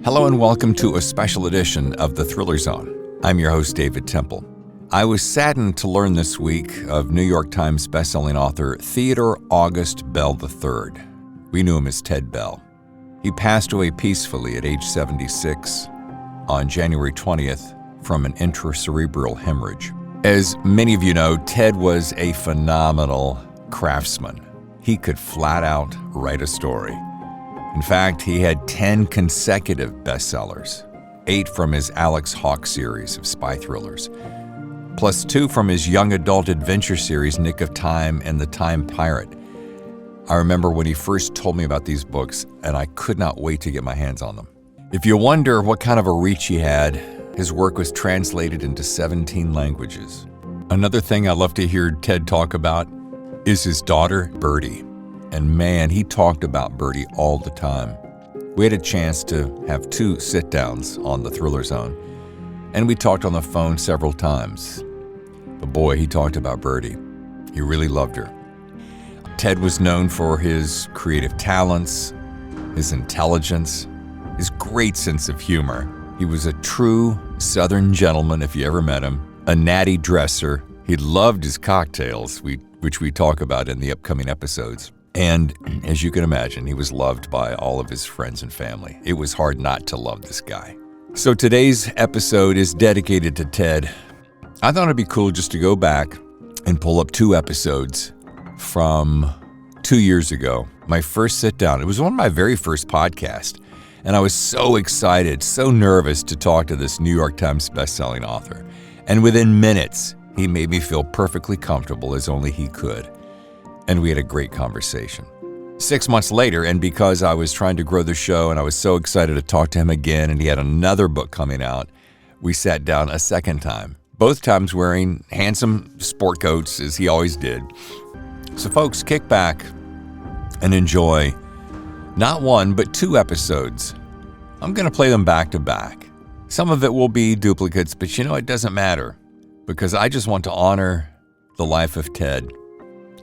Hello and welcome to a special edition of The Thriller Zone. I'm your host, David Temple. I was saddened to learn this week of New York Times bestselling author Theodore August Bell III. We knew him as Ted Bell. He passed away peacefully at age 76 on January 20th from an intracerebral hemorrhage. As many of you know, Ted was a phenomenal craftsman. He could flat out write a story. In fact, he had 10 consecutive bestsellers, 8 from his Alex Hawke series of spy thrillers, plus 2 from his young adult adventure series, Nick of Time and The Time Pirate. I remember when he first told me about these books, and I could not wait to get my hands on them. If you wonder what kind of a reach he had, his work was translated into 17 languages. Another thing I love to hear Ted talk about is his daughter, Birdie. And man, he talked about Birdie all the time. We had a chance to have 2 sit-downs on the Thriller Zone, and we talked on the phone several times. But boy, he talked about Birdie. He really loved her. Ted was known for his creative talents, his intelligence, his great sense of humor. He was a true Southern gentleman if you ever met him, a natty dresser. He loved his cocktails, which we talk about in the upcoming episodes. And as you can imagine, he was loved by all of his friends and family. It was hard not to love this guy. So today's episode is dedicated to Ted. I thought it'd be cool just to go back and pull up 2 episodes from 2 years ago. My first sit down. It was one of my very first podcasts. And I was so excited, so nervous to talk to this New York Times bestselling author. And within minutes, he made me feel perfectly comfortable as only he could. And we had a great conversation. 6 months later, and because I was trying to grow the show and I was so excited to talk to him again, and he had another book coming out, we sat down a second time, both times wearing handsome sport coats as he always did. So folks, kick back and enjoy not 1, but 2 episodes. I'm going to play them back to back. Some of it will be duplicates, but it doesn't matter because I just want to honor the life of Ted.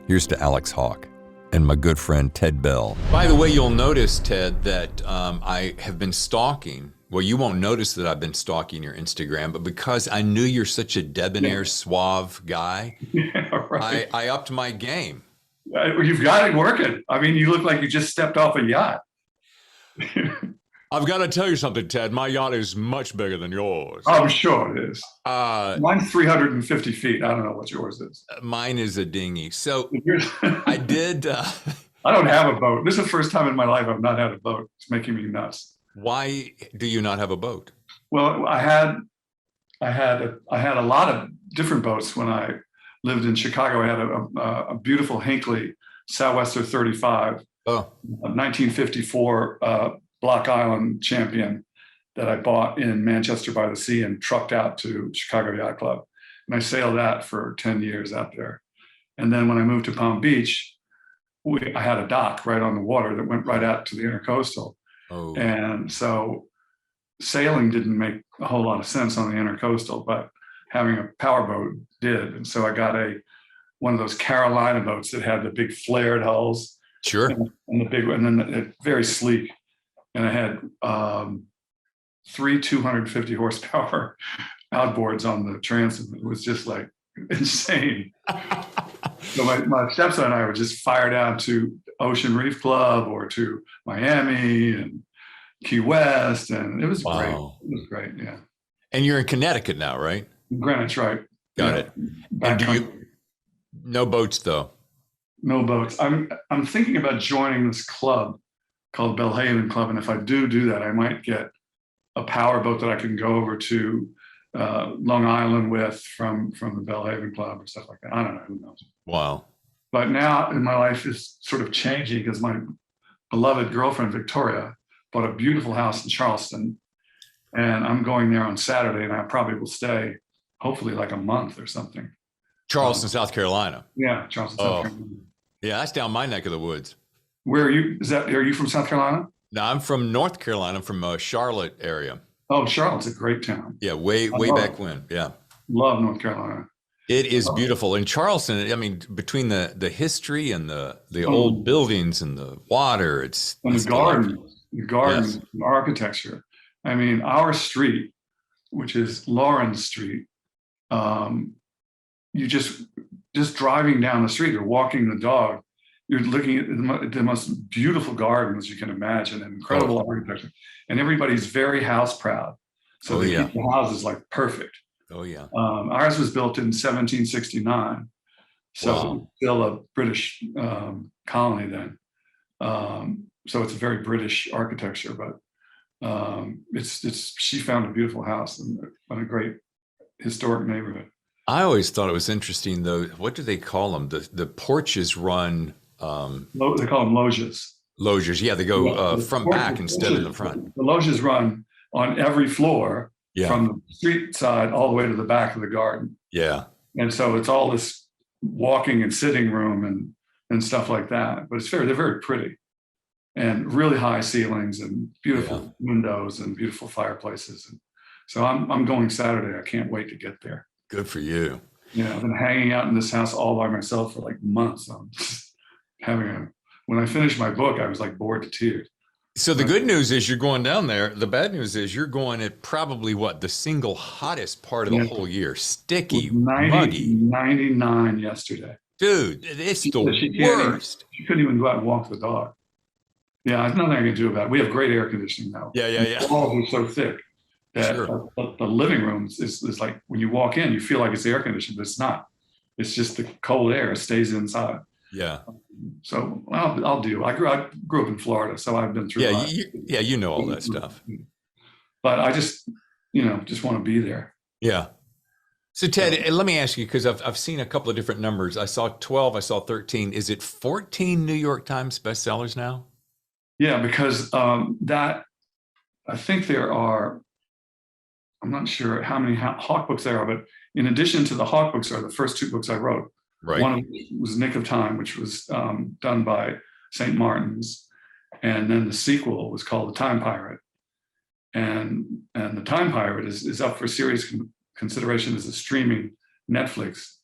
Here's to Alex Hawke and my good friend Ted Bell. By the way, you'll notice, Ted, that I have been stalking. Well, you won't notice that I've been stalking your Instagram, but because I knew you're such a debonair, suave guy, right. I upped my game. You've got it working. I mean, you look like you just stepped off a yacht. I've got to tell you something, Ted. My yacht is much bigger than yours. I'm sure it is. Mine's 350 feet. I don't know what yours is. Mine is a dinghy. So I did. I don't have a boat. This is the first time in my life I've not had a boat. It's making me nuts. Why do you not have a boat? Well, I had a lot of different boats when I lived in Chicago. I had a beautiful Hinckley Southwester 35, 1954 Block Island Champion that I bought in Manchester by the Sea and trucked out to Chicago Yacht Club. And I sailed that for 10 years out there. And then when I moved to Palm Beach, I had a dock right on the water that went right out to the Intercoastal. Oh. And so sailing didn't make a whole lot of sense on the Intercoastal, but having a powerboat did. And so I got one of those Carolina boats that had the big flared hulls. Sure. And the big one, and then very sleek. And I had 3 250 horsepower outboards on the transom. It was just like insane. So my stepson and I would just fire down to Ocean Reef Club or to Miami and Key West. And it was great. It was great, yeah. And you're in Connecticut now, right? Greenwich, right. Got it. And no boats though? No boats. I'm thinking about joining this club called Belhaven Club. And if I do that, I might get a power boat that I can go over to Long Island with from the Belhaven Club or stuff like that. I don't know, who knows? Wow. But now in my life is sort of changing because my beloved girlfriend, Victoria, bought a beautiful house in Charleston. And I'm going there on Saturday, and I probably will stay, hopefully like a month or something. Charleston, South Carolina. Yeah, Charleston, South Carolina. Yeah, that's down my neck of the woods. Where are you? Are you from South Carolina? No, I'm from North Carolina. I'm from Charlotte area. Oh, Charlotte's a great town. Yeah, way back when. Yeah. Love North Carolina. It is beautiful. In Charleston, I mean, between the history and the old buildings and the water, it's the gardens, yes. architecture. I mean, our street, which is Lawrence Street, you just driving down the street or walking the dog, you're looking at the most beautiful gardens you can imagine, and incredible architecture, and everybody's very house proud. So they keep the houses like perfect. Oh yeah. Ours was built in 1769, so it was still a British colony then. So it's a very British architecture, but she found a beautiful house in a great historic neighborhood. I always thought it was interesting, though. What do they call them? The porches run. They call them loges. Loges, yeah. They go from back instead of the front. The loges run on every floor from the street side all the way to the back of the garden. Yeah. And so it's all this walking and sitting room and stuff like that. But they're very pretty, and really high ceilings and beautiful windows and beautiful fireplaces. And so I'm going Saturday. I can't wait to get there. Good for you. Yeah, I've been hanging out in this house all by myself for like months. I'm just when I finished my book, I was like bored to tears. So the good news is you're going down there. The bad news is you're going at probably the single hottest part of the whole year. Sticky, 99 yesterday. Dude, it's the worst. She couldn't even go out and walk the dog. Yeah, there's nothing I can do about it. We have great air conditioning now. Yeah. The walls are so thick that the living room is like, when you walk in, you feel like it's air conditioned, but it's not. It's just the cold air stays inside. Yeah. So I'll do. I grew up in Florida, so I've been through. You know all that stuff. But I just want to be there. Yeah. So Ted, let me ask you, because I've seen a couple of different numbers. I saw 12. I saw 13. Is it 14 New York Times bestsellers now? Yeah, because I think there are. I'm not sure how many Hawke books there are, but in addition to the Hawke books are the first two books I wrote. Right. One of them was Nick of Time, which was done by St. Martin's, and then the sequel was called The Time Pirate. And The Time Pirate is up for serious consideration as a streaming Netflix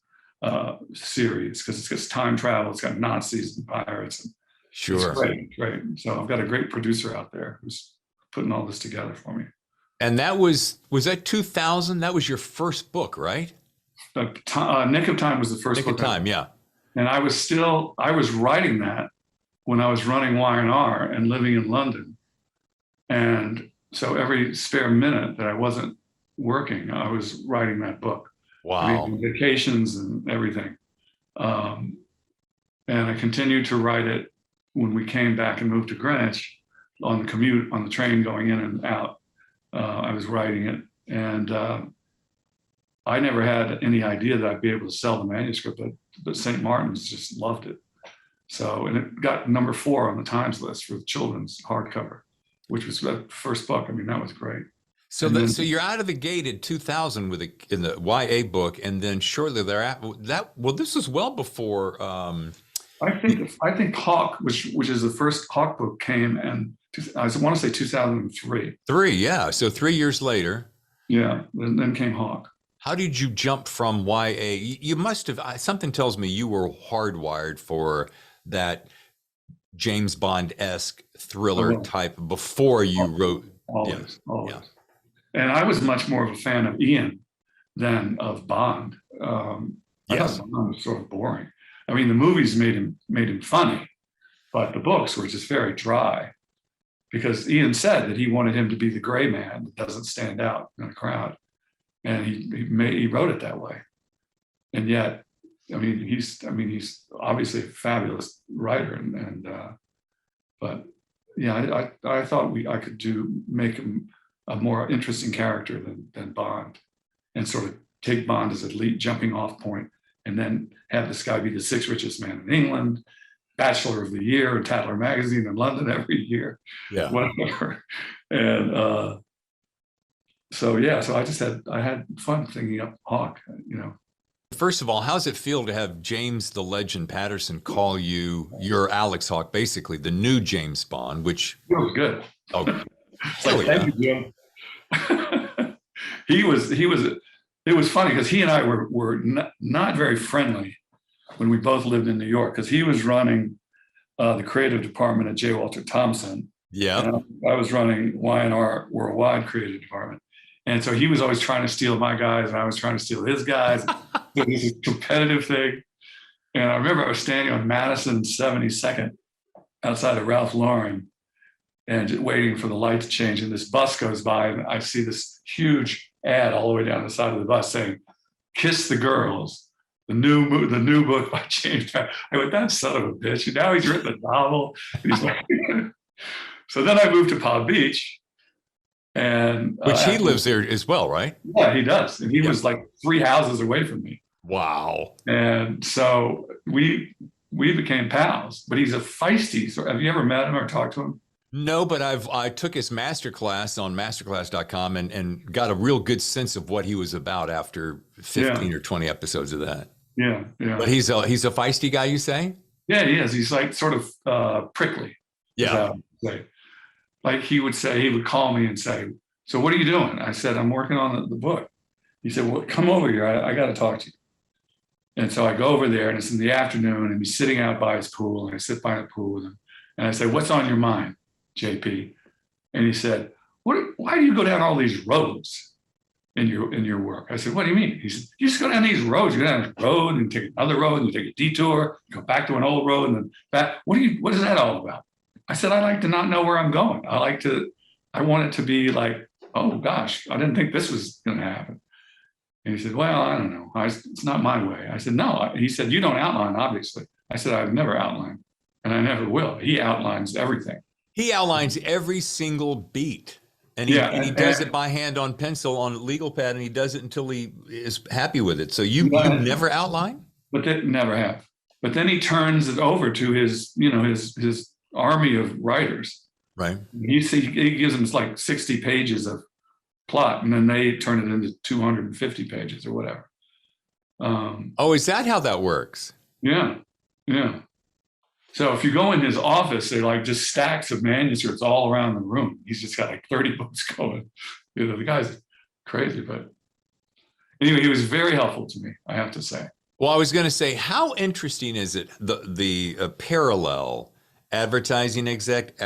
series, because it's got time travel, it's got Nazis and pirates. And sure. It's great. So I've got a great producer out there who's putting all this together for me. And that was that 2000? That was your first book, right? Nick of Time was the first book. Nick of Time, yeah. And I was writing that when I was running Y&R and living in London. And so every spare minute that I wasn't working, I was writing that book. Wow. Vacations and everything. And I continued to write it when we came back and moved to Greenwich on the commute, on the train going in and out. I was writing it, and I never had any idea that I'd be able to sell the manuscript, but St. Martin's just loved it. So, and it got number 4 on the Times list for the children's hardcover, which was the first book. I mean, that was great. So so you're out of the gate in 2000 in the YA book, and then shortly thereafter, this was well before. I think Hawke, which is the first Hawke book, came, and I want to say 2003. Yeah. So 3 years later. Yeah, and then came Hawke. How did you jump from YA? You must have. Something tells me you were hardwired for that James Bond-esque thriller type before you wrote. Always. Yeah. And I was much more of a fan of Ian than of Bond. I thought Bond was sort of boring. I mean, the movies made him funny, but the books were just very dry, because Ian said that he wanted him to be the gray man that doesn't stand out in a crowd, and he wrote it that way. And yet, he's obviously a fabulous writer, but yeah, I thought I could make him a more interesting character than Bond, and sort of take Bond as a lead jumping off point, and then have this guy be the 6th richest man in England, Bachelor of the Year in Tatler magazine in London every year, whatever. And so I had fun thinking up Hawke, First of all, how's it feel to have James the Legend Patterson call you your Alex Hawke, basically the new James Bond, which it was good. Oh, thank you, Jim. It was funny because he and I were not very friendly when we both lived in New York, because he was running the creative department at J. Walter Thompson, Yeah. And I was running Y&R Worldwide Creative Department. And so he was always trying to steal my guys, and I was trying to steal his guys. So this is competitive thing. And I remember I was standing on Madison 72nd outside of Ralph Lauren and waiting for the light to change. And this bus goes by, and I see this huge ad all the way down the side of the bus saying, "Kiss the Girls, the new book by James Patterson." I went, "That son of a bitch." And now he's written a novel. And he's like, so then I moved to Palm Beach. And Which he lives there as well, right? yeah, he does. And he was like 3 houses away from me. Wow. And so we became pals, but he's a feisty. So have you ever met him or talked to him? No, but I took his masterclass on masterclass.com and got a real good sense of what he was about after 15 or 20 episodes of that. Yeah, yeah. But he's a feisty guy, you say? Yeah, he is. He's like sort of prickly. Yeah. Like he would call me and say, "So what are you doing?" I said, "I'm working on the book." He said, "Well, come over here. I got to talk to you." And so I go over there, and it's in the afternoon, and he's sitting out by his pool, and I sit by the pool with him. And I said, "What's on your mind, JP?" And he said, "Why do you go down all these roads in your work?" I said, "What do you mean?" He said, "You just go down these roads. You go down this road, and you take another road, and you take a detour, you go back to an old road, and then back. What is that all about?" I said, "I like to not know where I'm going. I want it to be like, oh gosh, I didn't think this was going to happen." And he said, "Well, I don't know. It's not my way." I said, "No." He said, "You don't outline, obviously." I said, "I've never outlined, and I never will." He outlines everything. He outlines every single beat. And he does it by hand on pencil on a legal pad, and he does it until he is happy with it. So you never outline? But they never have. But then he turns it over to his army of writers. Right. He gives them like 60 pages of plot, and then they turn it into 250 pages or whatever. Is that how that works? Yeah. So if you go in his office, they're like just stacks of manuscripts all around the room. He's just got like 30 books going. The guy's crazy, but anyway, he was very helpful to me, I have to say. Well, I was going to say, how interesting is it, the parallel advertising exec,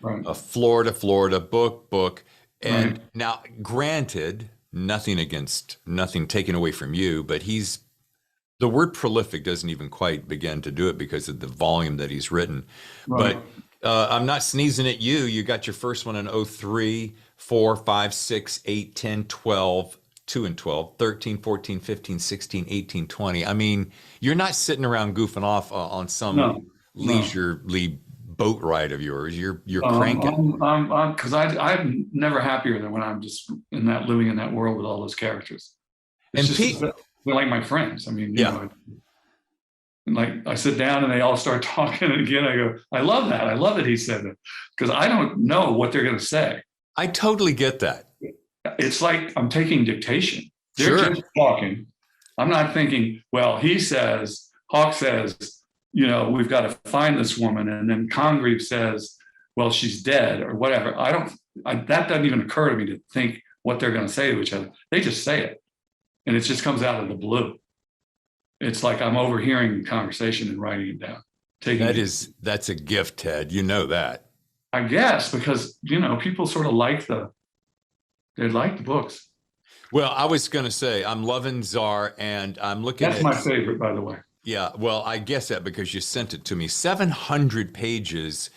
right. Florida, book. And right. Now, granted, nothing taken away from you, but the word prolific doesn't even quite begin to do it because of the volume that he's written. Right. But I'm not sneezing at you. You got your first one in 03, 4, 5, 6, 8, 10, 12, 2 and 12, 13, 14, 15, 16, 18, 20. I mean, you're not sitting around goofing off on some leisurely boat ride of yours. You're cranking. Because I'm never happier than when I'm just living in that world with all those characters. They're like my friends. I mean, you know, like I sit down and they all start talking, and again I go, I love that. I love that he said that, because I don't know what they're going to say. I totally get that. It's like I'm taking dictation. Sure. They're just talking. I'm not thinking, well, Hawke says, we've got to find this woman. And then Congreve says, well, she's dead or whatever. That doesn't even occur to me to think what they're going to say to each other. They just say it. And it just comes out of the blue. It's like I'm overhearing the conversation and writing it down. That's a gift, Ted. You know that. I guess, because, people sort of they like the books. Well, I was going to say, I'm loving Czar, and I'm looking That's my favorite, by the way. Yeah, well, I guess that because you sent it to me. 700 pages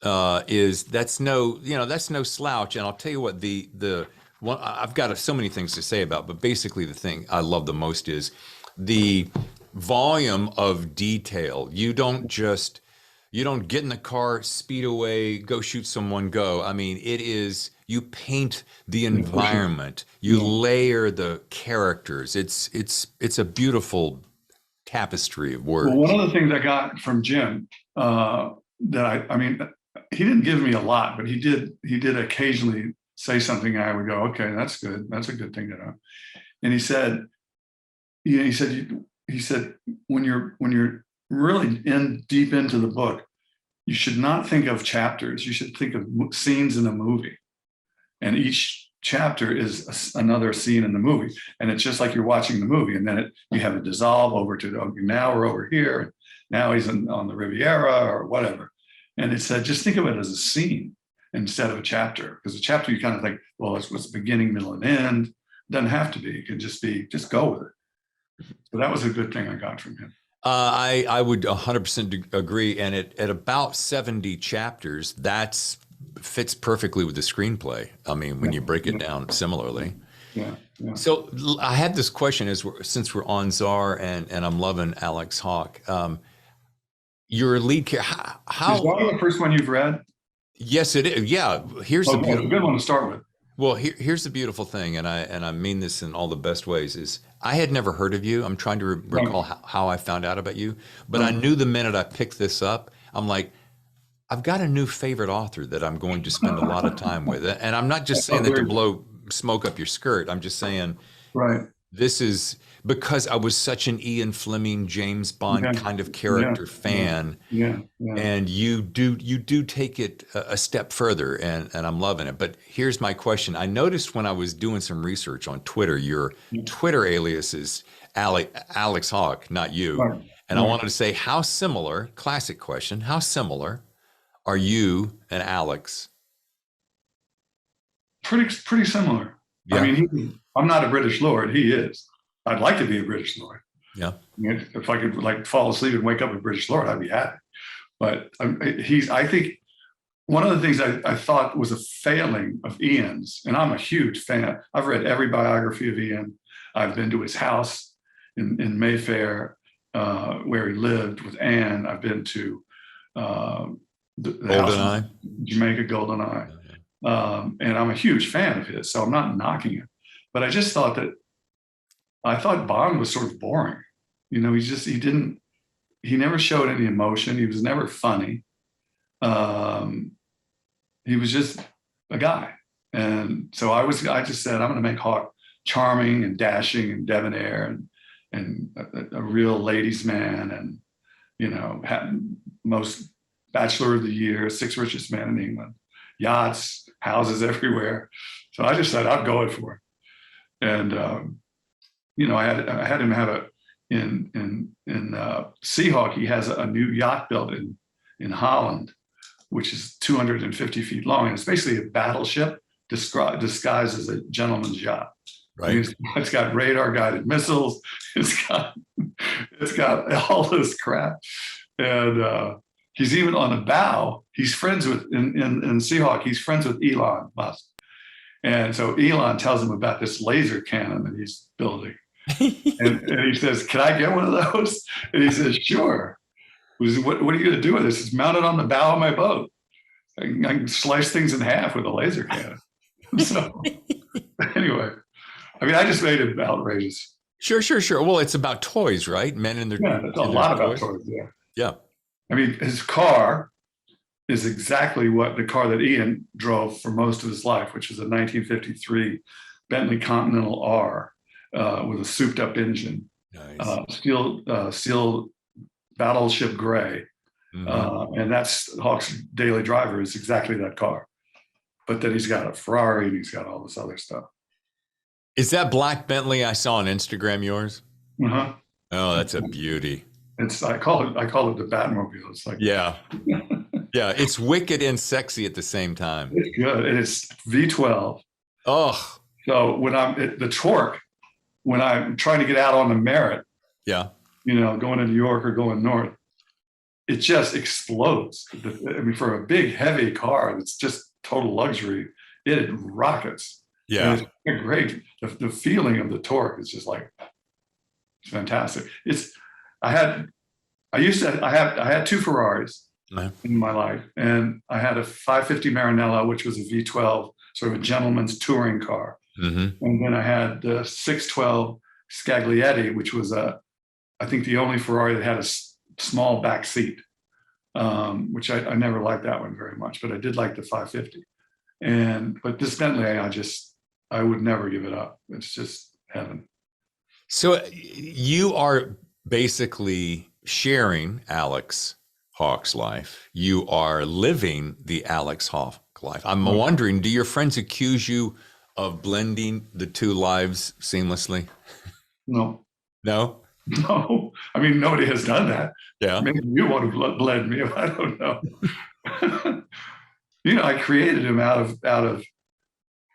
that's no slouch. And I'll tell you what, the one I've got so many things to say about, but basically the thing I love the most is the volume of detail. You don't get in the car, speed away, go shoot someone, go. I mean, you paint the environment, you layer the characters. It's a beautiful tapestry of words. Well, one of the things I got from Jim that I mean, he didn't give me a lot, but he did occasionally say something. I would go, okay, that's good. That's a good thing to know. And he said, when you're really deep into the book, you should not think of chapters. You should think of scenes in a movie, and each chapter is another scene in the movie. And it's just like you're watching the movie, and then you have a dissolve over to, okay, now we're over here, and now he's on the Riviera or whatever. And it said, just think of it as a scene instead of a chapter. Because a chapter, you kind of think, well, it's what's beginning, middle, and end. It doesn't have to be. It can just be, just go with it. So that was a good thing I got from him. I would 100% agree. And at about 70 chapters, that's fits perfectly with the screenplay. I mean, when you break it down similarly. Yeah. So I had this question since we're on Czar and I'm loving Alex Hawke. Your lead character, how? Is Czar the first one you've read? Yes, it is. Yeah. Here's the beautiful, a good one to start with. Well, here's the beautiful thing, and I mean this in all the best ways, is I had never heard of you. I'm trying to recall how I found out about you, but I knew the minute I picked this up, I'm like, I've got a new favorite author that I'm going to spend a lot of time with. And I'm not just saying that to blow smoke up your skirt. I'm just saying, right. This is because I was such an Ian Fleming, James Bond kind of character fan. Yeah. And you do take it a step further, and I'm loving it. But here's my question. I noticed when I was doing some research on Twitter, your Twitter alias is Alex Hawke, not you. Right. And I wanted to say, how similar, classic question, how similar are you and Alex? Pretty similar. Yeah. I mean, I'm not a British lord. He is. I'd like to be a British lord. Yeah. I mean, if I could like fall asleep and wake up a British lord, I'd be happy. But I think one of the things I thought was a failing of Ian's, and I'm a huge fan. I've read every biography of Ian. I've been to his house in Mayfair, where he lived with Anne. I've been to the house in Jamaica, Goldeneye. And I'm a huge fan of his, so I'm not knocking it. But I just thought Bond was sort of boring. You know, he never showed any emotion. He was never funny. He was just a guy. And so I just said, I'm going to make Hawke charming and dashing and debonair and a real ladies' man, and, you know, most bachelor of the year, 6th richest man in England, yachts, houses everywhere. So I just said, I'd go it for it. And, you know, I had him have in Seahawk, he has a new yacht built in Holland, which is 250 feet long. And it's basically a battleship disguised as a gentleman's yacht. Right. It's got radar guided missiles. It's got all this crap. And he's even on the bow. He's friends with, in Seahawk, he's friends with Elon Musk. And so Elon tells him about this laser cannon that he's building. and he says, can I get one of those? And he says, sure. He says, what are you going to do with this? It's mounted on the bow of my boat. I can slice things in half with a laser cannon. So anyway, I mean, I just made it outrageous. Sure. Well, it's about toys, right? Men and their it's a lot about toys. Yeah. I mean, his car is exactly what the car that Ian drove for most of his life, which was a 1953 Bentley Continental R with a souped-up engine, nice. Steel battleship gray, and that's Hawke's daily driver is exactly that car. But then he's got a Ferrari and he's got all this other stuff. Is that black Bentley I saw on Instagram yours? Uh-huh. Oh, that's a beauty. I call it the Batmobile. It's like yeah, it's wicked and sexy at the same time. It's good. And it's V12. Oh, so when the torque, when I'm trying to get out on the Merritt, yeah, you know, going to New York or going north, it just explodes. I mean, for a big, heavy car that's just total luxury, it rockets. Yeah, and it's great. The feeling of the torque is just like, it's fantastic. I had 2 Ferraris in my life, and I had a 550 Maranello, which was a V12, sort of a gentleman's touring car. And then I had the 612 Scaglietti, which was I think the only Ferrari that had a small back seat, which I never liked that one very much, but I did like the 550. But this Bentley, I would never give it up. It's just heaven. So you are basically sharing Alex Hawke's life. You are living the Alex Hawke life. I'm wondering, do your friends accuse you of blending the two lives seamlessly? No. No? No. I mean, nobody has done that. Yeah. Maybe you want to blend me. I don't know. I created him out of,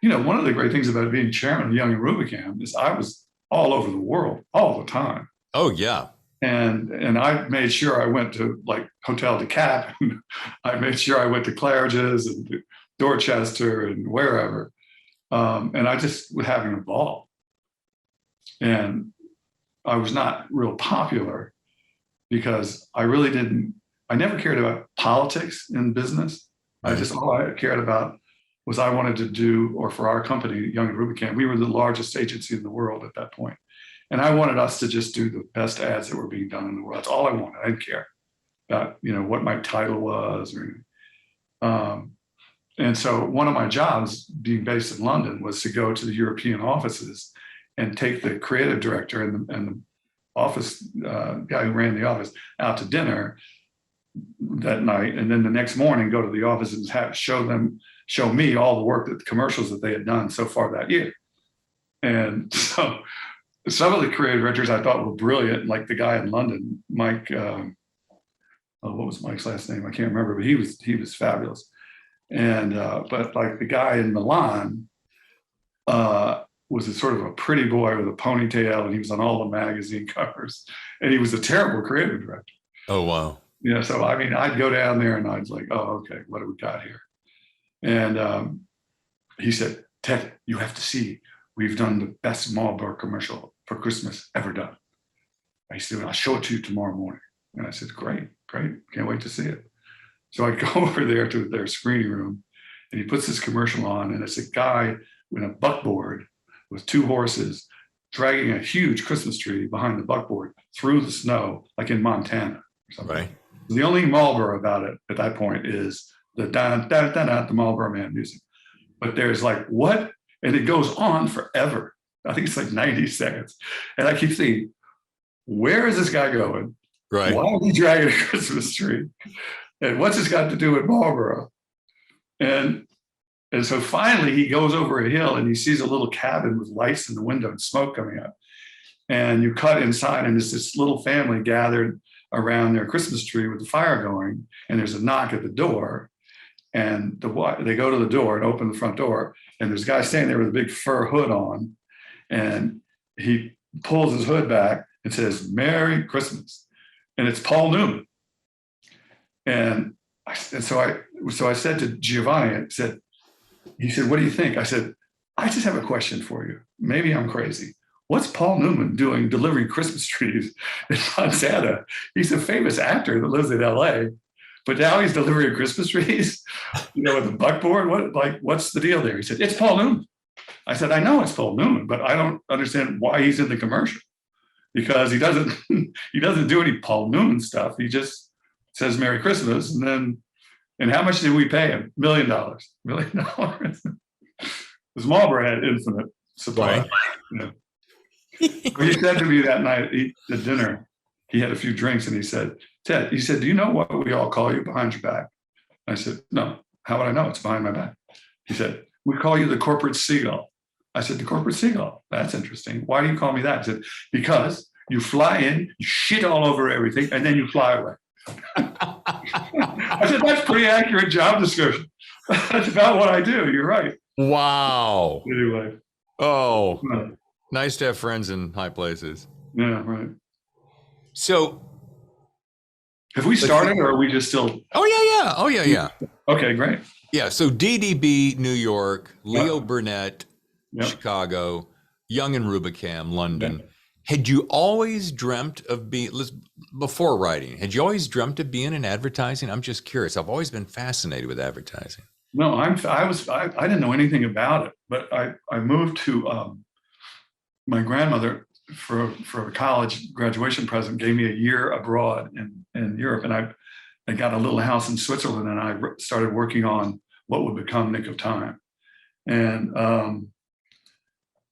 one of the great things about being chairman of Young and Rubicam is I was all over the world all the time. Oh, yeah. And I made sure I went to like Hotel de Cap. And I made sure I went to Claridge's and Dorchester and wherever. And I just was having a ball. And I was not real popular because I never cared about politics in business. Right. All I cared about was I wanted to do, or for our company, Young and Rubicam, we were the largest agency in the world at that point. And I wanted us to just do the best ads that were being done in the world. That's all I wanted. I didn't care about, what my title was or anything. And so one of my jobs being based in London was to go to the European offices and take the creative director and the office guy who ran the office out to dinner that night. And then the next morning, go to the office and show me all the work, the commercials that they had done so far that year. And so some of the creative directors I thought were brilliant, like the guy in London, Mike, what was Mike's last name? I can't remember, but he was fabulous. And but like the guy in Milan was a sort of a pretty boy with a ponytail, and he was on all the magazine covers, and he was a terrible creative director. Oh, wow. So I mean, I'd go down there and I was like, oh, okay, what do we got here? And he said, Ted, you have to see, we've done the best Marlboro commercial for Christmas ever done. I said, I'll show it to you tomorrow morning. And I said, great, can't wait to see it. So I go over there to their screening room, and he puts this commercial on, and it's a guy with a buckboard with two horses dragging a huge Christmas tree behind the buckboard through the snow, like in Montana or something. Right. The only Marlboro about it at that point is the the Marlboro Man music. But there's like, what? And it goes on forever. I think it's like 90 seconds. And I keep thinking, where is this guy going? Right. Why is he dragging a Christmas tree? And what's this got to do with Marlboro? And so finally he goes over a hill and he sees a little cabin with lights in the window and smoke coming up. And you cut inside, and there's this little family gathered around their Christmas tree with the fire going. And there's a knock at the door. And they go to the door and open the front door. And there's a guy standing there with a big fur hood on. And he pulls his hood back and says, Merry Christmas. And it's Paul Newman. And so I said to Giovanni, he said, what do you think? I said, I just have a question for you. Maybe I'm crazy. What's Paul Newman doing delivering Christmas trees in Montana? He's a famous actor that lives in LA, but now he's delivering Christmas trees, with a buckboard. What's the deal there? He said, it's Paul Newman. I said, I know it's Paul Newman, but I don't understand why he's in the commercial, because he doesn't do any Paul Newman stuff. He just says Merry Christmas, and how much did we pay him? $1 million. $1 million. Because Marlboro had infinite supply. Right. He said to me that night at dinner, he had a few drinks, and he said, Ted, he said, do you know what we all call you behind your back? I said, no. How would I know? It's behind my back. He said, we call you the corporate seagull. I said, the corporate seagull? That's interesting. Why do you call me that? He said, because you fly in, you shit all over everything, and then you fly away. I said, that's pretty accurate job description. That's about what I do. You're right. Wow. Anyway. Oh, nice to have friends in high places. Yeah, right. So have we started, or are we just still? Oh, yeah. Okay, great. Yeah. So DDB, New York, Leo Burnett, Chicago, Young and Rubicam, London. Yep. Had you always dreamt of before writing, had you always dreamt of being in advertising? I'm just curious. I've always been fascinated with advertising. No, I didn't know anything about it, but I moved to my grandmother for a college graduation present, gave me a year abroad in Europe. And I got a little house in Switzerland, and I started working on what would become Nick of Time. And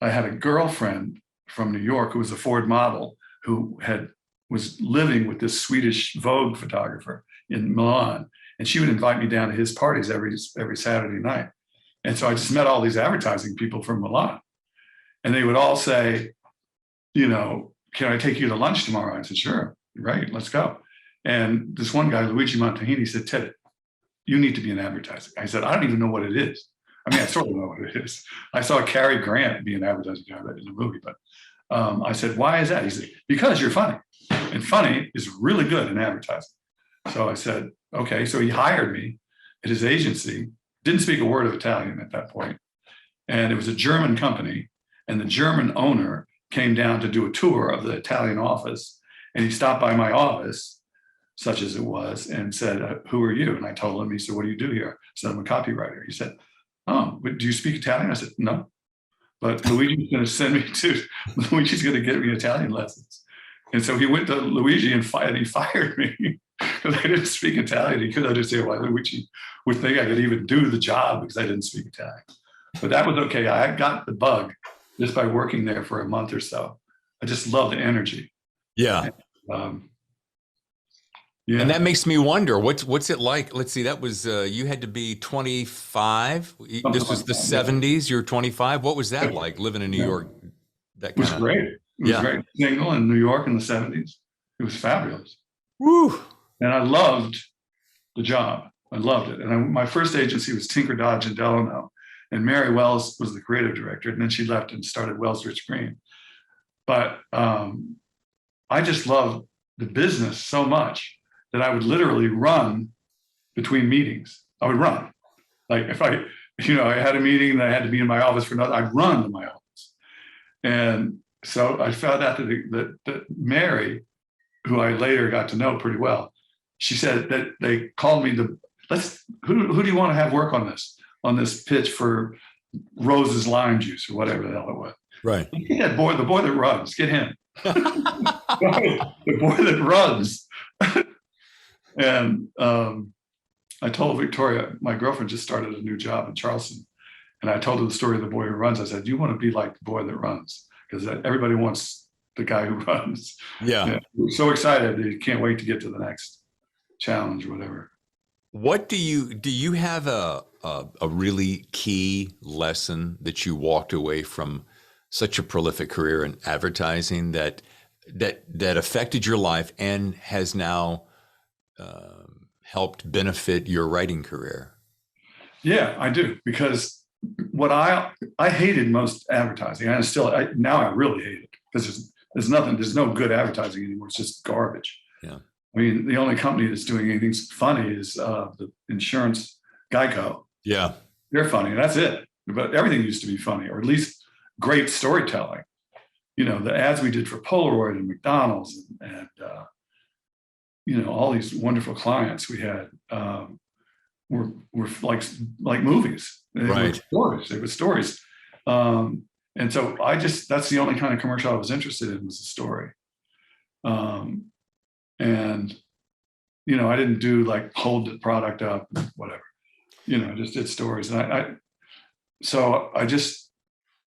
I had a girlfriend from New York who was a Ford model who was living with this Swedish Vogue photographer in Milan. And she would invite me down to his parties every Saturday night. And so I just met all these advertising people from Milan. And they would all say, can I take you to lunch tomorrow? I said, sure, right, let's go. And this one guy, Luigi Montahini, said, Ted, you need to be in advertising. I said, I don't even know what it is. I mean, I sort of know what it is. I saw Cary Grant be an advertising guy in the movie, but I said, why is that? He said, because you're funny. And funny is really good in advertising. So I said, okay. So he hired me at his agency, didn't speak a word of Italian at that point. And it was a German company. And the German owner came down to do a tour of the Italian office. And he stopped by my office, such as it was, and said, who are you? And I told him. He said, what do you do here? I said, I'm a copywriter. He said, oh, do you speak Italian? I said, no. But Luigi's going to send me to, Luigi's going to get me Italian lessons. And so he went to Luigi and he fired me because I didn't speak Italian. He couldn't understand why Luigi would think I could even do the job because I didn't speak Italian. But that was okay. I got the bug just by working there for a month or so. I just love the energy. Yeah. And, yeah. And that makes me wonder, what's it like? Let's see, that was, you had to be 25. This was the 70s. You're 25. What was that like, living in New York? It was great. It was great. Single in New York in the 70s. It was fabulous. Woo. And I loved the job. I loved it. And my first agency was Tinker Dodge and Delano. And Mary Wells was the creative director. And then she left and started Wells Rich Green. But I just loved the business so much that I would literally run between meetings. I would run. Like if I had a meeting that I had to be in my office for another, I'd run to my office. And so I found out that Mary, who I later got to know pretty well, she said that they called me who do you want to have work on this pitch for Rose's lime juice or whatever the hell it was. Right. Get that boy, the boy that runs, get him. The boy that runs. And I told Victoria, my girlfriend just started a new job in Charleston. And I told her the story of the boy who runs. I said, you want to be like the boy that runs, because everybody wants the guy who runs. Yeah. We're so excited. They can't wait to get to the next challenge or whatever. What do you have a really key lesson that you walked away from such a prolific career in advertising that affected your life and has now helped benefit your writing career? Yeah, I do, because what I hated most advertising, and now I really hate it, because there's no good advertising anymore. It's just garbage. Yeah. I mean, the only company that's doing anything funny is the insurance Geico. Yeah. They're funny. That's it. But everything used to be funny, or at least great storytelling. The ads we did for Polaroid and McDonald's and all these wonderful clients we had were like movies. Right. They were stories. And so that's the only kind of commercial I was interested in, was the story. And I didn't do like hold the product up, whatever, just did stories. And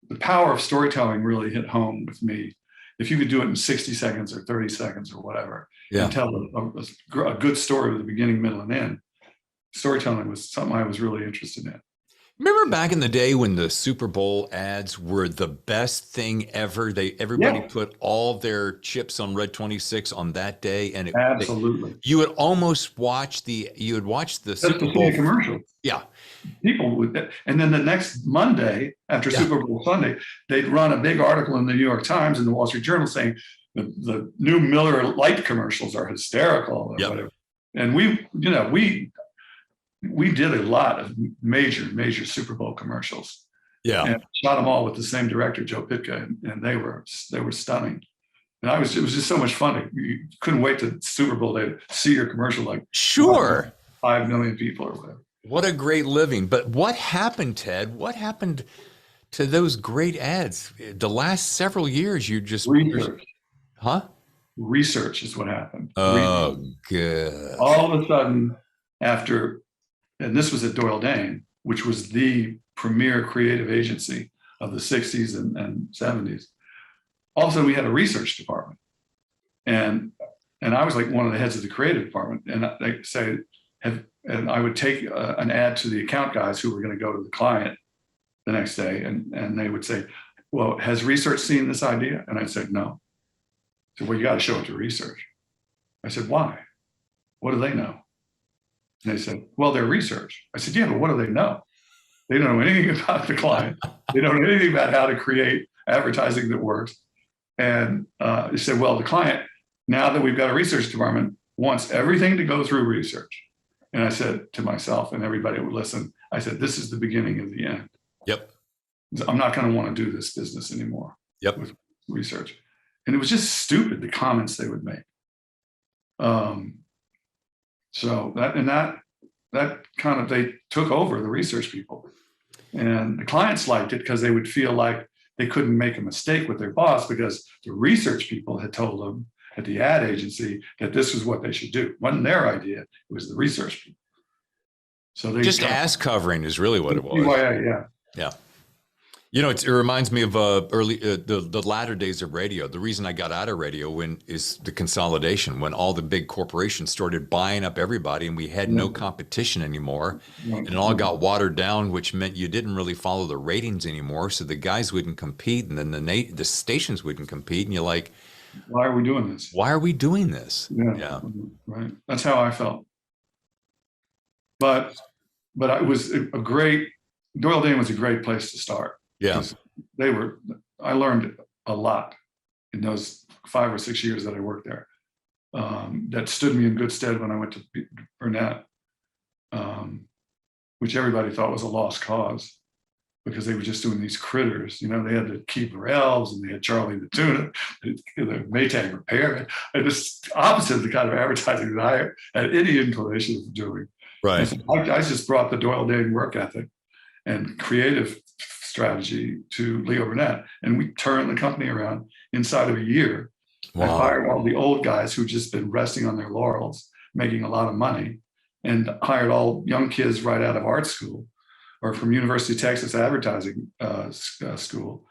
the power of storytelling really hit home with me. If you could do it in 60 seconds or 30 seconds or whatever, and tell a good story with the beginning, middle, and end, storytelling was something I was really interested in. Remember back in the day when the Super Bowl ads were the best thing ever? Everybody put all their chips on Red 26 on that day, and absolutely, you would almost watch the Super Bowl commercial. Yeah, people would, and then the next Monday after Super Bowl Sunday, they'd run a big article in the New York Times and the Wall Street Journal saying the new Miller Lite commercials are hysterical or whatever. And we did a lot of major Super Bowl commercials. Yeah. And shot them all with the same director, Joe Pytka, and they were stunning. And it was just so much fun. You couldn't wait to Super Bowl day to see your commercial, like 5 million people or whatever. What a great living. But what happened, Ted? What happened to those great ads? The last several years, you just research. Huh? Research is what happened. Oh, good. All of a sudden, and this was at Doyle Dane, which was the premier creative agency of the 60s and 70s. All of a sudden, we had a research department. And I was like one of the heads of the creative department. And they say, and I would take an ad to the account guys who were going to go to the client the next day. And they would say, well, has research seen this idea? And I'd say, no. I said, well, you got to show it to research. I said, why? What do they know? And they said, well, they're research. I said, yeah, but what do they know? They don't know anything about the client. They don't know anything about how to create advertising that works. And they said, well, the client, now that we've got a research department, wants everything to go through research. And I said to myself and everybody who would listen, I said, this is the beginning of the end. Yep. I'm not going to want to do this business anymore. Yep. With research. And it was just stupid, the comments they would make. So that kind of, they took over the research people. And the clients liked it because they would feel like they couldn't make a mistake with their boss because the research people had told them at the ad agency that this was what they should do. It wasn't their idea, it was the research people. So they just ass covering is really what it was. Yeah. Yeah. You know, it reminds me of the latter days of radio. The reason I got out of radio is the consolidation, when all the big corporations started buying up everybody and we had no competition anymore. And it all got watered down, which meant you didn't really follow the ratings anymore. So the guys wouldn't compete, and then the stations wouldn't compete. And you're like, why are we doing this? Why are we doing this? Yeah. Right. That's how I felt. But it was Doyle Dane was a great place to start. Yeah. I learned a lot in those 5 or 6 years that I worked there. That stood me in good stead when I went to Burnett, which everybody thought was a lost cause because they were just doing these critters. You know, they had the Keebler Elves and they had Charlie the Tuna, the Maytag Repair. And it's opposite of the kind of advertising that I had any inclination of doing. Right. So I just brought the Doyle Dane work ethic and creative strategy to Leo Burnett, and we turned the company around inside of a year. Wow. I fired all the old guys who'd just been resting on their laurels, making a lot of money, and hired all young kids right out of art school or from University of Texas advertising school.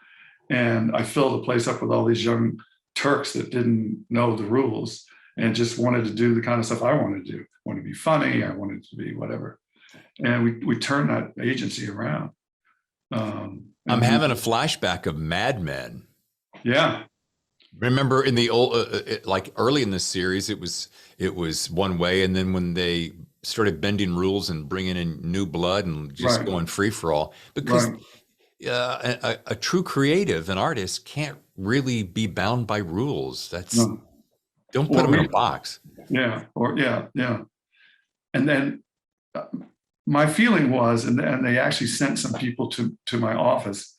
And I filled the place up with all these young Turks that didn't know the rules and just wanted to do the kind of stuff I wanted to do. I wanted to be funny, I wanted to be whatever. And we turned that agency around. I'm having a flashback of Mad Men. Yeah. Remember in the old, like early in the series, it was one way, and then when they started bending rules and bringing in new blood and just going free for all, because a true creative, an artist, can't really be bound by rules. Don't put them in a box. Yeah. And then my feeling was, and they actually sent some people to my office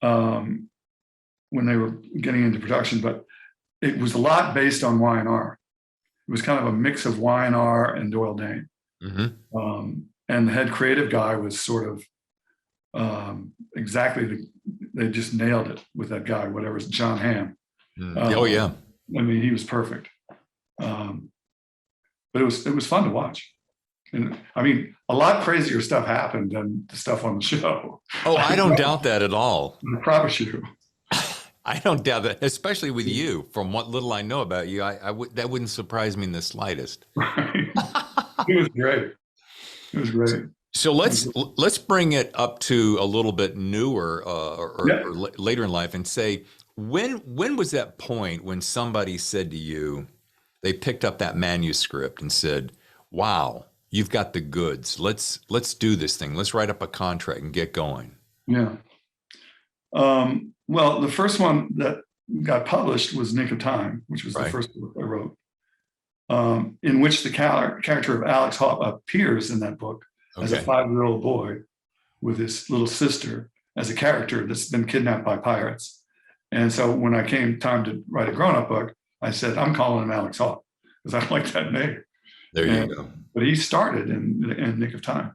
when they were getting into production, but it was a lot based on Y&R. It was kind of a mix of Y&R and Doyle Dane. Mm-hmm. And the head creative guy was sort of they just nailed it with that guy, whatever, John Hamm. Oh yeah. I mean, he was perfect. But it was fun to watch. And I mean, a lot crazier stuff happened than the stuff on the show. Oh, I don't doubt that at all. I promise you. I don't doubt that, especially with you. From what little I know about you, that wouldn't surprise me in the slightest. Right. It was great. It was great. So let's bring it up to a little bit newer or later in life and say, when was that point when somebody said to you, they picked up that manuscript and said, wow, you've got the goods. Let's do this thing. Let's write up a contract and get going. Yeah. Well, the first one that got published was Nick of Time, which was the first book I wrote, in which the character of Alex Hawke appears in that book as a 5-year-old boy with his little sister as a character that's been kidnapped by pirates. And so when I came time to write a grown-up book, I said, I'm calling him Alex Hawke because I like that name. There you go. But he started in Nick of Time.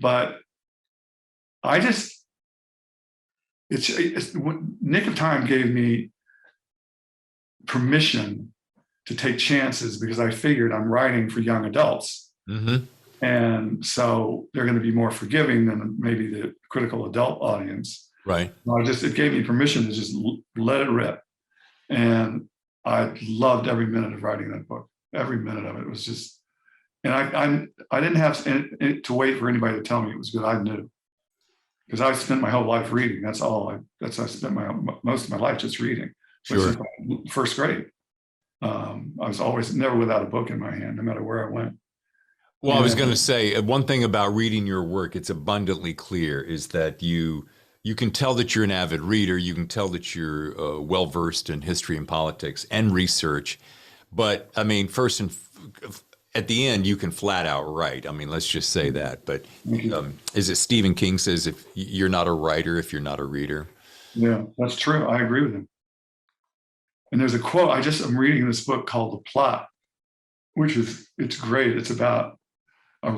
But I just, Nick of Time gave me permission to take chances because I figured I'm writing for young adults. Mm-hmm. And so they're going to be more forgiving than maybe the critical adult audience. Right. It gave me permission to just let it rip. And I loved every minute of writing that book. Every minute of it was just, and I didn't have to wait for anybody to tell me it was good. I knew, because I spent my whole life reading. I spent most of my life just reading. Sure. First grade. I was always never without a book in my hand, no matter where I went. Well, I was going to And say one thing about reading your work, it's abundantly clear, is that you can tell that you're an avid reader. You can tell that you're well versed in history and politics and research. But I mean, at the end, you can flat out write. I mean, let's just say that. But is it Stephen King says if you're not a writer if you're not a reader? yeah, that's true. I agree with him. And there's a quote. I'm reading this book called The Plot, it's great. It's about a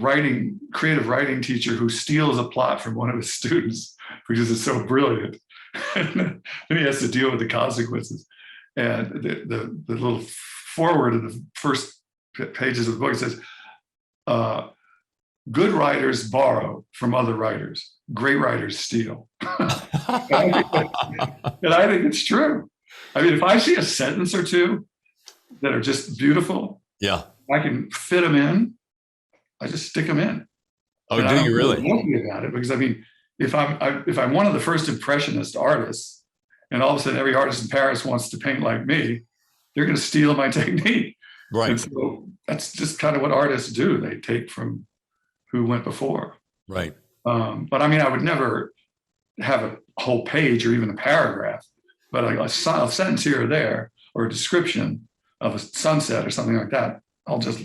creative writing teacher who steals a plot from one of his students because it's so brilliant. And then he has to deal with the consequences. And the little forward of the first pages of the book says, good writers borrow from other writers. Great writers steal. And I think it's true. I mean, if I see a sentence or two that are just beautiful, Yeah. I can fit them in. I just stick them in. Oh, and do you really? I'm lucky about it because I mean, if I'm one of the first impressionist artists, and all of a sudden every artist in Paris wants to paint like me, they're going to steal my technique. Right. And so that's just kind of what artists do. They take from who went before. Right. But I mean, I would never have a whole page or even a paragraph, but a sentence here or there, or a description of a sunset or something like that, I'll just,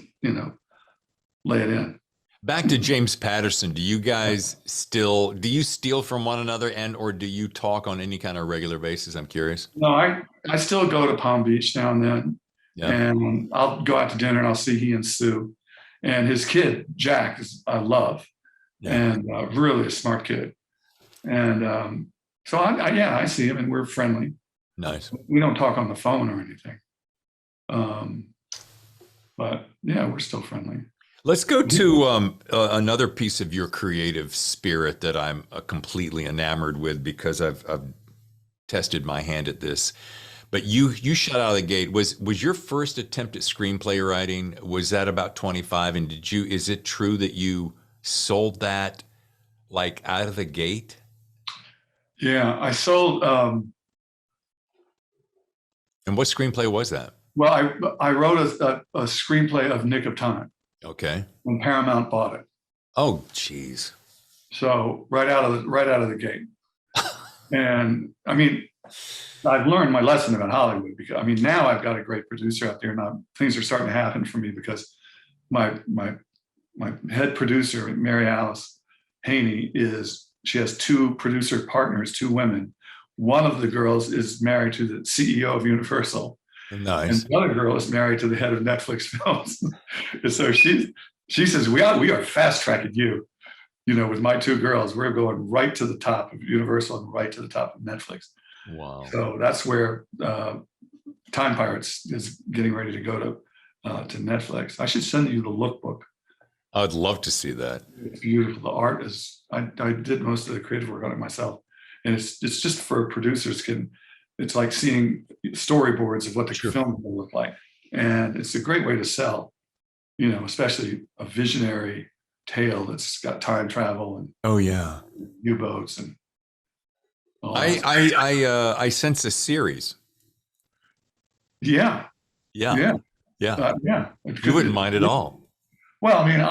lay it in. Back to James Patterson. Do you steal from one another or do you talk on any kind of regular basis? I'm curious. No, I still go to Palm Beach now and then. Yeah. And I'll go out to dinner and I'll see he and Sue. And his kid, Jack, I love. Yeah. And really a smart kid. And so I see him and we're friendly. Nice. We don't talk on the phone or anything. But yeah, we're still friendly. Let's go to another piece of your creative spirit that I'm completely enamored with because I've tested my hand at this. But you shot out of the gate. Was your first attempt at screenplay writing, was that about 25? And is it true that you sold that like out of the gate? Yeah, I sold. And what screenplay was that? Well, I wrote a screenplay of Nick of Time. Okay. When Paramount bought it. Oh, geez. So right out of the gate. And I mean, I've learned my lesson about Hollywood because I mean now I've got a great producer out there. Now things are starting to happen for me because my head producer, Mary Alice Haney, she has two producer partners, two women. One of the girls is married to the CEO of Universal. Nice. And the other girl is married to the head of Netflix Films. And so she says, we are fast tracking you. With my two girls, we're going right to the top of Universal and right to the top of Netflix. Wow. So that's where Time Pirates is getting ready to go to Netflix. I should send you the lookbook. I'd love to see that. It's beautiful. The art is, I did most of the creative work on it myself. And it's just for producers it's like seeing storyboards of what the film will look like. And it's a great way to sell, especially a visionary tale that's got time travel and U-boats and all that. I sense a series. Yeah. You wouldn't mind at all. Well, I mean,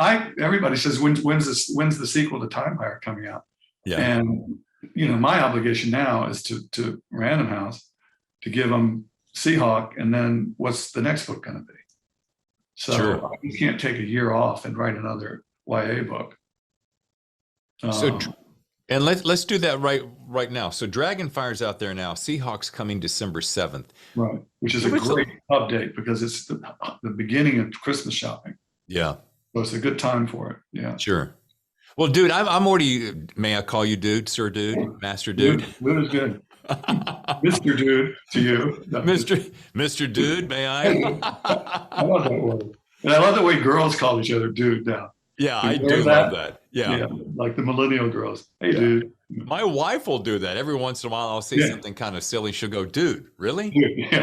everybody says when's the sequel to Time Pirate coming out? Yeah. And my obligation now is to Random House to give them Seahawk, and then what's the next book going to be? So you can't take a year off and write another YA book. And let's do that right now. So Dragonfire's out there now. Seahawk's coming December 7th. Right, which is a great update because it's the beginning of Christmas shopping. Yeah. So it's a good time for it. Yeah. Sure. Well, dude, I'm already, may I call you dude, sir dude, master dude? Dude is good. Mr. Dude to you. Mr. Dude, may I? I love that word. And I love the way girls call each other dude now. Yeah, I do love that. Yeah. Like the millennial girls. Hey, dude. My wife will do that. Every once in a while, I'll say something kind of silly. She'll go, dude, really?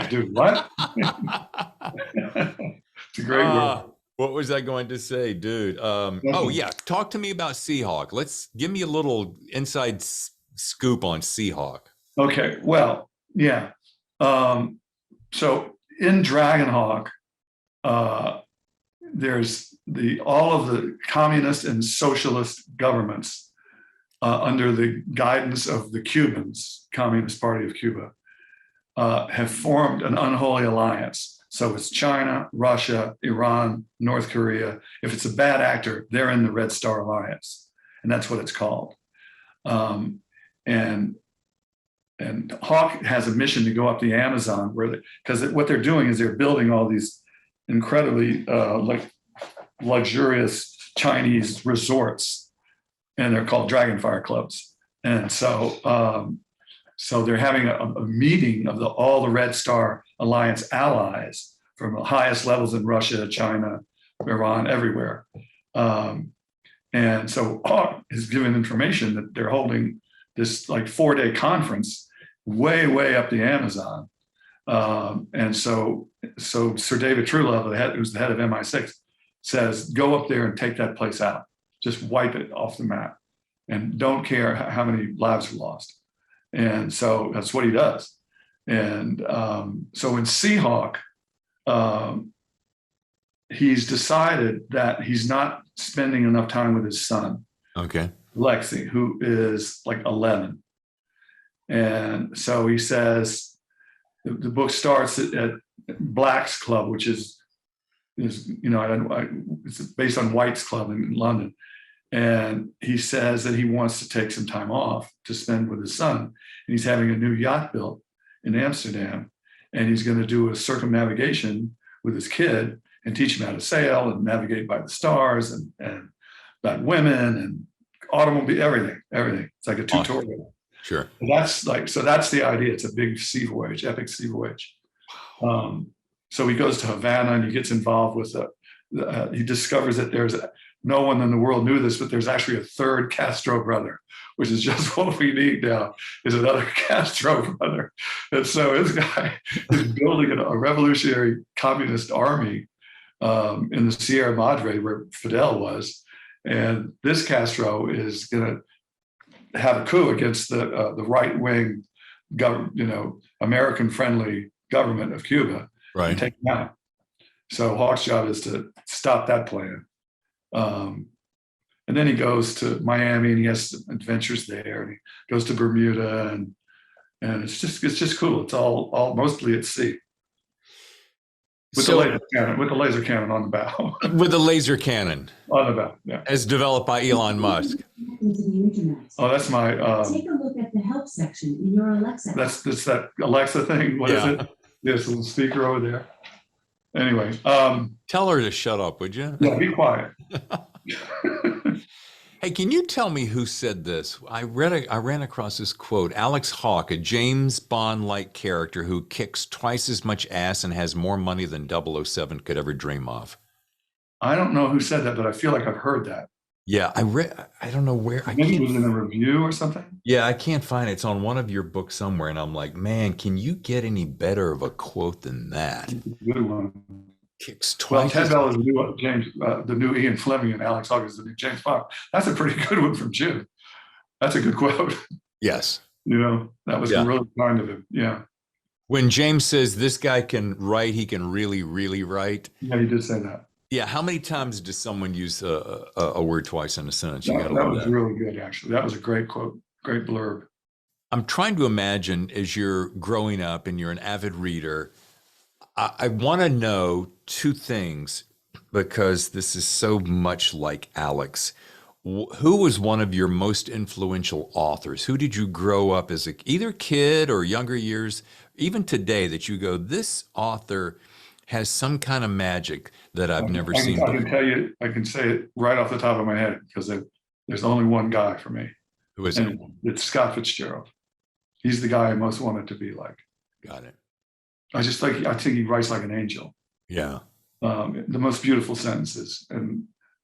Dude, what? It's a great word. What was I going to say, dude? Talk to me about Seahawk. Give me a little inside scoop on Seahawk. Okay, well, yeah. So in Dragonhawk, there's all of the communist and socialist governments under the guidance of the Cubans, Communist Party of Cuba, have formed an unholy alliance. So it's China, Russia, Iran, North Korea. If it's a bad actor, they're in the Red Star Alliance, and that's what it's called. And Hawke has a mission to go up the Amazon, because what they're doing is they're building all these incredibly luxurious Chinese resorts, and they're called Dragonfire Clubs. And so they're having a meeting of all the Red Star Alliance allies from the highest levels in Russia, China, Iran, everywhere. And so Hawke is given information that they're holding this 4-day conference way up the Amazon. And so Sir David Truelove, who's the head of MI6, says, go up there and take that place out. Just wipe it off the map and don't care how many lives are lost. And so that's what he does. And so in Seahawk, he's decided that he's not spending enough time with his son, Lexi, who is 11. And so he says, the book starts at Black's Club, which is it's based on White's Club in London. And he says that he wants to take some time off to spend with his son. And he's having a new yacht built in Amsterdam. And he's going to do a circumnavigation with his kid and teach him how to sail and navigate by the stars and about women and automobile, everything. It's like a tutorial. Sure. So that's the idea. It's a big sea voyage, epic sea voyage. So he goes to Havana and he gets involved with he discovers that there's no one in the world knew this, but there's actually a third Castro brother, which is just what we need now, is another Castro brother. And so this guy is building a revolutionary communist army in the Sierra Madre where Fidel was. And this Castro is going to have a coup against the right-wing, American-friendly government of Cuba, and take him out. So Hawke's job is to stop that plan. And then he goes to Miami and he has adventures there, and he goes to Bermuda, and it's just cool. It's all mostly at sea. With the laser cannon on the bow. With the laser cannon. On the bow, yeah. As developed by Elon Musk. Oh, that's my... Take a look at the help section in your Alexa. That's that Alexa thing. What is it? There's a little speaker over there. Anyway. Tell her to shut up, would you? Yeah, be quiet. Hey, can you tell me who said this? I ran across this quote. Alex Hawke, a James Bond-like character who kicks twice as much ass and has more money than 007 could ever dream of. I don't know who said that, but I feel like I've heard that. Yeah, I don't know where. Maybe it was in a review or something. Yeah, I can't find it. It's on one of your books somewhere, and I'm like, man, can you get any better of a quote than that? Good one. Kicks twice. Well, Ted Bell is the new Ian Fleming, and Alex Hawke is the new James Bond. That's a pretty good one from Jim. That's a good quote. Yes. That was really kind of him. Yeah. When James says this guy can write, he can really, really write. Yeah, he did say that. Yeah. How many times does someone use a word twice in a sentence? That was really good, actually. That was a great quote, great blurb. I'm trying to imagine as you're growing up and you're an avid reader, I want to know two things, because this is so much like Alex. Who was one of your most influential authors? Who did you grow up as either kid or younger years, even today, that you go, this author has some kind of magic that I've never seen before? I can tell you, I can say it right off the top of my head, because there's only one guy for me. Who is it? It's Scott Fitzgerald. He's the guy I most wanted to be like. Got it. I think he writes like an angel. Yeah. The most beautiful sentences. And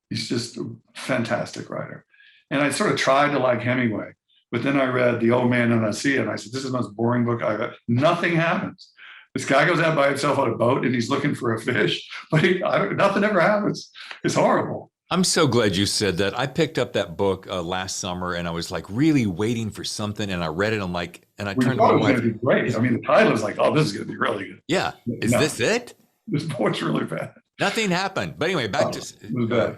he's just a fantastic writer. And I sort of tried to like Hemingway, but then I read The Old Man and the Sea, and I said, this is the most boring book I've read. Nothing happens. This guy goes out by himself on a boat and he's looking for a fish, but nothing ever happens. It's horrible. I'm so glad you said that. I picked up that book last summer and I was like really waiting for something, and I read it. I'm like, and I We turned to thought my it was going wife. to be great. I mean, the title was like, oh, this is going to be really good. Yeah. Is No, this it? this boy's really bad. Nothing happened. But anyway, back It was to bad.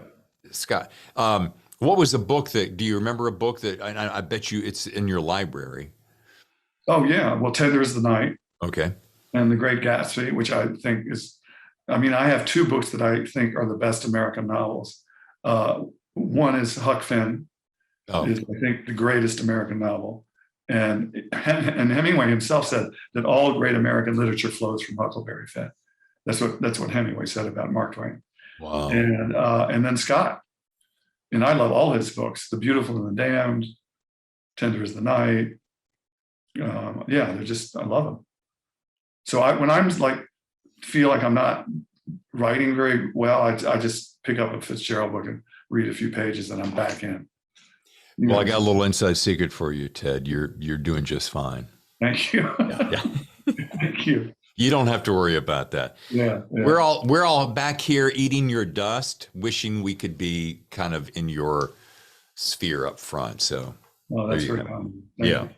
Scott. What was the book do you remember a book that I bet you it's in your library? Oh, yeah. Well, Tender is the Night Okay. and The Great Gatsby, which I think is, I mean, I have two books that I think are the best American novels. One is Huck Finn, Oh, is I think the greatest American novel. And Hemingway himself said that all great American literature flows from Huckleberry Finn. That's what Hemingway said about Mark Twain. wow. And then Scott. And I love all his books, The Beautiful and the Damned, Tender is the Night. Yeah, I love them. So when I'm like, feel like I'm not writing very well, I just pick up a Fitzgerald book and read a few pages and I'm back in. Well, I got a little inside secret for you, Ted. You're doing just fine. Thank you. Yeah. Thank you. You don't have to worry about that. Yeah. We're all back here eating your dust, wishing we could be kind of in your sphere up front. So, Oh, that's very common. yeah,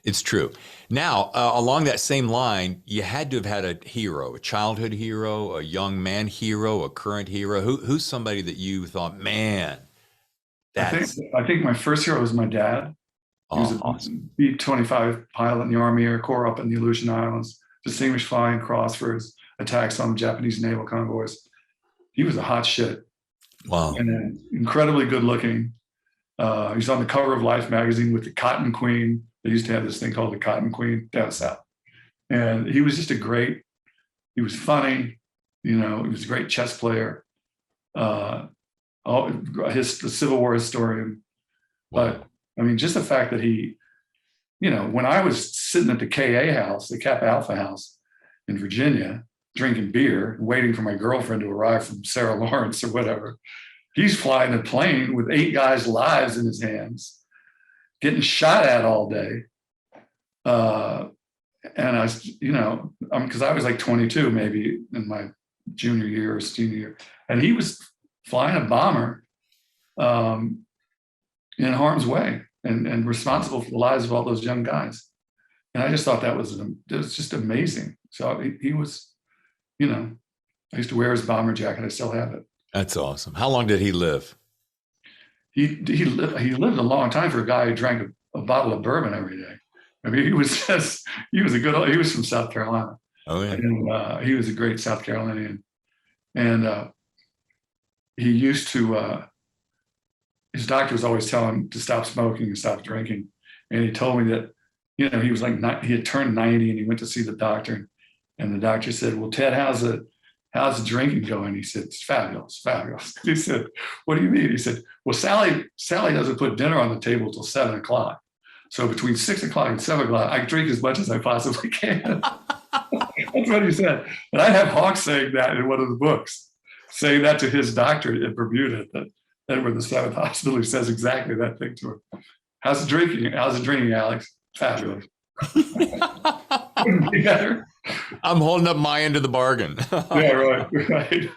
it's true. Now, along that same line, you had to have had a hero, a childhood hero, a young man hero, a current hero. Who's somebody that you thought, man, I think my first hero was my dad. He was a awesome. B-25 pilot in the Army Air Corps up in the Aleutian Islands, distinguished flying cross for his attacks on Japanese naval convoys. He was a hot shit. Wow. And then incredibly good looking. He was on the cover of Life magazine with the Cotton Queen. They used to have this thing called the Cotton Queen down south. And he was just he was funny, he was a great chess player. The Civil War historian. But I mean, just the fact that he, when I was sitting at the KA house, the Kappa Alpha house in Virginia, drinking beer, waiting for my girlfriend to arrive from Sarah Lawrence or whatever, he's flying a plane with 8 guys' lives in his hands, getting shot at all day. And I, because I was like 22, maybe in my junior year or senior year, and he was flying a bomber in harm's way and responsible for the lives of all those young guys. And I just thought it was just amazing. So he was, I used to wear his bomber jacket. I still have it. That's awesome. How long did he live? He lived a long time for a guy who drank a bottle of bourbon every day. I mean, he was from South Carolina. Oh, yeah. And he was a great South Carolinian. And he used to, his doctor was always telling him to stop smoking and stop drinking. And he told me that, he was like, he had turned 90 and he went to see the doctor. And the doctor said, well, Ted, how's the drinking going? He said, it's fabulous, fabulous. He said, what do you mean? He said, well, Sally doesn't put dinner on the table till 7 o'clock. So between 6 o'clock and 7 o'clock, I drink as much as I possibly can. That's what he said. And I have Hawke saying that in one of the books, saying that to his doctor in Bermuda, that Edward the Seventh Hospital, says exactly that thing to him. How's the drinking, Alex? Fabulous. Couldn't be better. I'm holding up my end of the bargain. Yeah, right.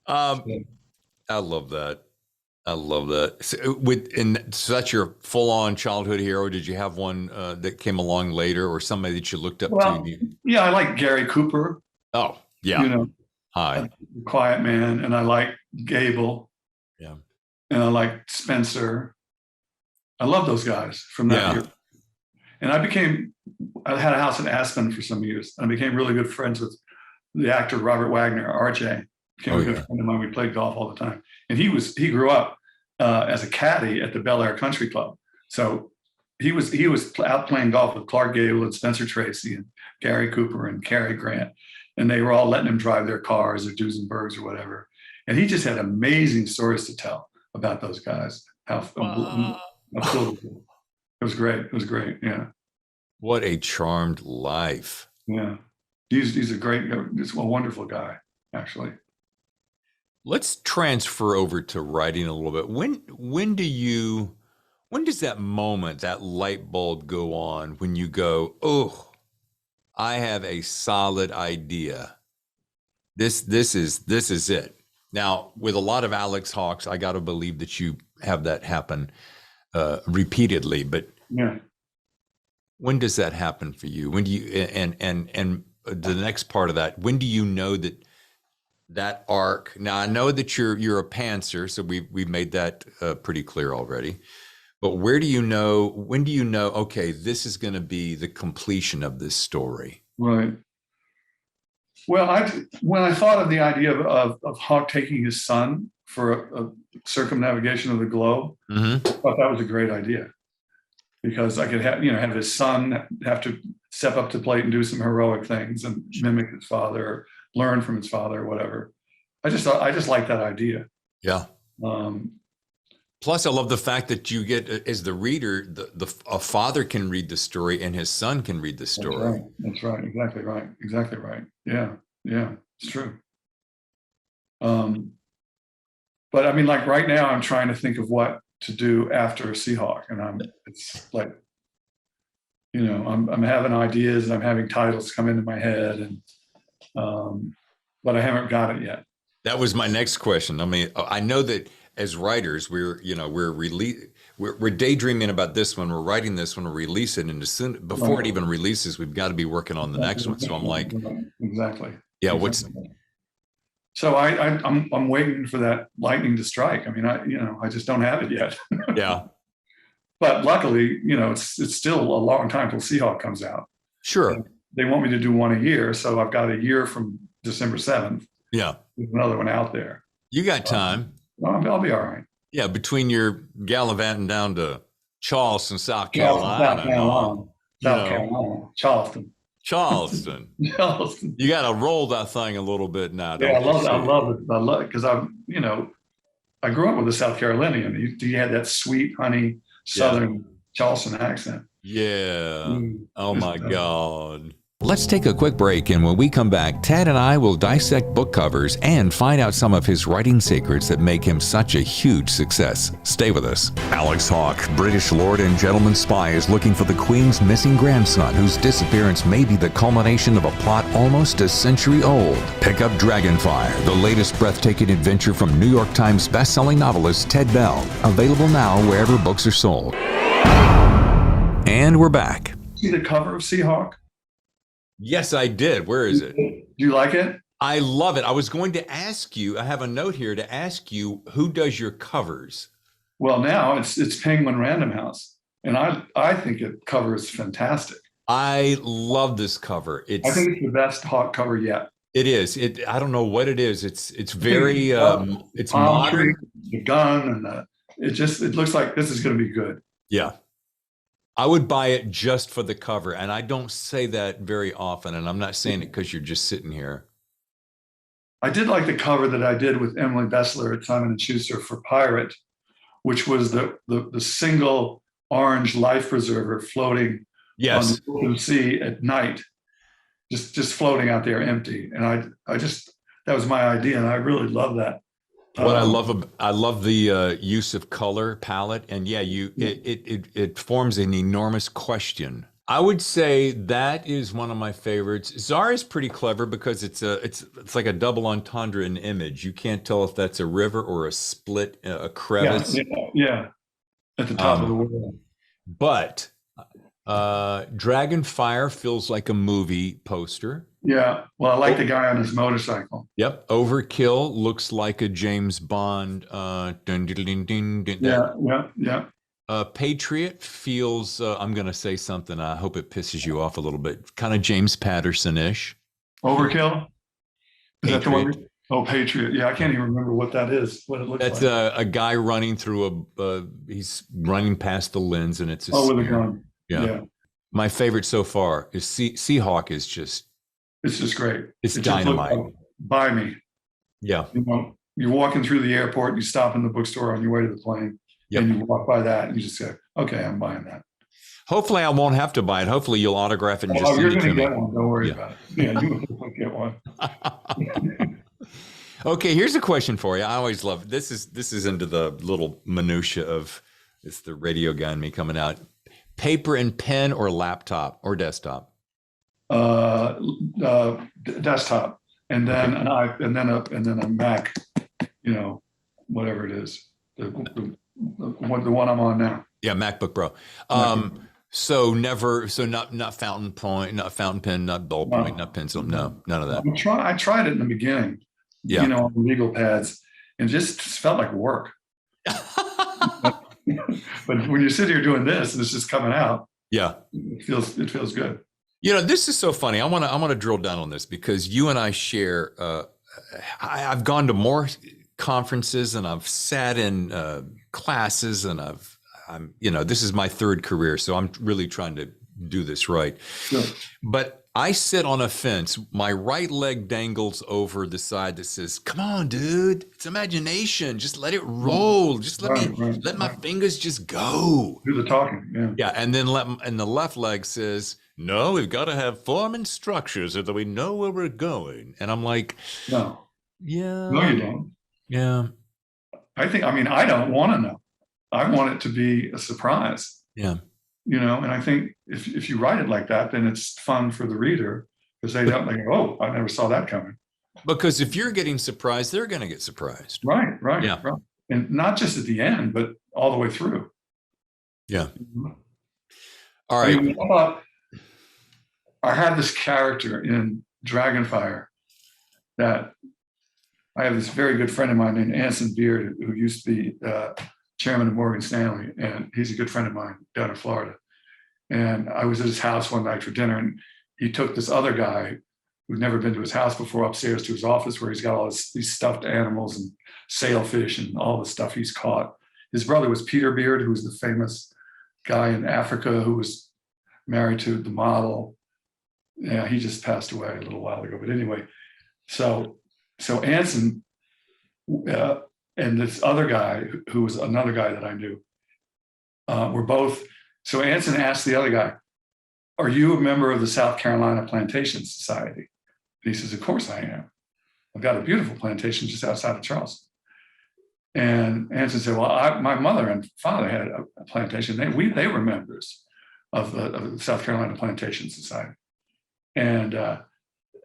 I love that. So that's your full-on childhood hero. Did you have one that came along later, or somebody that you looked up to? Yeah, I like Gary Cooper. Oh, yeah. Hi. Quiet Man, and I like Gable. Yeah. And I like Spencer. I love those guys from that year. And I had a house in Aspen for some years, and I became really good friends with the actor Robert Wagner, RJ. Became a good friend of mine. We played golf all the time. And he grew up as a caddy at the Bel Air Country Club. So he was out playing golf with Clark Gable and Spencer Tracy and Gary Cooper and Cary Grant. And they were all letting him drive their cars or Duesenbergs or whatever. And he just had amazing stories to tell about those guys. How cool. It was great. It was great. Yeah. What a charmed life. Yeah. He's a wonderful guy, actually. Let's transfer over to writing a little bit. When does that moment, that light bulb go on when you go, oh, I have a solid idea. This is it. Now, with a lot of Alex Hawkes, I got to believe that you have that happen repeatedly, but yeah. When does that happen for you? When do you, and the next part of that, when do you know that that arc? Now I know that you're a pantser, so we've made that pretty clear already. But where do you know, when do you know, okay, this is going to be the completion of this story? Right. Well, when I thought of the idea of Hawke taking his son for a circumnavigation of the globe, I thought that was a great idea, because I could have his son have to step up to the plate and do some heroic things and mimic his father, or learn from his father, or whatever. I just like that idea. Yeah. Um, Plus, I love the fact that you get, as the reader, a father can read the story and his son can read the story. That's right. Exactly right. Exactly right. Yeah. Yeah. It's true. But I mean, like right now, I'm trying to think of what to do after Seahawk, and it's like, I'm having ideas and I'm having titles come into my head, and but I haven't got it yet. That was my next question. I mean, I know that as writers, we're daydreaming about this one, we're writing this one, we're releasing it, and before it even releases, we've got to be working on the next one. So I'm like, exactly. Yeah. So I'm waiting for that lightning to strike. I mean, I just don't have it yet. Yeah. But luckily, it's still a long time till Seahawk comes out. Sure. And they want me to do one a year, so I've got a year from December 7th. Yeah. There's another one out there. You got time. I'll be all right. Yeah, between your gallivanting down to Charleston, South Carolina. Charleston. You got to roll that thing a little bit now. Yeah, I love it because I grew up with a South Carolinian. You had that sweet, honey, Southern Charleston accent. Yeah. Oh my God. Let's take a quick break, and when we come back, Ted and I will dissect book covers and find out some of his writing secrets that make him such a huge success. Stay with us. Alex Hawke, British lord and gentleman spy, is looking for the Queen's missing grandson, whose disappearance may be the culmination of a plot almost a century old. Pick up Dragonfire, the latest breathtaking adventure from New York Times bestselling novelist Ted Bell. Available now wherever books are sold. And we're back. See the cover of Seahawk? Yes, I did. Where is it? Do you like it? I love it. I was going to ask you, I have a note here to ask you, who does your covers? Well, now it's Penguin Random House, and I think it covers fantastic. I love this cover. I think it's the best Hawke cover yet. It is. I don't know what it is. It's very it's modern. The gun and it looks like this is going to be good. Yeah. I would buy it just for the cover, and I don't say that very often, and I'm not saying it because you're just sitting here. I did like the cover that I did with Emily Bestseller at Simon & Schuster for Pirate, which was the single orange life preserver floating on the open sea at night, just floating out there empty. And I just that was my idea, and I really love that. What I love the use of color palette, and it forms an enormous question. I would say that is one of my favorites. Zara is pretty clever because it's like a double entendre in image. You can't tell if that's a river or a split, a crevice. Yeah. At the top of the world. But Dragonfire feels like a movie poster. Yeah. Well, I like the guy on his motorcycle. Yep. Overkill looks like a James Bond. Yeah. Patriot feels, I'm going to say something, I hope it pisses you off a little bit, kind of James Patterson-ish. Overkill? Is that the one? Oh, Patriot. Yeah, I can't even remember what that is, what it looks like. That's a guy running through he's running past the lens, and it's a with a gun. Yeah. My favorite so far is Seahawk is just... It's just great. It's dynamite. Buy me. Yeah. You're walking through the airport, you stop in the bookstore on your way to the plane, and you walk by that, and you just say, okay, I'm buying that. Hopefully I won't have to buy it. Hopefully you'll autograph it and just send it to me. You're going to get one. Don't worry about it. Yeah, you will get one. Okay, here's a question for you. I always love this is into the little minutia of it's the radio guy in me coming out. Paper and pen or laptop or desktop? Desktop, and then a Mac, whatever it is, the one I'm on now. Yeah, MacBook Pro. So never, so not fountain point, not fountain pen, not ballpoint, not pencil. No, none of that. I tried it in the beginning, Yeah. on the legal pads, and just felt like work. But when you sit here doing this and it's just coming out, Yeah. it feels good. This is so funny. I want to drill down on this because you and I share. I've gone to more conferences and I've sat in classes and this is my third career, so I'm really trying to do this right. Sure. But I sit on a fence. My right leg dangles over the side that says, "Come on, dude, it's imagination. Just let it roll. Just let my fingers just go. Do the talking." Yeah. Yeah, and then the left leg says, "No, we've got to have form and structure so that we know where we're going." And I'm like, No. yeah. No, you don't. Yeah. I don't want to know. I want it to be a surprise. Yeah. And I think if you write it like that, then it's fun for the reader because they go, "Oh, I never saw that coming." Because if you're getting surprised, they're going to get surprised. Right. Yeah. Right. And not just at the end, but all the way through. Yeah. Mhm. All right. I had this character in Dragonfire that I have this very good friend of mine named Anson Beard, who used to be chairman of Morgan Stanley, and he's a good friend of mine down in Florida. And I was at his house one night for dinner, and he took this other guy who'd never been to his house before upstairs to his office where he's got all these stuffed animals and sailfish and all the stuff he's caught. His brother was Peter Beard, who was the famous guy in Africa who was married to the model. Yeah, he just passed away a little while ago. But anyway, so Anson and this other guy, who was another guy that I knew, were both. So Anson asked the other guy, "Are you a member of the South Carolina Plantation Society?" And he says, "Of course I am. I've got a beautiful plantation just outside of Charleston." And Anson said, "Well, my mother and father had a plantation. They were members of the South Carolina Plantation Society." And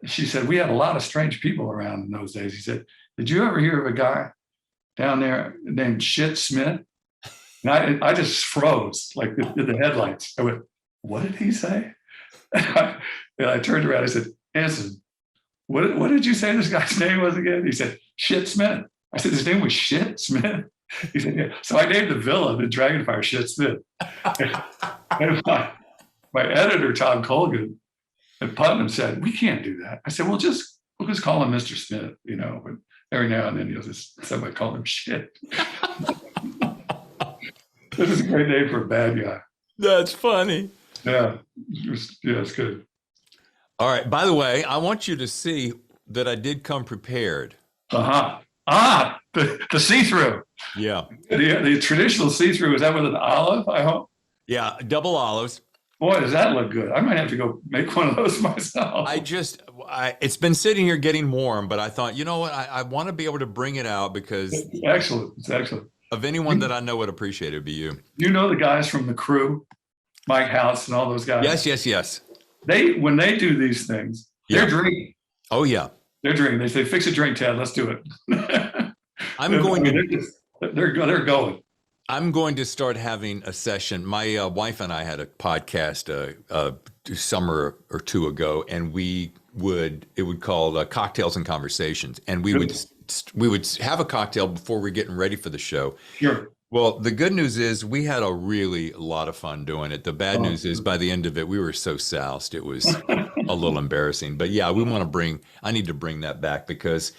she said, "We had a lot of strange people around in those days." He said, "Did you ever hear of a guy down there named Shit Smith?" And I just froze, like the headlights. I went, "What did he say?" And I turned around. I said, "Anson, what did you say this guy's name was again?" He said, "Shit Smith." I said, "His name was Shit Smith?" He said, "Yeah." So I named the villa in Dragonfire Shit Smith. And my editor, Tom Colgan, at Putnam said, "We can't do that." I said, "We'll just call him Mr. Smith, but every now and then somebody call him Shit." This is a great name for a bad guy. That's funny. Yeah. It's good. All right. By the way, I want you to see that I did come prepared. Uh-huh. The see-through. Yeah. The traditional see-through, is that with an olive, I hope? Yeah. Double olives. Boy, does that look good. I might have to go make one of those myself. It's been sitting here getting warm, but I thought, you know what? I want to be able to bring it out because It's excellent. It's excellent. Of anyone that I know would appreciate it, would be you. You know the guys from The Crew, Mike House and all those guys? Yes. When they do these things, they're drinking. Oh, yeah. They're drinking. They say, "Fix a drink, Ted. Let's do it." They're going. I'm going to start having a session. My wife and I had a podcast a summer or two ago, and it would call Cocktails and Conversations, and we would have a cocktail before we're getting ready for the show. Sure. Well, the good news is we had a lot of fun doing it. The bad news is by the end of it, we were so soused. It was a little embarrassing. But yeah, I need to bring that back because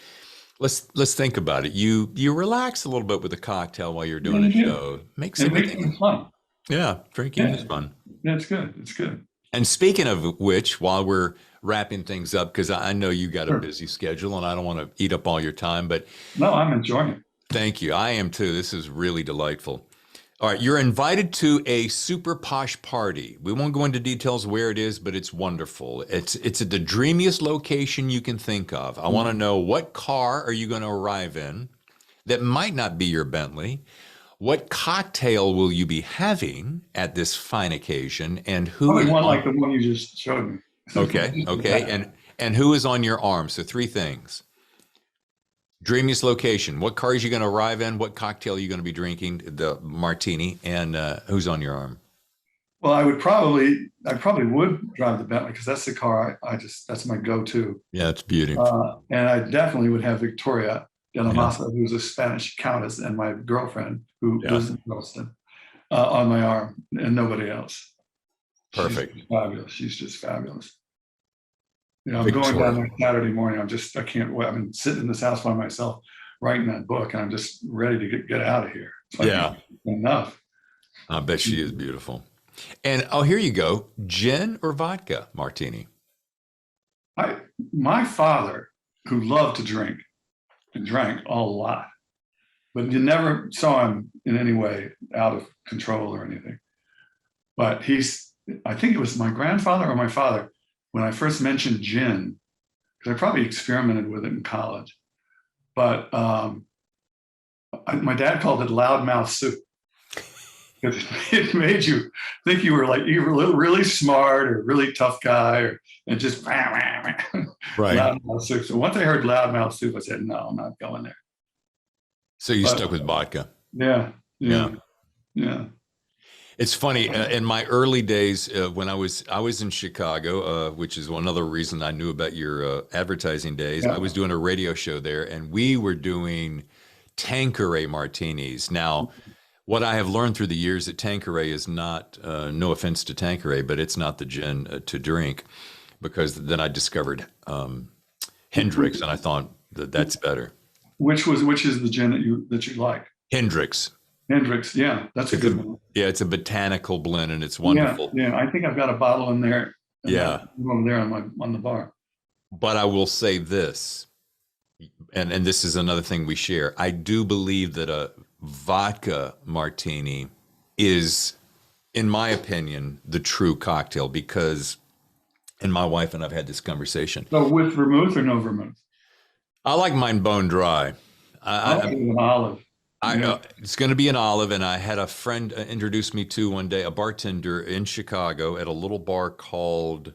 let's think about it. You relax a little bit with a cocktail while you're doing a show. Makes everything fun. Yeah, drinking is fun. Yeah, it's good. It's good. And speaking of which, while we're wrapping things up, because I know you got a busy schedule and I don't want to eat up all your time, but no, I'm enjoying it. Thank you. I am too. This is really delightful. All right. You're invited to a super posh party. We won't go into details where it is, but it's wonderful. It's at the dreamiest location you can think of. I want to know, what car are you going to arrive in that might not be your Bentley? What cocktail will you be having at this fine occasion? And who? Probably one like the one you just showed me. Okay. And who is on your arm? So 3 things. Dreamiest location. What car are you going to arrive in? What cocktail are you going to be drinking? The martini. And who's on your arm? Well, I probably would drive the Bentley because that's the car that's my go-to. Yeah, it's beautiful. And I definitely would have Victoria de la Yeah. Masa, who's a Spanish countess and my girlfriend who Yeah. lives in Charleston, on my arm, and nobody else. Perfect. She's fabulous. She's just fabulous. You know, I'm Victoria. going down there Saturday morning. I can't wait. I've been sitting in this house by myself writing that book, and I'm just ready to get out of here. It's like, Yeah. enough. I bet she is beautiful. And here you go. Gin or vodka martini? My father, who loved to drink and drank a lot, but you never saw him in any way out of control or anything. But I think it was my grandfather or my father, when I first mentioned gin, because I probably experimented with it in college. But my dad called it loudmouth soup. It made you think you were really smart or really tough guy, and just Right. loudmouth soup. So once I heard loudmouth soup, I said, no, I'm not going there. So you stuck with vodka. Yeah. It's funny. In my early days, when I was in Chicago, which is another reason I knew about your advertising days. Yeah. I was doing a radio show there, and we were doing Tanqueray martinis. Now, what I have learned through the years that Tanqueray is not, no offense to Tanqueray, but it's not the gin to drink, because then I discovered Hendrix, and I thought that's better. Which is the gin that you like? Hendrix. Hendrix, yeah, that's a good one. Yeah, it's a botanical blend, and it's wonderful. Yeah, I think I've got a bottle in there. Yeah, over there on the bar. But I will say this, and this is another thing we share. I do believe that a vodka martini is, in my opinion, the true cocktail, because, and my wife and I've had this conversation. So with vermouth or no vermouth? I like mine bone dry. An olive. It's going to be an olive, and I had a friend introduce me to one day, a bartender in Chicago at a little bar called,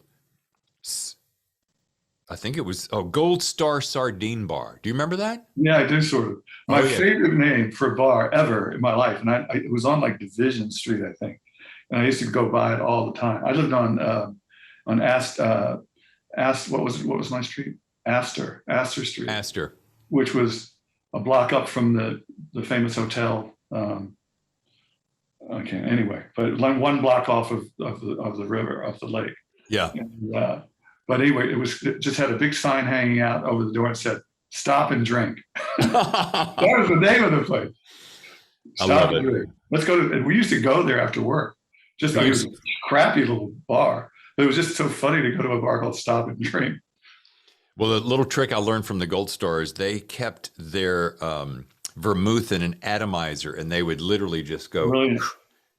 I think it was Gold Star Sardine Bar. Do you remember that? Yeah, I do sort of. My favorite name for a bar ever in my life, and it was on like Division Street, I think, and I used to go by it all the time. I lived on what was my street? Astor Street. Astor, which was a block up from the famous hotel. Anyway, but one block off of the river, of the lake. Yeah. And, but anyway, it just had a big sign hanging out over the door and said, "Stop and drink." That was the name of the place. I love it. Drink. Let's go to. And we used to go there after work. Just it was a crappy little bar. But it was just so funny to go to a bar called Stop and Drink. Well, the little trick I learned from the Gold Star is they kept their vermouth in an atomizer, and they would literally just go, Brilliant.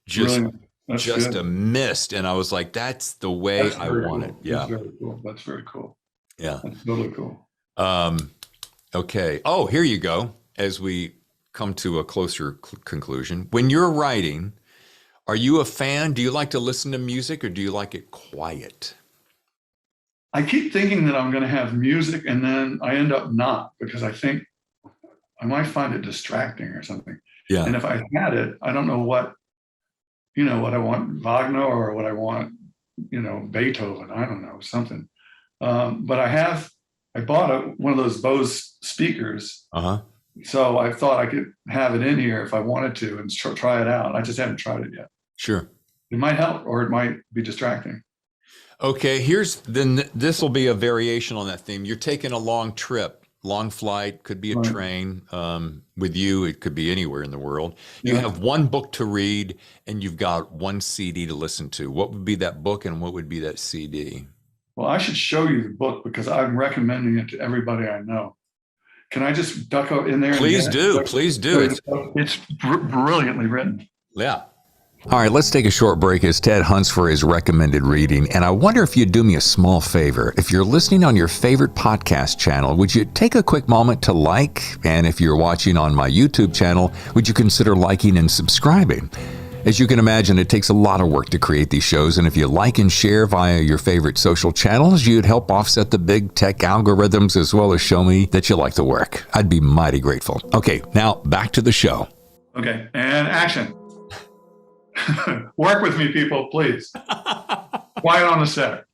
just a mist. And I was like, that's the way I want it. Yeah. That's very cool. Yeah. That's really cool. Okay. Oh, here you go. As we come to a closer conclusion, when you're writing, are you a fan? Do you like to listen to music, or do you like it quiet? I keep thinking that I'm going to have music, and then I end up not, because I think I might find it distracting or something. Yeah. And if I had it, I don't know what I want, Wagner, or what I want, Beethoven. I don't know, something. But I bought one of those Bose speakers. Uh-huh. So I thought I could have it in here if I wanted to and try it out. I just haven't tried it yet. Sure. It might help, or it might be distracting. Okay, this will be a variation on that theme. You're taking a long trip, long flight, could be a train. With you, it could be anywhere in the world. You have one book to read, and you've got one CD to listen to. What would be that book, and what would be that CD? Well, I should show you the book, because I'm recommending it to everybody I know. Can I just duck in there? Please do. Please do. It's brilliantly written. Yeah. All right, let's take a short break as Ted hunts for his recommended reading. And I wonder if you'd do me a small favor. If you're listening on your favorite podcast channel, would you take a quick moment to like? And if you're watching on my YouTube channel, would you consider liking and subscribing? As you can imagine, it takes a lot of work to create these shows, and if you like and share via your favorite social channels, you'd help offset the big tech algorithms, as well as show me that you like the work. I'd be mighty grateful. Okay, now back to the show. Okay, and action. Work with me, people, please. Quiet on the set.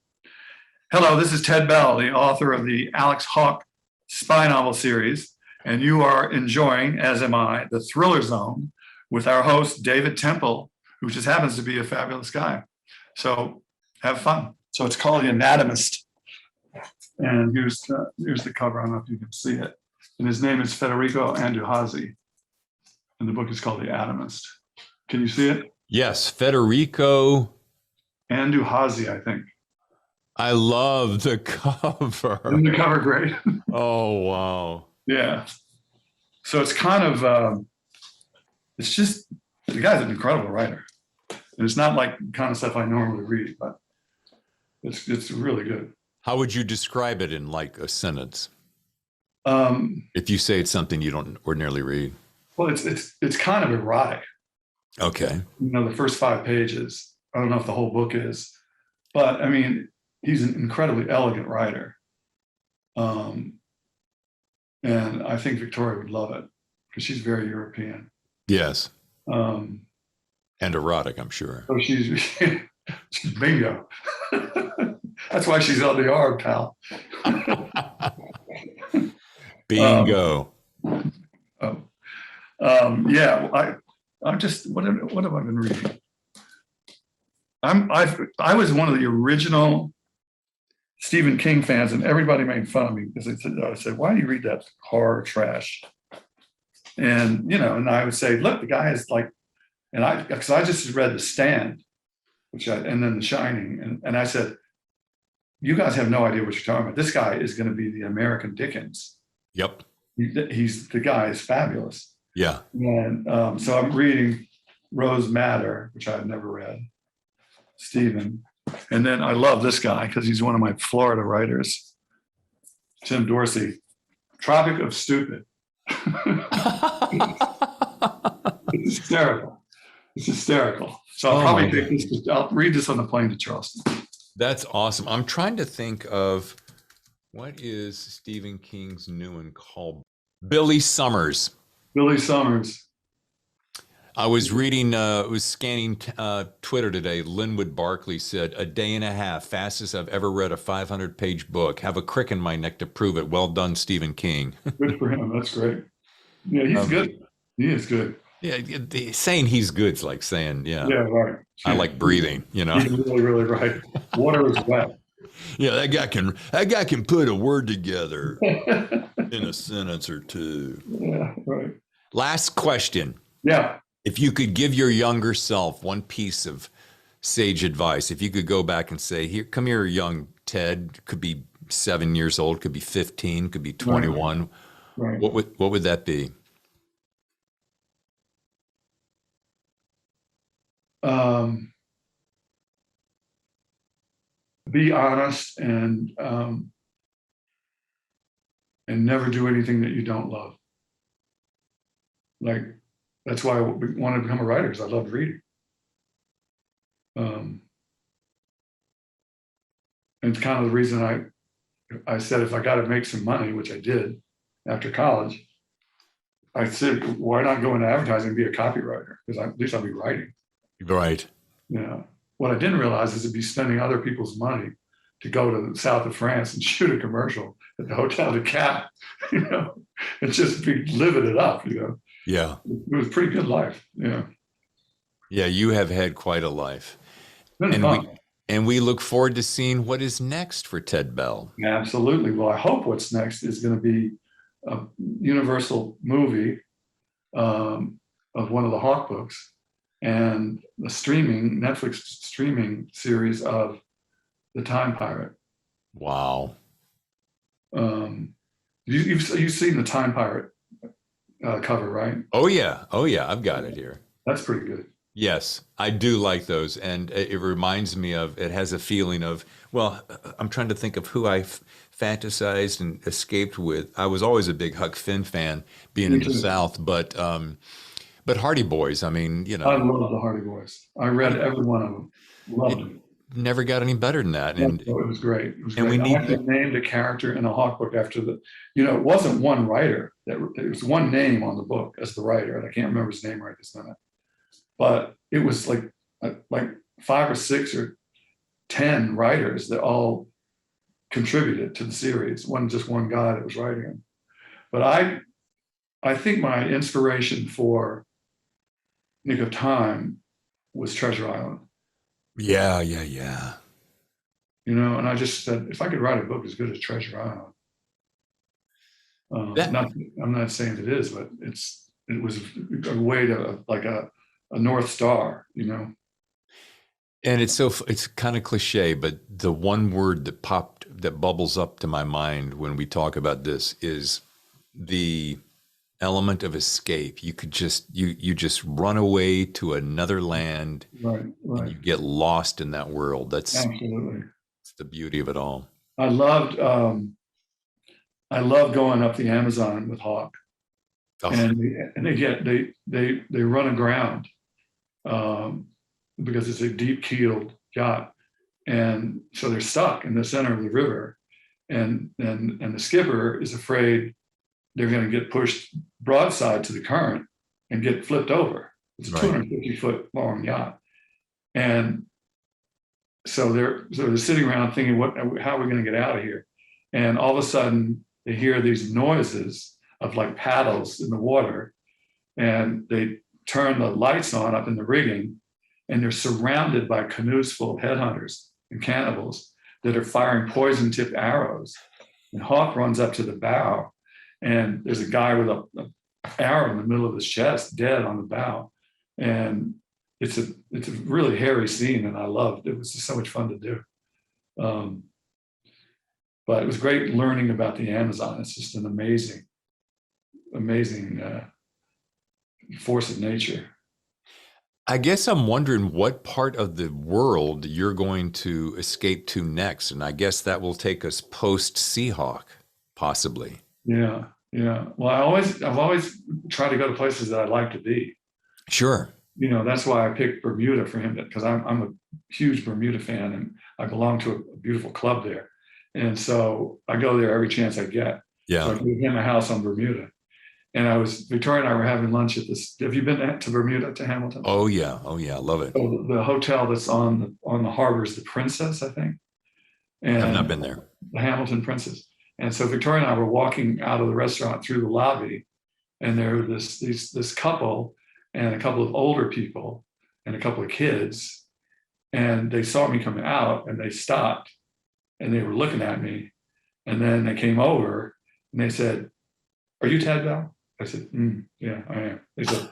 Hello, this is Ted Bell, the author of the Alex Hawke spy novel series, and you are enjoying, as am I, the Thriller Zone with our host, David Temple, who just happens to be a fabulous guy. So have fun. So it's called The Anatomist. And here's the cover. I don't know if you can see it. And his name is Federico Anduhasi. And the book is called The Anatomist. Can you see it? Yes, Federico Anduhasi, I think. I love the cover. Isn't the cover great? Oh, wow. Yeah. So it's kind of, it's just, the guy's an incredible writer. And it's not like the kind of stuff I normally read, but it's really good. How would you describe it in like a sentence? Well, If you say it's something you don't ordinarily read. it's kind of erotic. Okay. You know, the first 5 pages. I don't know if the whole book is, but I mean, he's an incredibly elegant writer. And I think Victoria would love it because she's very European. Yes. Um, And erotic, I'm sure. so she's bingo. That's why she's on the arm, pal. Bingo. Yeah, I'm just, what have I been reading? I was one of the original Stephen King fans, and everybody made fun of me because I said, why do you read that horror trash? And, you know, and I would say, look, the guy is like, because I just read The Stand, and then The Shining. And I said, you guys have no idea what you're talking about. This guy is going to be the American Dickens. Yep. The guy is fabulous. Yeah. And so I'm reading Rose Madder, which I've never read, Stephen. And then I love this guy because he's one of my Florida writers, Tim Dorsey, Tropic of Stupid. It's hysterical. It's hysterical. So I'll probably take this. I'll read this on the plane to Charleston. That's awesome. I'm trying to think of what is Stephen King's new one called? Billy Summers. Billy Summers. I was reading, was scanning Twitter today. Linwood Barkley said, a day and a half, fastest I've ever read a 500-page book. Have a crick in my neck to prove it. Well done, Stephen King. Good for him. That's great. Yeah, he's good. He is good. Yeah, saying he's good is like saying, yeah, right. I like breathing, you know. He's really, really right. Water is wet. Yeah, that guy can put a word together in a sentence or two. Yeah, right. Last question. Yeah. If you could give your younger self one piece of sage advice, if you could go back and say, "Here, come here, young Ted," could be 7 years old, could be 15, could be 21. Right. What would that be? Be honest and never do anything that you don't love. Like, that's why I wanted to become a writer, because I loved reading. And it's kind of the reason I said, if I got to make some money, which I did after college, I said, why not go into advertising and be a copywriter? Because at least I'll be writing. Right. Yeah. What I didn't realize is to be spending other people's money to go to the south of France and shoot a commercial at the Hotel de Cap, you know, and just be living it up, you know. Yeah. It was a pretty good life. Yeah. Yeah, you have had quite a life. Been fun. And we look forward to seeing what is next for Ted Bell. Absolutely. Well, I hope what's next is going to be a Universal movie of one of the Hawke books, and the Netflix streaming series of The Time Pirate. Wow. You've seen The Time Pirate cover, right? Oh yeah. I've got it here. That's pretty good. Yes, I do like those. And it reminds me of, it has a feeling of, well, I'm trying to think of who I fantasized and escaped with. I was always a big Huck Finn fan, being in the South, but Hardy Boys, I mean, you know. I love the Hardy Boys. I read every one of them. Loved them. Never got any better than that. And it was great. It was and great. we I actually named a character in a Hawke book after it wasn't one writer. It was one name on the book as the writer, and I can't remember his name right this minute. but it was like 5 or 6 or 10 writers that all contributed to the series. Wasn't just one guy that was writing them. But I think my inspiration for Nick of Time was Treasure Island. Yeah. And I just said, if I could write a book as good as Treasure Island, I'm not saying it is, but it was a way to like a North Star, And it's kind of cliche, but the one word that bubbles up to my mind when we talk about this is the element of escape. You could you just run away to another land, right. and you get lost in that world. That's the beauty of it all. I loved going up the Amazon with Hawke, and they run aground because it's a deep keeled yacht, and so they're stuck in the center of the river, and the skipper is afraid they're going to get pushed broadside to the current and get flipped over. It's a 250-foot long yacht, and so they're sitting around thinking, how are we going to get out of here? And all of a sudden, they hear these noises of like paddles in the water, and they turn the lights on up in the rigging, and they're surrounded by canoes full of headhunters and cannibals that are firing poison-tipped arrows. And Hawke runs up to the bow, and there's a guy with an arrow in the middle of his chest, dead on the bow. And it's a really hairy scene, and I loved it. It was just so much fun to do. But it was great learning about the Amazon. It's just an amazing force of nature. I guess I'm wondering what part of the world you're going to escape to next, and I guess that will take us post Seahawk, possibly. Yeah. Well, I've always tried to go to places that I'd like to be. Sure. That's why I picked Bermuda for him, because I'm a huge Bermuda fan, and I belong to a beautiful club there. And so I go there every chance I get. Yeah. So I gave him a house on Bermuda. And Victoria and I were having lunch at this. Have you been to Bermuda, to Hamilton? Oh yeah. I love it. So the hotel that's on the harbor is the Princess, I think. And I've not been there. The Hamilton Princess. And so Victoria and I were walking out of the restaurant through the lobby, and there was this couple and a couple of older people and a couple of kids, and they saw me coming out, and they stopped, and they were looking at me, and then they came over and they said, "Are you Tad Bell?" I said, "Yeah, I am." They said,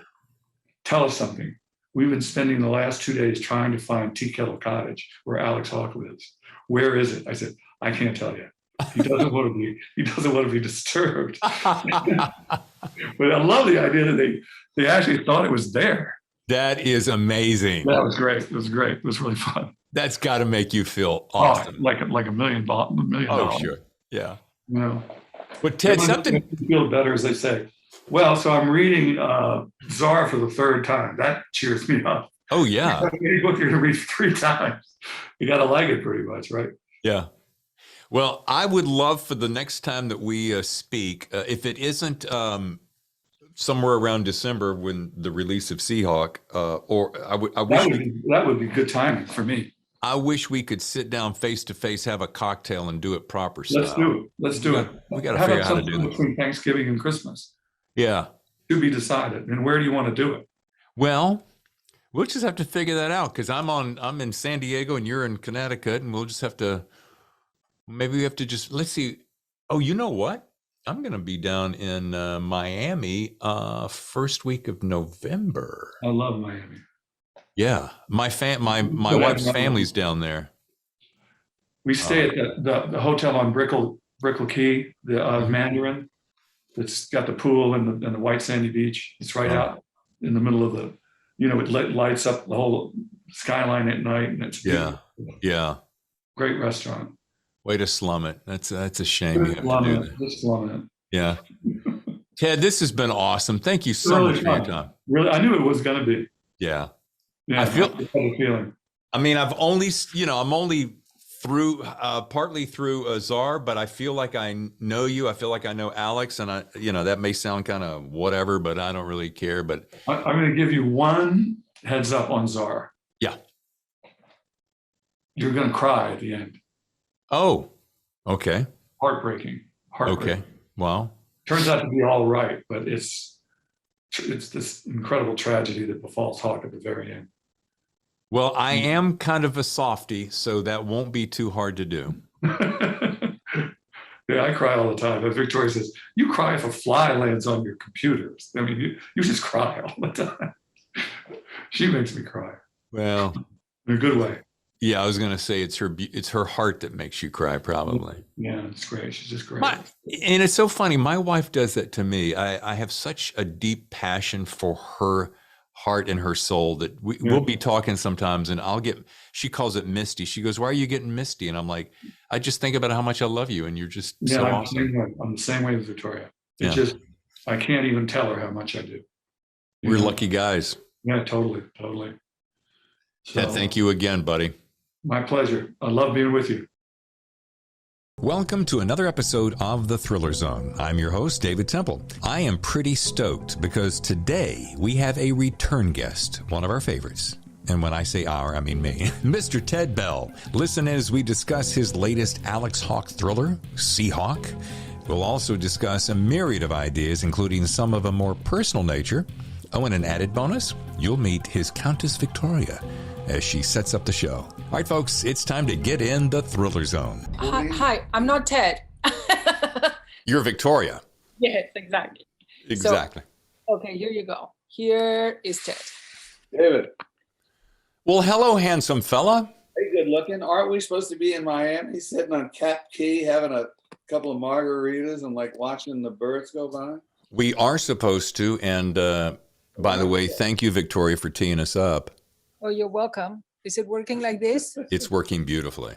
"Tell us something. We've been spending the last 2 days trying to find Tea Kettle Cottage, where Alex Hawke lives. Where is it?" I said, "I can't tell you. He doesn't want to be disturbed." But I love the idea that they actually thought it was there. That is amazing. That was great. It was great. It was really fun. That's got to make you feel awesome. Oh, like $1 million. Oh, sure. Yeah. But Ted, something makes you feel better, as they say. Well, so I'm reading Czar for the third time. That cheers me up. Oh yeah. Any book you're going to read 3 times, you got to like it pretty much, right? Yeah. Well, I would love for the next time that we speak, if it isn't somewhere around December when the release of Seahawk, or that would be good timing for me. I wish we could sit down face to face, have a cocktail, and do it proper style. Let's do it. We got to figure out how to do this between Thanksgiving and Christmas. Yeah. To be decided. And where do you want to do it? Well, we'll just have to figure that out, because I'm in San Diego and you're in Connecticut, and we'll just have to. Maybe we have to let's see. Oh, you know what? I'm going to be down in Miami first week of November. I love Miami. Yeah, my wife's family's down there. We stay at the hotel on Brickell Key, the Mandarin. It's got the pool and the white sandy beach. It's right out in the middle of the. It lights up the whole skyline at night, and it's beautiful. Yeah. Great restaurant. Way to slum it. That's a shame you have to do that. Just slum it. Yeah. Ted, this has been awesome. Thank you so much for your time. Really, I knew it was going to be. Yeah. Yeah, I had a feeling. I mean, I'm only through partly through Czar, but I feel like I know you. I feel like I know Alex, and that may sound kind of whatever, but I don't really care. But I'm going to give you one Heads up on Czar. Yeah. You're going to cry at the end. Oh, okay. Heartbreaking. Okay. Wow. Turns out to be all right, but it's this incredible tragedy that befalls Hawke at the very end. Well, I am kind of a softie, so that won't be too hard to do. Yeah, I cry all the time. But Victoria says, you cry if a fly lands on your computers. I mean, you just cry all the time. She makes me cry. Well, In a good way. yeah, I was going to say it's her heart that makes you cry, probably. Yeah, it's great. She's just great. And it's so funny. My wife does that to me. I have such a deep passion for her heart and her soul that we'll be talking sometimes and she calls it misty. She goes, why are you getting misty? And I'm like, I just think about how much I love you and you're just so awesome. I'm the same way with Victoria. Yeah. I can't even tell her how much I do. We're lucky guys. Yeah, totally. So, Ted, thank you again, buddy. My pleasure. I love being with you. Welcome to another episode of The Thriller Zone. I'm your host, David Temple. I am pretty stoked because today we have a return guest, one of our favorites. And when I say our, I mean me, Mr. Ted Bell. Listen as we discuss his latest Alex Hawke thriller, Seahawk. We'll also discuss a myriad of ideas, including some of a more personal nature. Oh, and an added bonus, you'll meet his Countess Victoria as she sets up the show. All right, folks, it's time to get in the Thriller Zone. Hi, I'm not Ted. You're Victoria. Yes, exactly. Exactly. So, okay, here you go. Here is Ted. David. Well, hello, handsome fella. Hey, good looking. Aren't we supposed to be in Miami sitting on Cap Key having a couple of margaritas and like watching the birds go by? We are supposed to. And by the way, thank you, Victoria, for teeing us up. Oh, you're welcome. Is it working like this? It's working beautifully.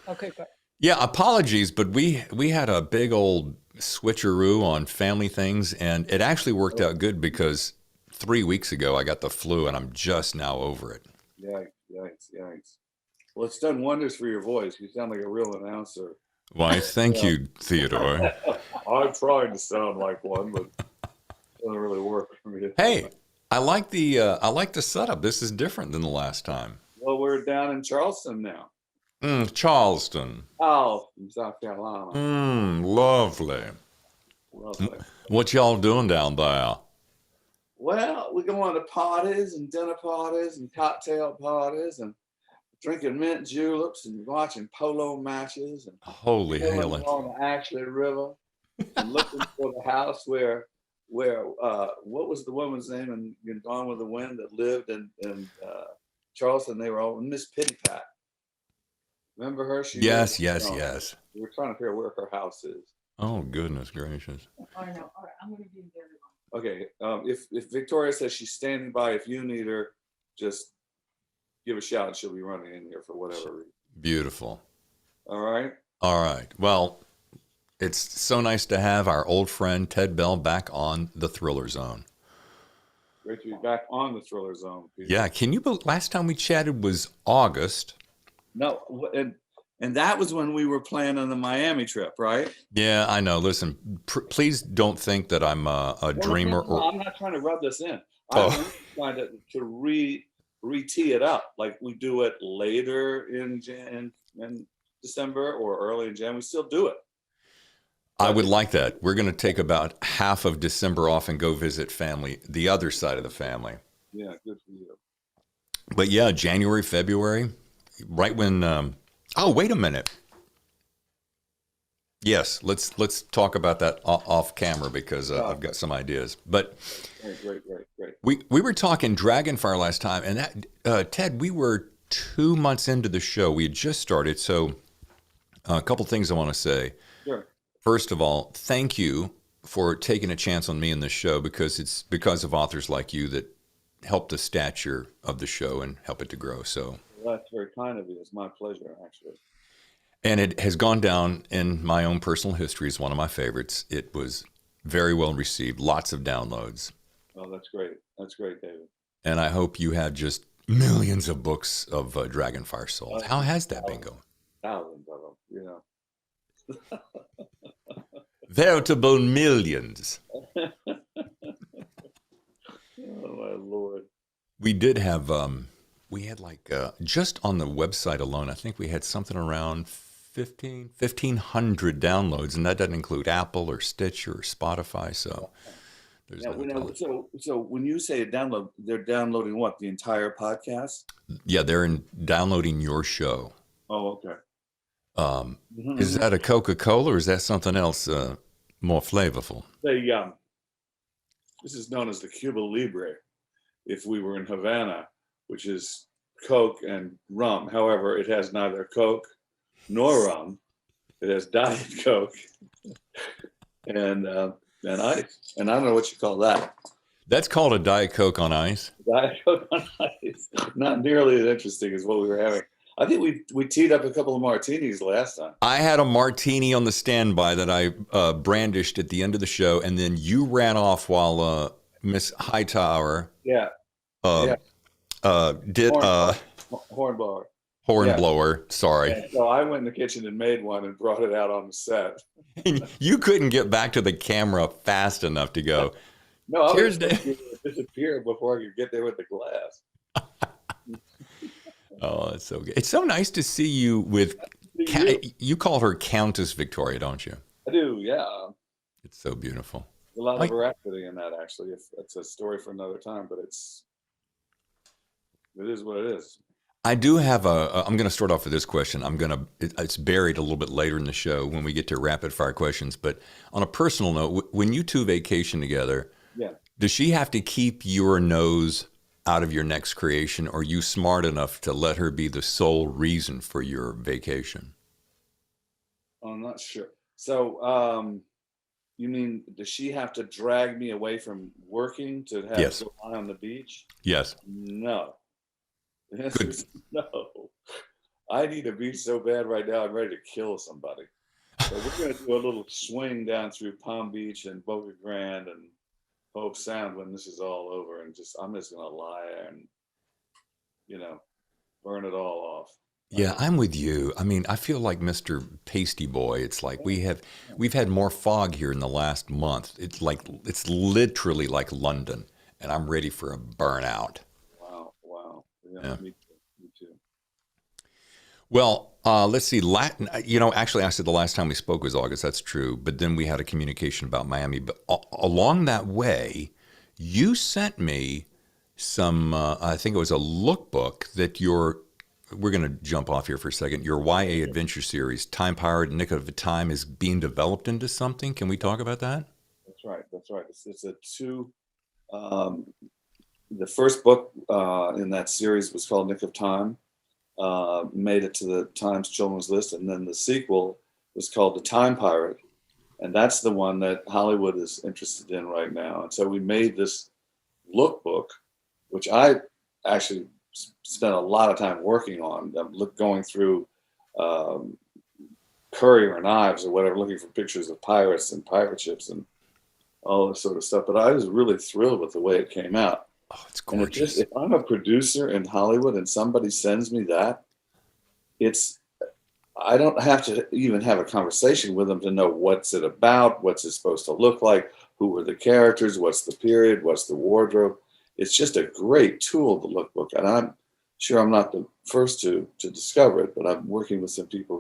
Okay, good. Yeah, apologies, but we had a big old switcheroo on family things, and it actually worked out good because 3 weeks ago I got the flu, and I'm just now over it. Yikes. Well, it's done wonders for your voice. You sound like a real announcer. Why, thank you, Theodore. I've tried to sound like one, but it doesn't really work for me. Hey, I like the setup. This is different than the last time. Well, we're down in Charleston now. Charleston. Oh, from South Carolina. Lovely. What y'all doing down there? Well, we're going to parties and dinner parties and cocktail parties and drinking mint juleps and watching polo matches and holy hell on the Ashley River and looking for the house where what was the woman's name in Gone with the Wind that lived in Charleston? They were all Miss Pittypat. Remember her? Yes. We were trying to figure out where her house is. Oh, goodness gracious. I know. All right, I'm going to be there. Okay. If Victoria says she's standing by, if you need her, just give a shout and she'll be running in here for whatever reason. Beautiful. All right. Well, it's so nice to have our old friend Ted Bell back on the Thriller Zone. Great to be back on the Thriller Zone, Peter. Yeah. Can you believe last time we chatted was August? No, and that was when we were planning the Miami trip, right? Yeah, I know. Listen, please don't think that I'm a dreamer. No, I'm not trying to rub this in. I'm trying to re-tee it up, like we do it later in December or early in January. We still do it. I would like that. We're going to take about half of December off and go visit family, the other side of the family. Yeah, good for you. But yeah, January, February, right when. Oh, wait a minute. Yes, let's talk about that off camera because I've got some ideas. But great. We were talking Dragonfire last time, and that Ted, we were 2 months into the show. We had just started, so a couple things I want to say. Sure. First of all, thank you for taking a chance on me in this show because it's because of authors like you that help the stature of the show and help it to grow. So well, that's very kind of you. It's my pleasure, actually. And it has gone down in my own personal history as one of my favorites. It was very well received, lots of downloads. Oh, that's great. That's great, David. And I hope you have just millions of books of Dragonfire sold. How has that been going? Thousands of them, you know. Veritable millions. Oh, my Lord. We did have, we had like, just on the website alone, I think we had something around 1,500 downloads, and that doesn't include Apple or Stitcher or Spotify. So there's Yeah, no we know. telling. So when you say download, they're downloading what? The entire podcast? Yeah, they're downloading your show. Oh, okay. Is that a Coca-Cola or is that something else more flavorful? This is known as the Cuba Libre. If we were in Havana, which is Coke and rum. However, it has neither Coke nor rum. It has Diet Coke and ice. And I don't know what you call that. That's called a Diet Coke on ice. Diet Coke on ice. Not nearly as interesting as what we were having. I think we teed up a couple of martinis last time. I had a martini on the standby that I brandished at the end of the show, and then you ran off while Miss Hightower Yeah. did Hornblower. Hornblower. Sorry. And so I went in the kitchen and made one and brought it out on the set. You couldn't get back to the camera fast enough to go, No, I cheers, was Dave. disappear before I could get there with the glass. Oh, that's so good. It's so nice to see you with, you call her Countess Victoria, don't you? I do, yeah. It's so beautiful. A lot Like- of veracity in that, actually. It's a story for another time, but it is what it is. I do have I'm going to start off with this question. It's buried a little bit later in the show when we get to rapid fire questions. But on a personal note, when you two vacation together, Yeah. does she have to keep your nose out of your next creation, or are you smart enough to let her be the sole reason for your vacation? I'm not sure. So, you mean, does she have to drag me away from working to have Yes. to lie on the beach? Yes. No. The answer Good. is no. I need a beach so bad right now. I'm ready to kill somebody. So we're going to do a little swing down through Palm Beach and Boca Grande and Hope Sound when this is all over, and I'm just going to lie and, burn it all off. Yeah, I'm with you. I mean, I feel like Mr. Pasty Boy. It's like we've had more fog here in the last month. It's literally like London, and I'm ready for a burnout. Wow. Yeah. Me too. Well, let's see. Latin. Actually, I said the last time we spoke was August. That's true. But then we had a communication about Miami. But along that way, you sent me some. I think it was a lookbook that we're going to jump off here for a second. Your YA adventure series, Time Pirate, Nick of Time, is being developed into something. Can we talk about that? That's right. It's a two. The first book in that series was called Nick of Time. Made it to the Times Children's List, and then the sequel was called The Time Pirate, and that's the one that Hollywood is interested in right now. And so we made this lookbook, which I actually spent a lot of time working on. Going through Courier and Ives or whatever, looking for pictures of pirates and pirate ships and all this sort of stuff. But I was really thrilled with the way it came out. Oh, it's And gorgeous. if I'm a producer in Hollywood and somebody sends me that, I don't have to even have a conversation with them to know what's it about, what's it supposed to look like, who are the characters, what's the period, what's the wardrobe. It's just a great tool, the lookbook. And I'm sure I'm not the first to discover it, but I'm working with some people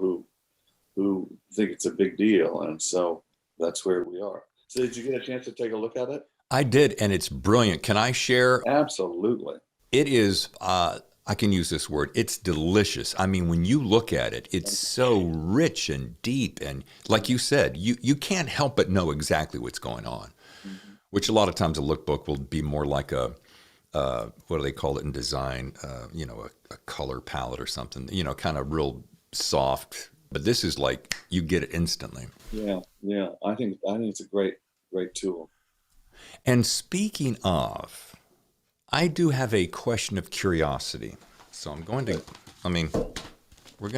who think it's a big deal. And so that's where we are. So did you get a chance to take a look at it? I did, and it's brilliant. Can I share? Absolutely. It is, I can use this word, it's delicious. I mean, when you look at it, it's so rich and deep. And like you said, you can't help but know exactly what's going on, which a lot of times a lookbook will be more like what do they call it in design? A color palette or something, kind of real soft. But this is like, you get it instantly. Yeah. I think it's a great tool. And speaking of, I do have a question of curiosity. So I'm going to, we're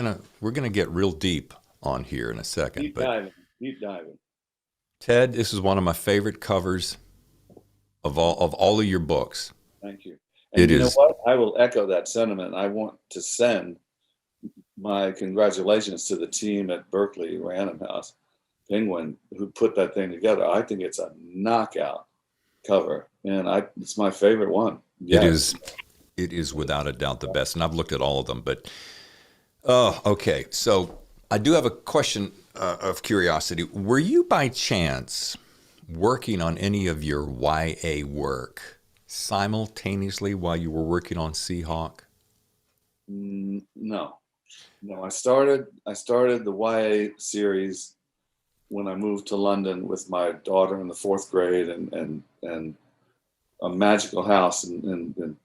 gonna get real deep on here in a second. Deep diving. Ted, this is one of my favorite covers of all of your books. Thank you. And It you know is. what? I will echo that sentiment. I want to send my congratulations to the team at Berkeley Random House Penguin who put that thing together. I think it's a knockout cover, and it's my favorite one. It is. it is without a doubt the best. And I've looked at all of them, but oh, okay. So I do have a question of curiosity. Were you by chance working on any of your YA work simultaneously while you were working on Seahawk? No. I started the YA series when I moved to London with my daughter in the 4th grade, and a magical house in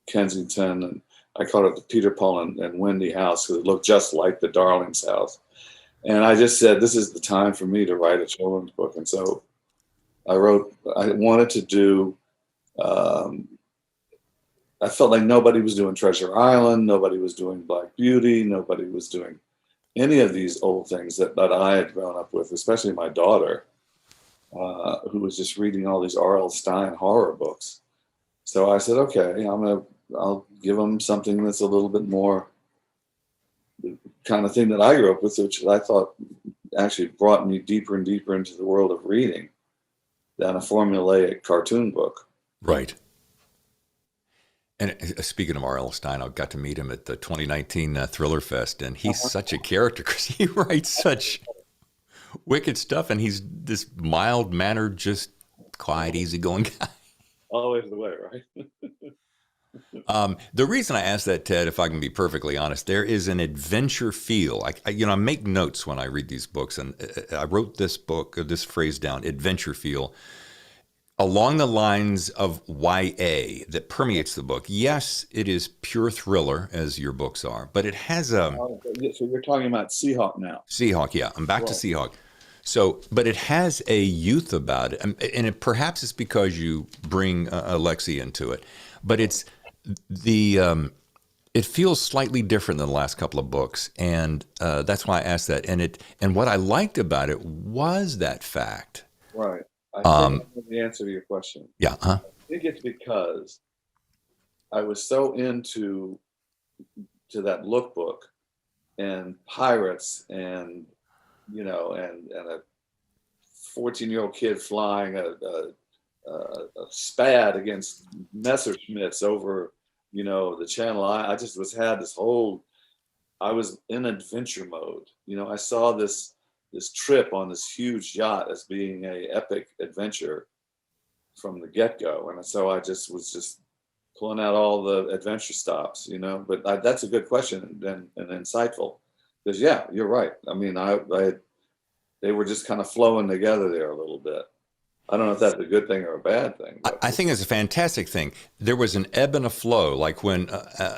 Kensington, and I called it the Peter, Paul, and Wendy house because it looked just like the Darlings house. And I just said, this is the time for me to write a children's book. And so I wanted to do, I felt like nobody was doing Treasure Island, nobody was doing Black Beauty, nobody was doing any of these old things that I had grown up with, especially my daughter, who was just reading all these R.L. Stine horror books. So I said, okay, I'll give them something that's a little bit more the kind of thing that I grew up with, which I thought actually brought me deeper and deeper into the world of reading than a formulaic cartoon book. Right. And speaking of R.L. Stine, I got to meet him at the 2019 Thriller Fest, and he's such a character because he writes such wicked stuff, and he's this mild-mannered, just quiet, easygoing guy. Always the way, right? The reason I asked that, Ted, if I can be perfectly honest, there is an adventure feel. I make notes when I read these books, and I wrote this phrase down, adventure feel, along the lines of YA that permeates the book. Yes, it is pure thriller, as your books are, but it has a... So you're talking about Seahawk now. Seahawk, yeah. I'm back to Seahawk. So, but it has a youth about it, and perhaps it's because you bring Alexi into it, but it's it feels slightly different than the last couple of books, and that's why I asked that. And what I liked about it was that fact. Right. I think I know the answer to your question. Yeah. I think it's because I was so into that lookbook and pirates and a 14-year-old kid flying a Spad against Messerschmitts over, the Channel. I just had this whole, I was in adventure mode. I saw this trip on this huge yacht as being a epic adventure from the get-go. And so I was just pulling out all the adventure stops, but that's a good question and insightful. Because yeah, you're right. I mean, they were just kind of flowing together there a little bit. I don't know if that's a good thing or a bad thing. I think it's a fantastic thing. There was an ebb and a flow. Like when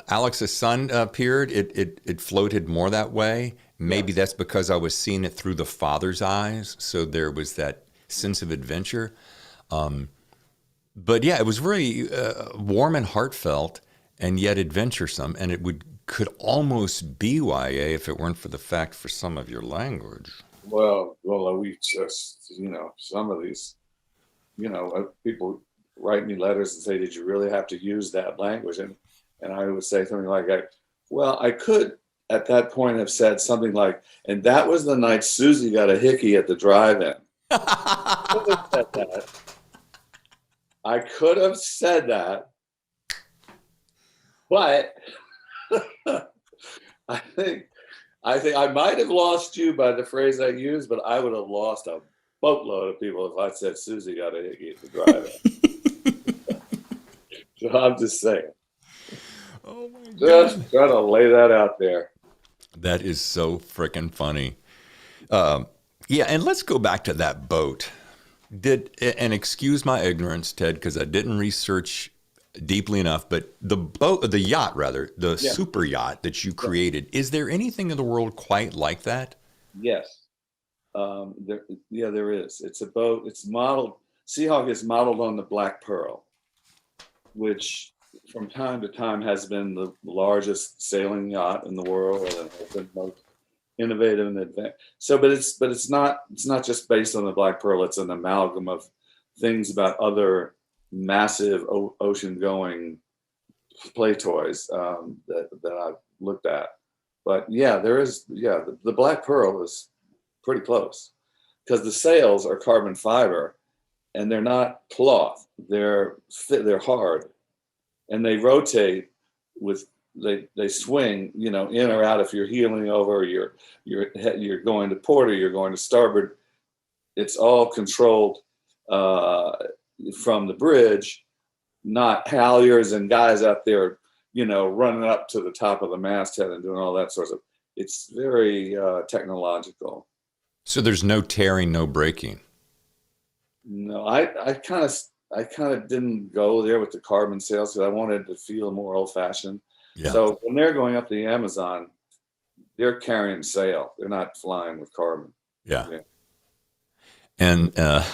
Alex's son appeared, it floated more that way. Maybe that's because I was seeing it through the father's eyes. So there was that sense of adventure. But yeah, it was very warm and heartfelt and yet adventuresome. And it could almost be YA if it weren't for the fact for some of your language. Well, we just, some of these, people write me letters and say, did you really have to use that language? And I would say something like, I could at that point have said something like, and that was the night Susie got a hickey at the drive-in. I could have said that, but I think I might have lost you by the phrase I used, but I would have lost a boatload of people if I said Susie got a hickey at the drive-in. So I'm just saying. Oh my God. Just trying to lay that out there. That is so freaking funny. Yeah, and let's go back to that boat. And excuse my ignorance, Ted, because I didn't research deeply enough, but the yacht, super yacht that you created, is there anything in the world quite like that? Yes. There is. It's a boat. It's modeled. Seahawk is modeled on the Black Pearl, which from time to time has been the largest sailing yacht in the world and has been most innovative and advanced. So, but it's not just based on the Black Pearl. It's an amalgam of things about other massive ocean-going play toys that I've looked at. But yeah, the Black Pearl is pretty close because the sails are carbon fiber and they're not cloth. They're hard. and they rotate with they swing, you know, in or out. If you're heeling over, you're going to port, or you're going to starboard. It's all controlled from the bridge, not halyards and guys up there, you know, running up to the top of the masthead and doing all that sort of. It's very technological. So there's no tearing, no breaking. No, I kind of didn't go there with the carbon sails because I wanted to feel more old fashioned. Yeah. So when they're going up the Amazon, they're carrying sail. They're not flying with carbon. Yeah. And I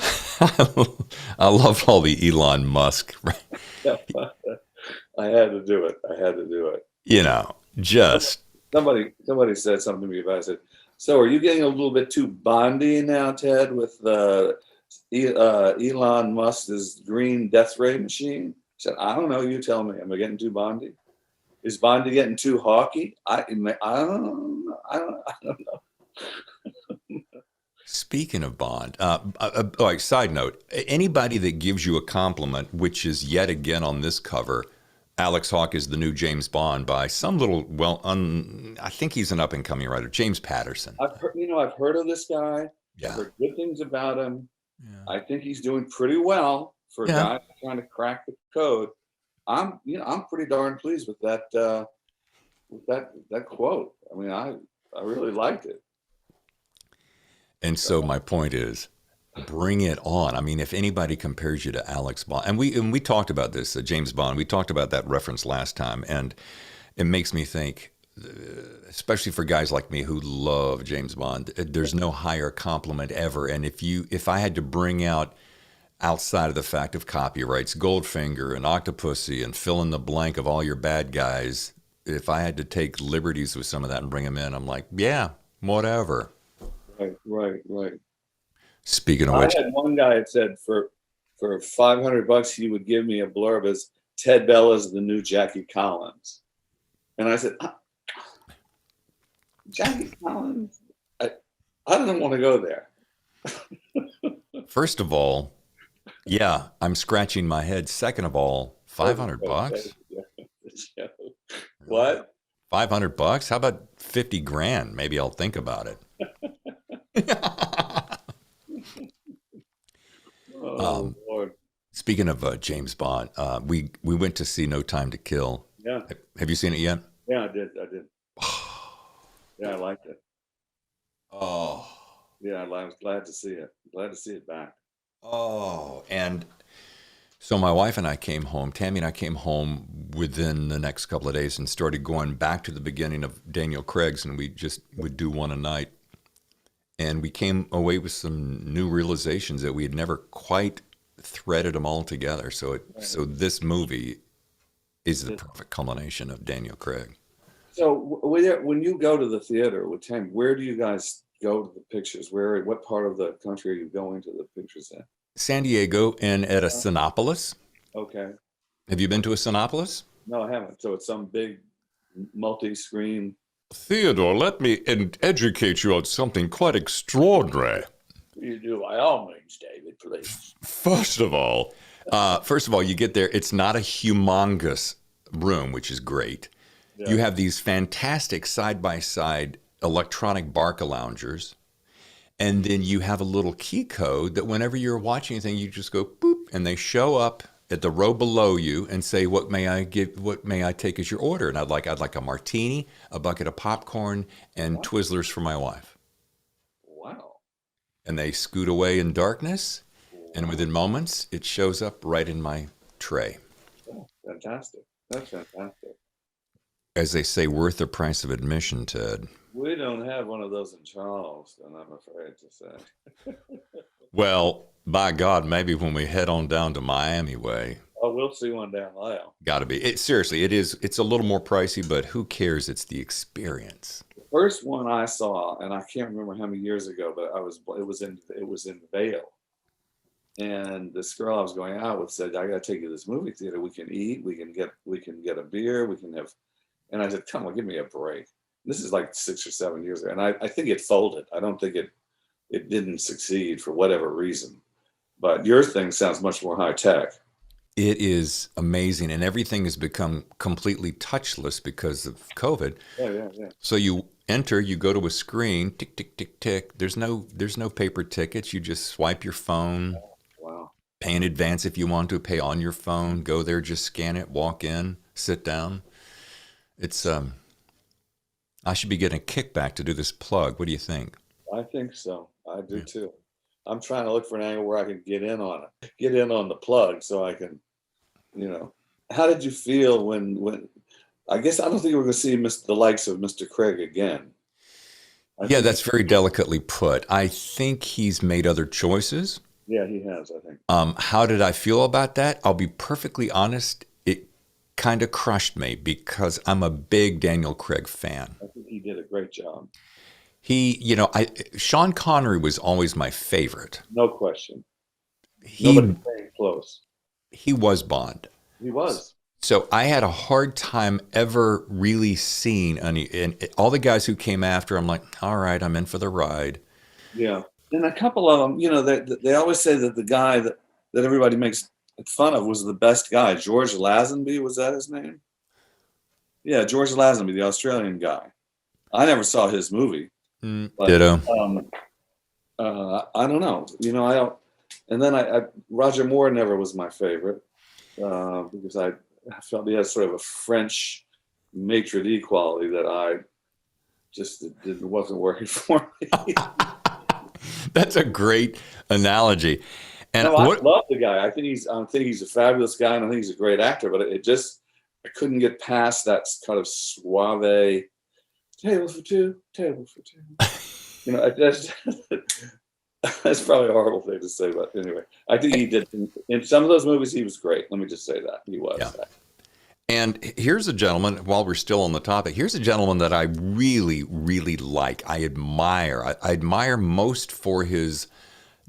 love all the Elon Musk. I had to do it. You know, just. Somebody said something to me about it. I said, so are you getting a little bit too Bondy now, Ted, with Elon Musk's green death ray machine? I said, I don't know. You tell me. Am I getting too Bondy? Is Bondy getting too hawky? I don't know. Speaking of Bond, side note, anybody that gives you a compliment, which is yet again on this cover, Alex Hawke is the new James Bond by some little, I think he's an up-and-coming writer, James Patterson. I've heard of this guy. Yeah. I've heard good things about him. Yeah. I think he's doing pretty well for a guy trying to crack the code. I'm pretty darn pleased with that quote. I mean, I really liked it. And so my point is, bring it on. I mean, if anybody compares you to Alex Bond, and we talked about this, James Bond, we talked about that reference last time, and it makes me think, especially for guys like me who love James Bond, there's no higher compliment ever. And if I had to bring out, outside of the fact of copyrights, Goldfinger and Octopussy and fill in the blank of all your bad guys, if I had to take liberties with some of that and bring them in, I'm like, yeah, whatever. Right. Speaking of which, I had one guy that said for $500 he would give me a blurb as Ted Bella's the new Jackie Collins, and I said, Jackie Collins, I didn't want to go there. first of all, yeah, I'm scratching my head. Second of all, $500. What? $500? How about 50 grand? Maybe I'll think about it. Lord. Speaking of James Bond, we went to see No Time to Kill. Yeah. Have you seen it yet? Yeah, I did. Yeah, I liked it. Oh. Yeah, I was glad to see it. Glad to see it back. Oh, and so my wife and I came home, Tammy and I came home within the next couple of days and started going back to the beginning of Daniel Craig's, and we just would do one a night. And we came away with some new realizations that we had never quite threaded them all together. So this movie is the perfect culmination of Daniel Craig. So when you go to the theater with Tammy, where do you guys go to the pictures? What part of the country are you going to the pictures in? San Diego and at a Cinépolis. Okay. Have you been to a Cinépolis? No, I haven't. So it's some big multi-screen. Theodore, let me educate you on something quite extraordinary. You do, by all means, David, please. First of all, you get there. It's not a humongous room, which is great. Yeah. You have these fantastic side-by-side electronic Barca loungers. And then you have a little key code that whenever you're watching anything, you just go boop, and they show up at the row below you and say, "What may I take as your order?" And I'd like a martini, a bucket of popcorn, and Twizzlers for my wife. Wow. And they scoot away in darkness, and within moments, it shows up right in my tray. Oh, fantastic. That's fantastic. As they say, worth the price of admission, Ted. We don't have one of those in Charleston, I'm afraid to say. Well, by God, maybe when we head on down to Miami way. Oh, we'll see one down there. Got to be. Seriously, it is. It's a little more pricey, but who cares? It's the experience. The first one I saw, and I can't remember how many years ago, but it was in Vail. And this girl I was going out with said, "I got to take you to this movie theater. We can eat. We can get a beer. We can have." And I said, "Come on, give me a break." This is like 6 or 7 years ago, and I think it folded. I don't think it didn't succeed for whatever reason. But your thing sounds much more high tech. It is amazing, and everything has become completely touchless because of COVID. Yeah. So you enter, you go to a screen, tick, tick, tick, tick. There's no paper tickets. You just swipe your phone, Wow. pay in advance if you want to, pay on your phone, go there, just scan it, walk in, sit down. It's I should be getting a kickback to do this plug. What do you think? I think so. I do too. I'm trying to look for an angle where I can get in on it, get in on the plug, so I can, you know. How did you feel when? I guess I don't think we're going to see the likes of Mr. Craig again. Yeah, that's very delicately put. I think he's made other choices. Yeah, he has, I think. How did I feel about that? I'll be perfectly honest. It kind of crushed me because I'm a big Daniel Craig fan. I think he did a great job. Sean Connery was always my favorite. No question. He Nobody came close. he was Bond. He was. So I had a hard time ever really seeing any, and all the guys who came after, I'm like, all right, I'm in for the ride. Yeah. And a couple of them, they always say that the guy that everybody makes fun of was the best guy. George Lazenby, was that his name? Yeah, George Lazenby, the Australian guy. I never saw his movie. But, Ditto. I don't know. I don't. And then Roger Moore never was my favorite because I felt he had sort of a French maitre d' quality that I just wasn't working for me. That's a great analogy. And No, I love the guy. I think he's a fabulous guy, and I think he's a great actor. But I couldn't get past that kind of suave table for two. That's probably a horrible thing to say, but anyway, I think he did in some of those movies. He was great. Let me just say that he was. Yeah. And here's a gentleman, while we're still on the topic, here's a gentleman that I really, really like. I admire. I admire most for his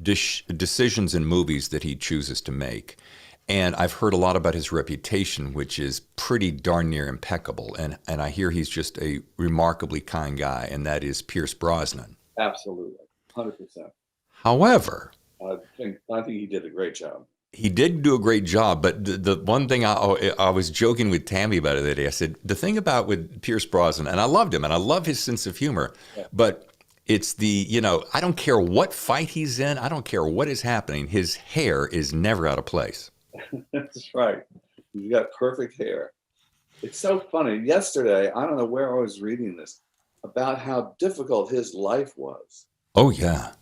decisions in movies that he chooses to make. And I've heard a lot about his reputation, which is pretty darn near impeccable. And I hear he's just a remarkably kind guy, and that is Pierce Brosnan. Absolutely, 100%. However, I think he did a great job. he did do a great job, but the one thing I was joking with Tammy about it the other day. I said, the thing about with Pierce Brosnan, and I loved him, and I love his sense of humor, but it's I don't care what fight he's in, I don't care what is happening, his hair is never out of place. That's right. He's got perfect hair. It's so funny. Yesterday, I don't know where I was reading this, about how difficult his life was. Oh, yeah.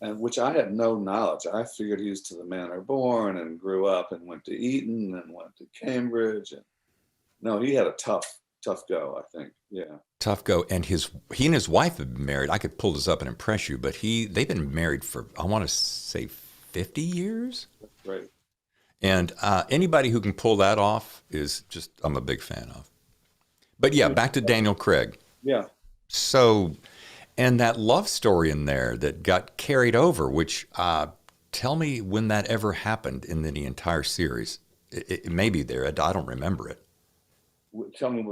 And which I had no knowledge. I figured he was to the manor born and grew up and went to Eton and went to Cambridge. And no, he had a tough go, I think. Yeah. Tough go. And he and his wife have been married. I could pull this up and impress you, but they've been married for, I want to say 50 years. That's great. And anybody who can pull that off is just, I'm a big fan of. But yeah, back to Daniel Craig. Yeah. So, and that love story in there that got carried over, which tell me when that ever happened in the entire series. It may be there. I don't remember it. Tell me,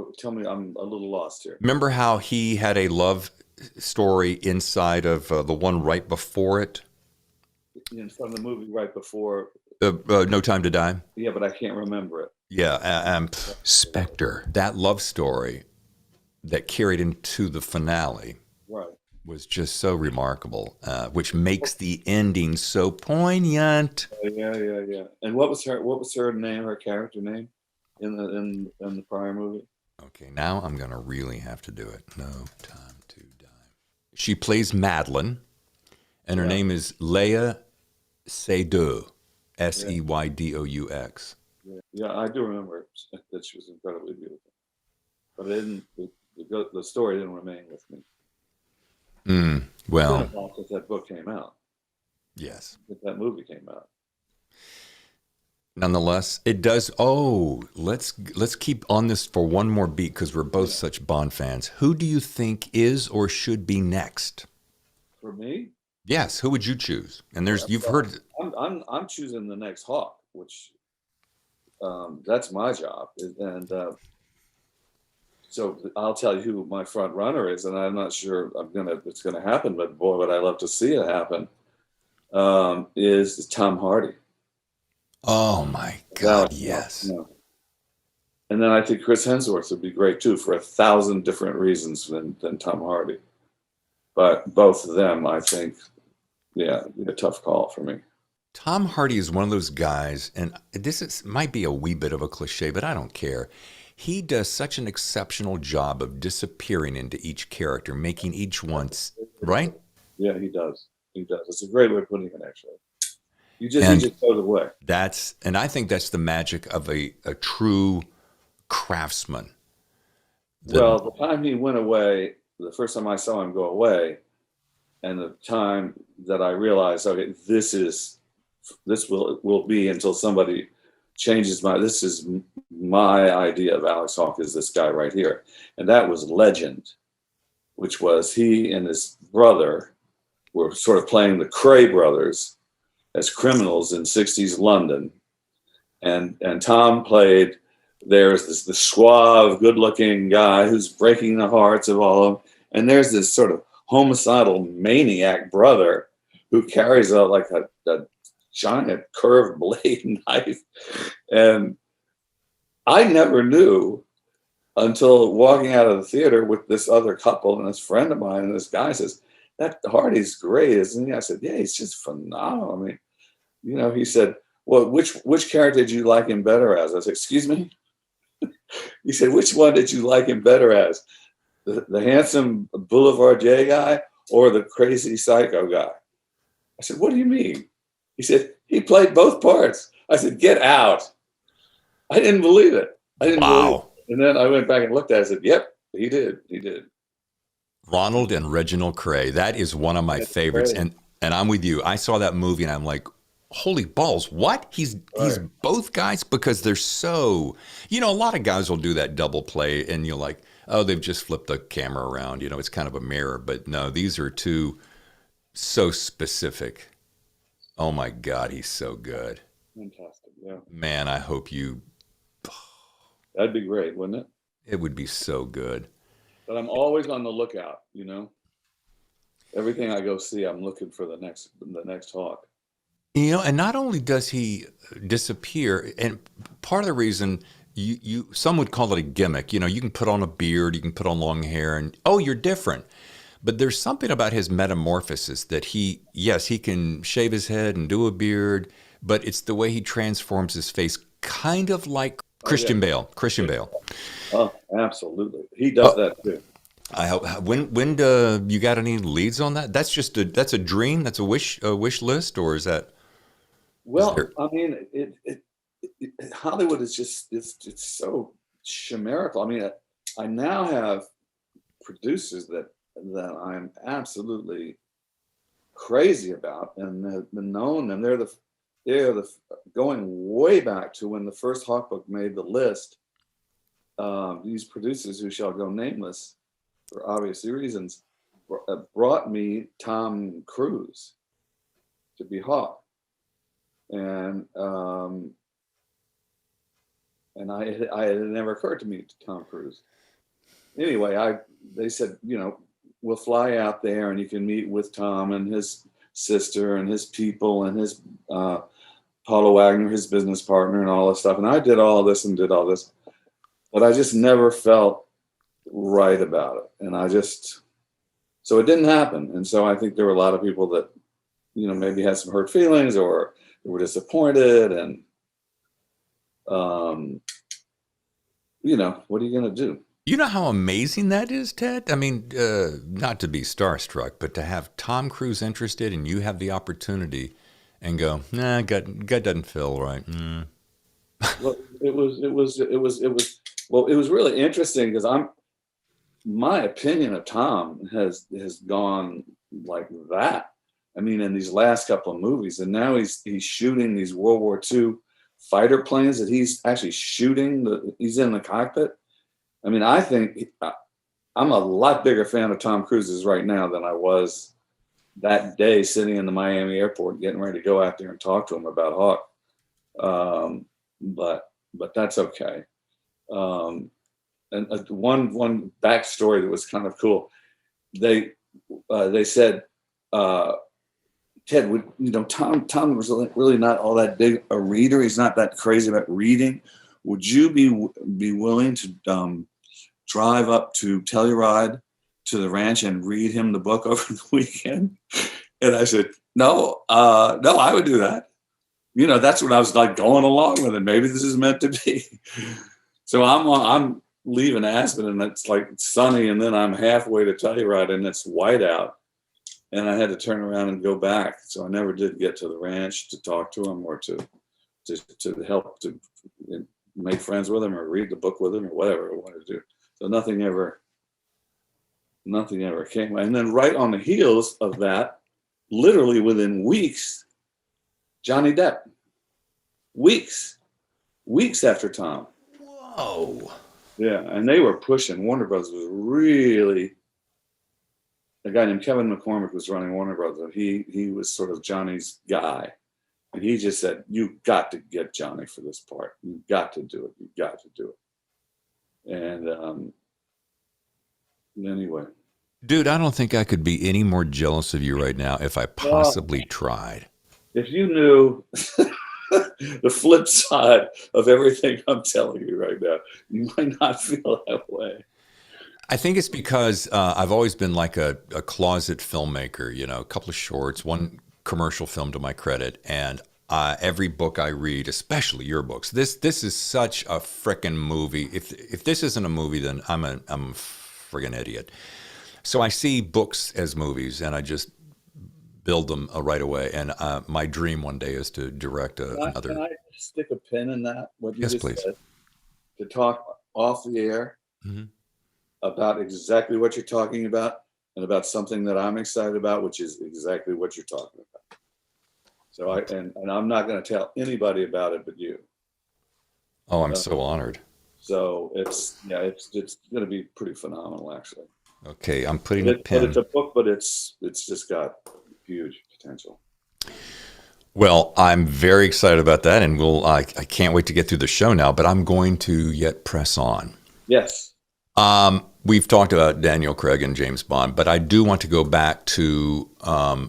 I'm a little lost here. Remember how he had a love story inside of the one right before it? From the movie right before. No Time to Die? Yeah, but I can't remember it. Yeah, Spectre. That love story that carried into the finale was just so remarkable, which makes the ending so poignant. Yeah. And what was her name, her character name in the prior movie? Okay, now I'm going to really have to do it. No Time to Die. She plays Madeline, and her name is Léa Seydoux. Seydous. Yeah, I do remember that she was incredibly beautiful, but the story didn't remain with me. Well, since that book came out. Yes. Since that movie came out. Nonetheless, it does. Oh, let's keep on this for one more beat because we're both such Bond fans. Who do you think is or should be next? For me? Yes. Who would you choose? And you've heard. I'm choosing the next Hawk, which that's my job, and so I'll tell you who my front runner is, and I'm not sure it's gonna happen, but boy, would I love to see it happen. Is Tom Hardy. Oh my God, Alex Hawke, yes. yeah. And then I think Chris Hemsworth would be great too for 1,000 different reasons than Tom Hardy. But both of them, I think, yeah, be a tough call for me. Tom Hardy is one of those guys, and might be a wee bit of a cliche, but I don't care. He does such an exceptional job of disappearing into each character, making each one, right? Yeah, he does. He does. It's a great way of putting it, actually. He And just goes away. and I think that's the magic of a true craftsman. Well, the time he went away, the first time I saw him go away, and the time that I realized, okay, this will be until somebody changes this is my idea of Alex Hawke, is this guy right here. And that was Legend, which was he and his brother were sort of playing the Cray brothers as criminals in 60s London. And Tom played, there's the suave, good-looking guy who's breaking the hearts of all of them. And there's this sort of homicidal maniac brother who carries like a giant curved blade knife. And I never knew until walking out of the theater with this other couple and this friend of mine, and this guy says, that Hardy's great, isn't he? I said, yeah, he's just phenomenal. I mean, he said, well, which character did you like him better as? I said, excuse me? He said, which one did you like him better as? The handsome Boulevard J guy or the crazy psycho guy? I said, what do you mean? He said, he played both parts. I said, get out. I didn't believe it. Wow. And then I went back and looked at it. I said, yep, he did. He did. Ronald and Reginald Cray. That is one of my favorites. Great. And I'm with you. I saw that movie and I'm like, holy balls, what? He's both guys, because they're so, a lot of guys will do that double play and you're like, oh, they've just flipped the camera around. It's kind of a mirror. But no, these are two so specific. Oh my God, he's so good. Fantastic. Yeah. Man, I hope That'd be great, wouldn't it? it would be so good. But I'm always on the lookout, Everything I go see, I'm looking for the next Hawke. And not only does he disappear, and part of the reason some would call it a gimmick. You can put on a beard, you can put on long hair, and you're different. But there's something about his metamorphosis that he can shave his head and do a beard, but it's the way he transforms his face, kind of like Christian Bale. Christian Bale. Oh, absolutely. He does that too. I hope. When do you got any leads on that? That's a dream. That's a wish list, or is that? Well, I mean, Hollywood is just it's so chimerical. I mean, I now have producers that I'm absolutely crazy about, and have been known, and they're the going way back to when the first Hawke book made the list. These producers, who shall go nameless for obvious reasons, brought me Tom Cruise to be Hawke. And it had never occurred to me to Tom Cruise. Anyway, they said, we'll fly out there and you can meet with Tom and his sister and his people and his Paulo Wagner, his business partner, and all this stuff. And I did all this, but I just never felt right about it. And so it didn't happen. And so I think there were a lot of people that, maybe had some hurt feelings or were disappointed, and what are you going to do? You know how amazing that is, Ted? I mean, not to be starstruck, but to have Tom Cruise interested and you have the opportunity and go, nah, gut doesn't feel right. Mm. Well, it was really interesting because my opinion of Tom has gone like that. I mean, in these last couple of movies, and now he's shooting these World War II fighter planes that he's actually shooting. He's in the cockpit. I mean, I think I'm a lot bigger fan of Tom Cruise's right now than I was that day sitting in the Miami airport getting ready to go out there and talk to him about Hawke. But that's okay. And one backstory that was kind of cool. They said Ted, Tom was really not all that big a reader. He's not that crazy about reading. Would you be willing to drive up to Telluride to the ranch and read him the book over the weekend? And I said, no, I would do that. That's what I was like going along with it. Maybe this is meant to be. So I'm leaving Aspen, and it's like sunny, and then I'm halfway to Telluride, and it's white out. And I had to turn around and go back. So I never did get to the ranch to talk to him or to help to make friends with him or read the book with him or whatever I wanted to do. So nothing ever came. And then right on the heels of that, literally within weeks, Johnny Depp. Weeks after Tom. Whoa. Yeah, and they were pushing. Warner Brothers was really, a guy named Kevin McCormick was running Warner Brothers, and he was sort of Johnny's guy. And he just said, you got to get Johnny for this part. You got to do it. You got to do it. And anyway. Dude, I don't think I could be any more jealous of you right now if I possibly tried. If you knew the flip side of everything I'm telling you right now, you might not feel that way. I think it's because I've always been like a closet filmmaker, a couple of shorts, one commercial film to my credit, and every book I read, especially your books, this is such a frickin' movie. If this isn't a movie, then I'm a friggin' idiot. So I see books as movies, and I just build them right away. And my dream one day is to direct another. Can I stick a pin in that? What you Yes, just please. said? To talk off the air about exactly what you're talking about and about something that I'm excited about, which is exactly what you're talking about. So and I'm not going to tell anybody about it but you. Oh, I'm so honored. So it's going to be pretty phenomenal, actually. Okay, I'm putting a pin. But it's a book, but it's just got huge potential. Well, I'm very excited about that, and I can't wait to get through the show now, but I'm going to yet press on. Yes. We've talked about Daniel Craig and James Bond, but I do want to go back to, I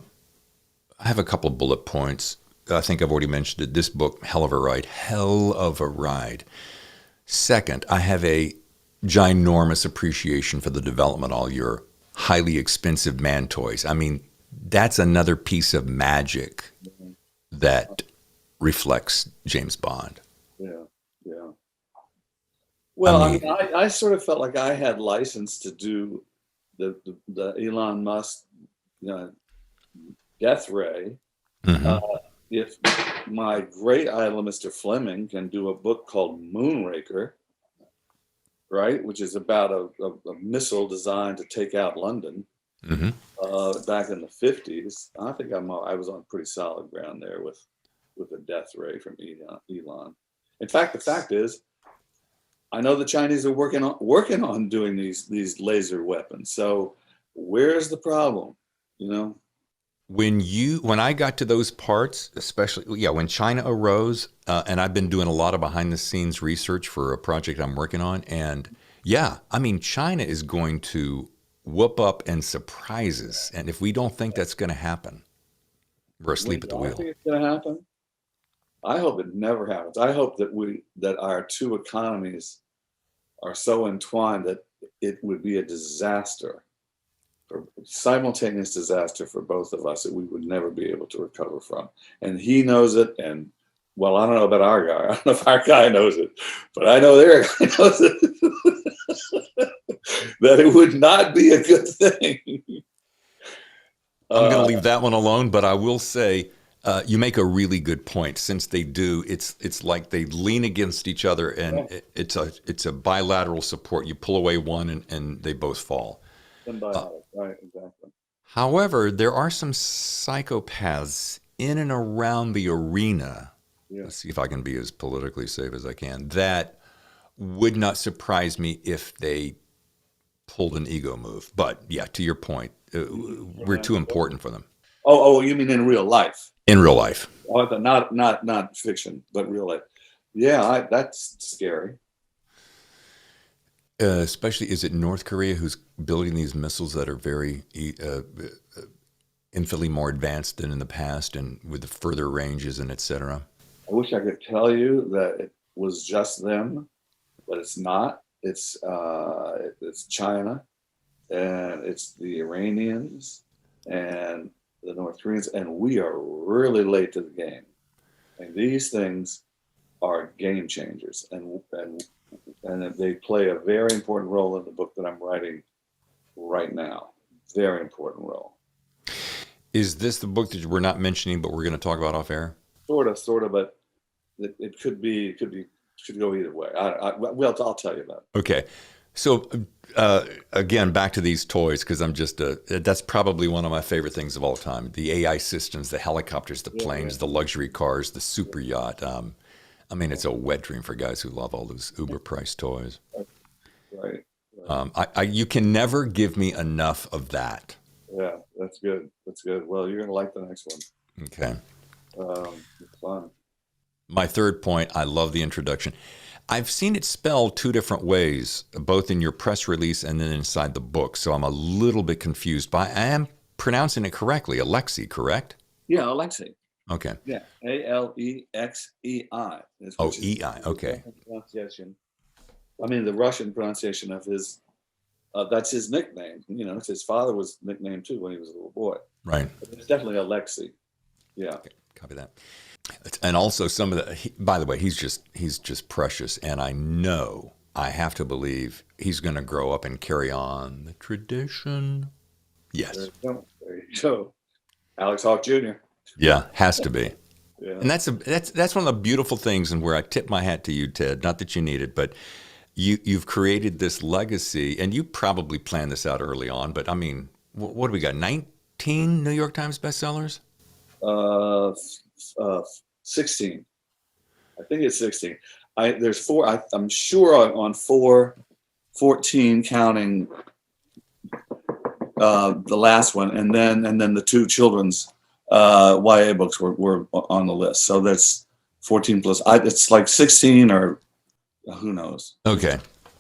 have a couple of bullet points. I think I've already mentioned it. This book, hell of a ride. Second, I have a ginormous appreciation for the development of all your highly expensive man toys. I mean, that's another piece of magic that reflects James Bond. Yeah. Well, I mean, I sort of felt like I had license to do the Elon Musk death ray. If my great idol, Mr. Fleming, can do a book called Moonraker, right, which is about a missile designed to take out London back in the 50s, I think I was on pretty solid ground there with a death ray from Elon. In fact, the fact is, I know the Chinese are working on doing these laser weapons. So where's the problem? When I got to those parts, especially, when China arose, and I've been doing a lot of behind the scenes research for a project I'm working on. And China is going to whoop up and surprise us. And if we don't think that's going to happen, we're asleep at the wheel. I think it's going to happen. I hope it never happens. I hope that our two economies are so entwined that it would be a disaster, simultaneous disaster for both of us that we would never be able to recover from. And he knows it. And well, I don't know about our guy. I don't know if our guy knows it, but I know their guy knows it. That it would not be a good thing. I'm going to leave that one alone, but I will say you make a really good point. Since they do, it's like they lean against each other, and it's a bilateral support. You pull away one, and they both fall. Right, exactly. However, there are some psychopaths in and around the arena. Yeah. Let's see if I can be as politically safe as I can. That would not surprise me if they pulled an ego move. But yeah, to your point, we're too important for them. Oh, you mean in real life? In real life. Not fiction, but real life. Yeah, that's scary. Especially, is it North Korea who's building these missiles that are very infinitely more advanced than in the past and with the further ranges and et cetera? I wish I could tell you that it was just them, but it's not. It's China, and it's the Iranians and the North Koreans, and we are really late to the game. And these things are game changers, and they play a very important role in the book that I'm writing right now. Very important role. Is this the book that we're not mentioning, but we're going to talk about off air? Sort of, but it could go either way. I'll tell you about it. Okay. So again, back to these toys, because that's probably one of my favorite things of all time. The AI systems, the helicopters, the planes, the luxury cars, the super yacht. I mean, it's a wet dream for guys who love all those uber priced toys. Right. You can never give me enough of that. Yeah, that's good. Well, you're going to like the next one. Okay. It's fun. My third point, I love the introduction. I've seen it spelled two different ways, both in your press release and then inside the book. So I'm a little bit confused, but I am pronouncing it correctly. Alexei, correct? Yeah, Alexei. Okay. Yeah, Alexei. Oh, EI. Okay. Pronunciation. I mean, the Russian pronunciation of his. That's his nickname. You know, it's his father was nicknamed too when he was a little boy. Right. But it's definitely Alexei. Yeah. Okay, copy that. And also some of by the way, he's just precious. And I know, I have to believe he's going to grow up and carry on the tradition. Yes. There you go. Alex Hawke Jr. Yeah, has to be. Yeah. And that's one of the beautiful things, and where I tip my hat to you, Ted. Not that you need it, but you've created this legacy, and you probably planned this out early on. But I mean, what do we got? 19 New York Times bestsellers? 16. I think it's 16. There's 4. I'm sure on 14, counting the last one, and then the 2 children's YA books were on the list. So that's 14 plus. It's like 16 or who knows. Okay,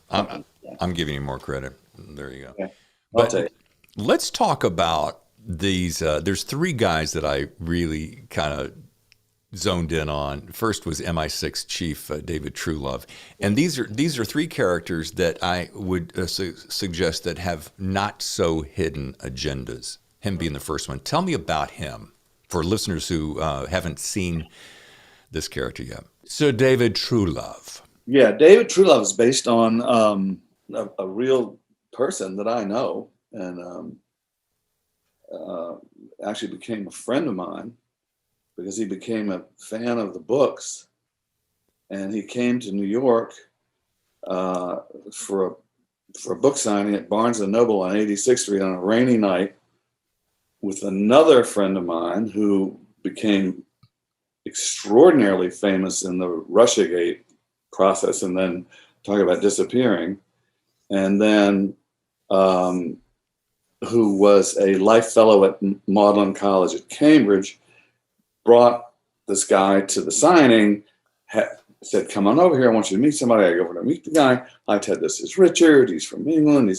I'm giving you more credit. There you go. Okay. But take it. let's talk about these. There's 3 guys that I really kind of zoned in on. First was MI6 Chief David Truelove, and these are 3 characters that I would suggest that have not so hidden agendas. Him being the first one. Tell me about him for listeners who haven't seen this character yet. So David Truelove. Yeah, David Truelove is based on a real person that I know, and actually became a friend of mine because he became a fan of the books, and he came to New York for a book signing at Barnes & Noble on 86th Street on a rainy night with another friend of mine who became extraordinarily famous in the Russiagate process, and then talk about disappearing, and then who was a life fellow at Magdalen College at Cambridge, brought this guy to the signing, said, "Come on over here, I want you to meet somebody." I go over to meet the guy. "Hi, Ted, this is Richard. He's from England.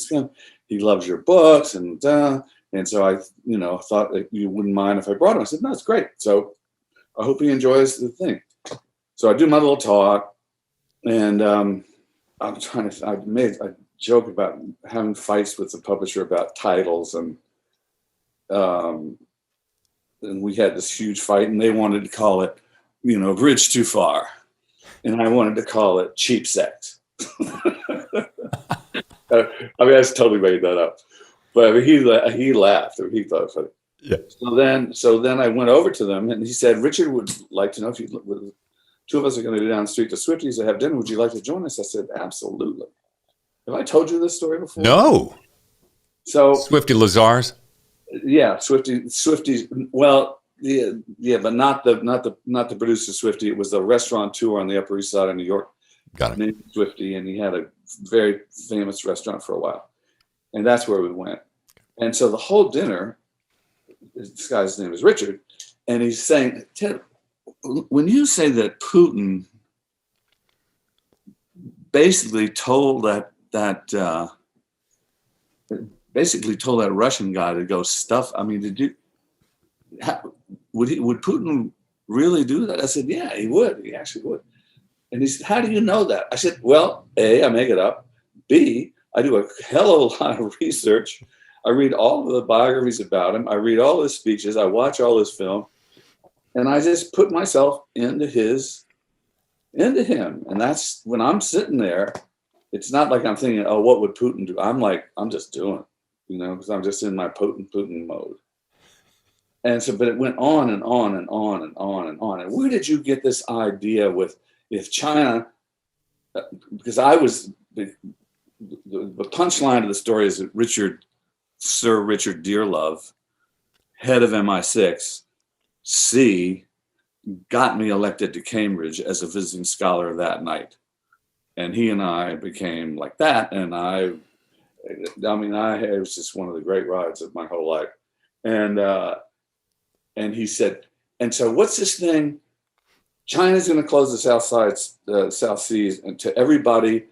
He loves your books." And so I, thought that you wouldn't mind if I brought him. I said, "No, it's great. So I hope he enjoys the thing." So I do my little talk, and I made a joke about having fights with the publisher about titles, and we had this huge fight, and they wanted to call it, Bridge Too Far, and I wanted to call it Cheap Sex. I mean, I just totally made that up, but he laughed, or he thought it funny. Yeah. So then I went over to them, and he said, "Richard would like to know if 2 of us are going to go down the street to Swifties to have dinner. Would you like to join us?" I said, "Absolutely." Have I told you this story before? No. So Swifty Lazar's. Yeah, Swifties. Well, yeah, but not the producer Swifty. It was the restaurateur on the Upper East Side of New York, Got it. named Swifty, and he had a very famous restaurant for a while, and that's where we went. And so the whole dinner, this guy's name is Richard, and he's saying, "Ted, when you say that Putin basically told that Russian guy to go stuff, I mean, would Putin really do that? I said, yeah, he would. He actually would. And he said, how do you know that? I said, well, A, I make it up. B, I do a hell of a lot of research. I read all of the biographies about him. I read all his speeches. I watch all his film. And I just put myself into him. And that's when I'm sitting there, it's not like I'm thinking, oh, what would Putin do? I'm like, I'm just doing it, because I'm just in my Putin mode. And so, but it went on and on and on and on and on. And where did you get this idea with if China, because I was, the punchline of the story is that Sir Richard Dearlove, head of MI6, got me elected to Cambridge as a visiting scholar that night. And he and I became like that. And it was just one of the great rides of my whole life. And he said, and so what's this thing? China's going to close the South Seas and to everybody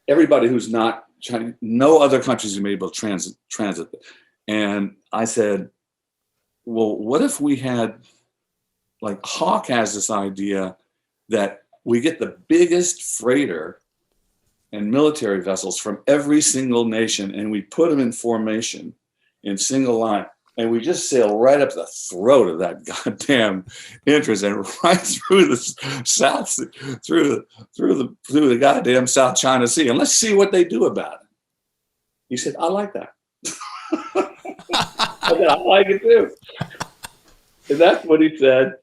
everybody who's not China, no other countries are able to transit. And I said, well, what if we had, like Hawke has this idea that we get the biggest freighter and military vessels from every single nation and we put them in formation in single line and we just sail right up the throat of that goddamn interest and right through the South Sea, through the goddamn South China Sea, and let's see what they do about it. He said, I like that. I said, I like it too. And that's what he said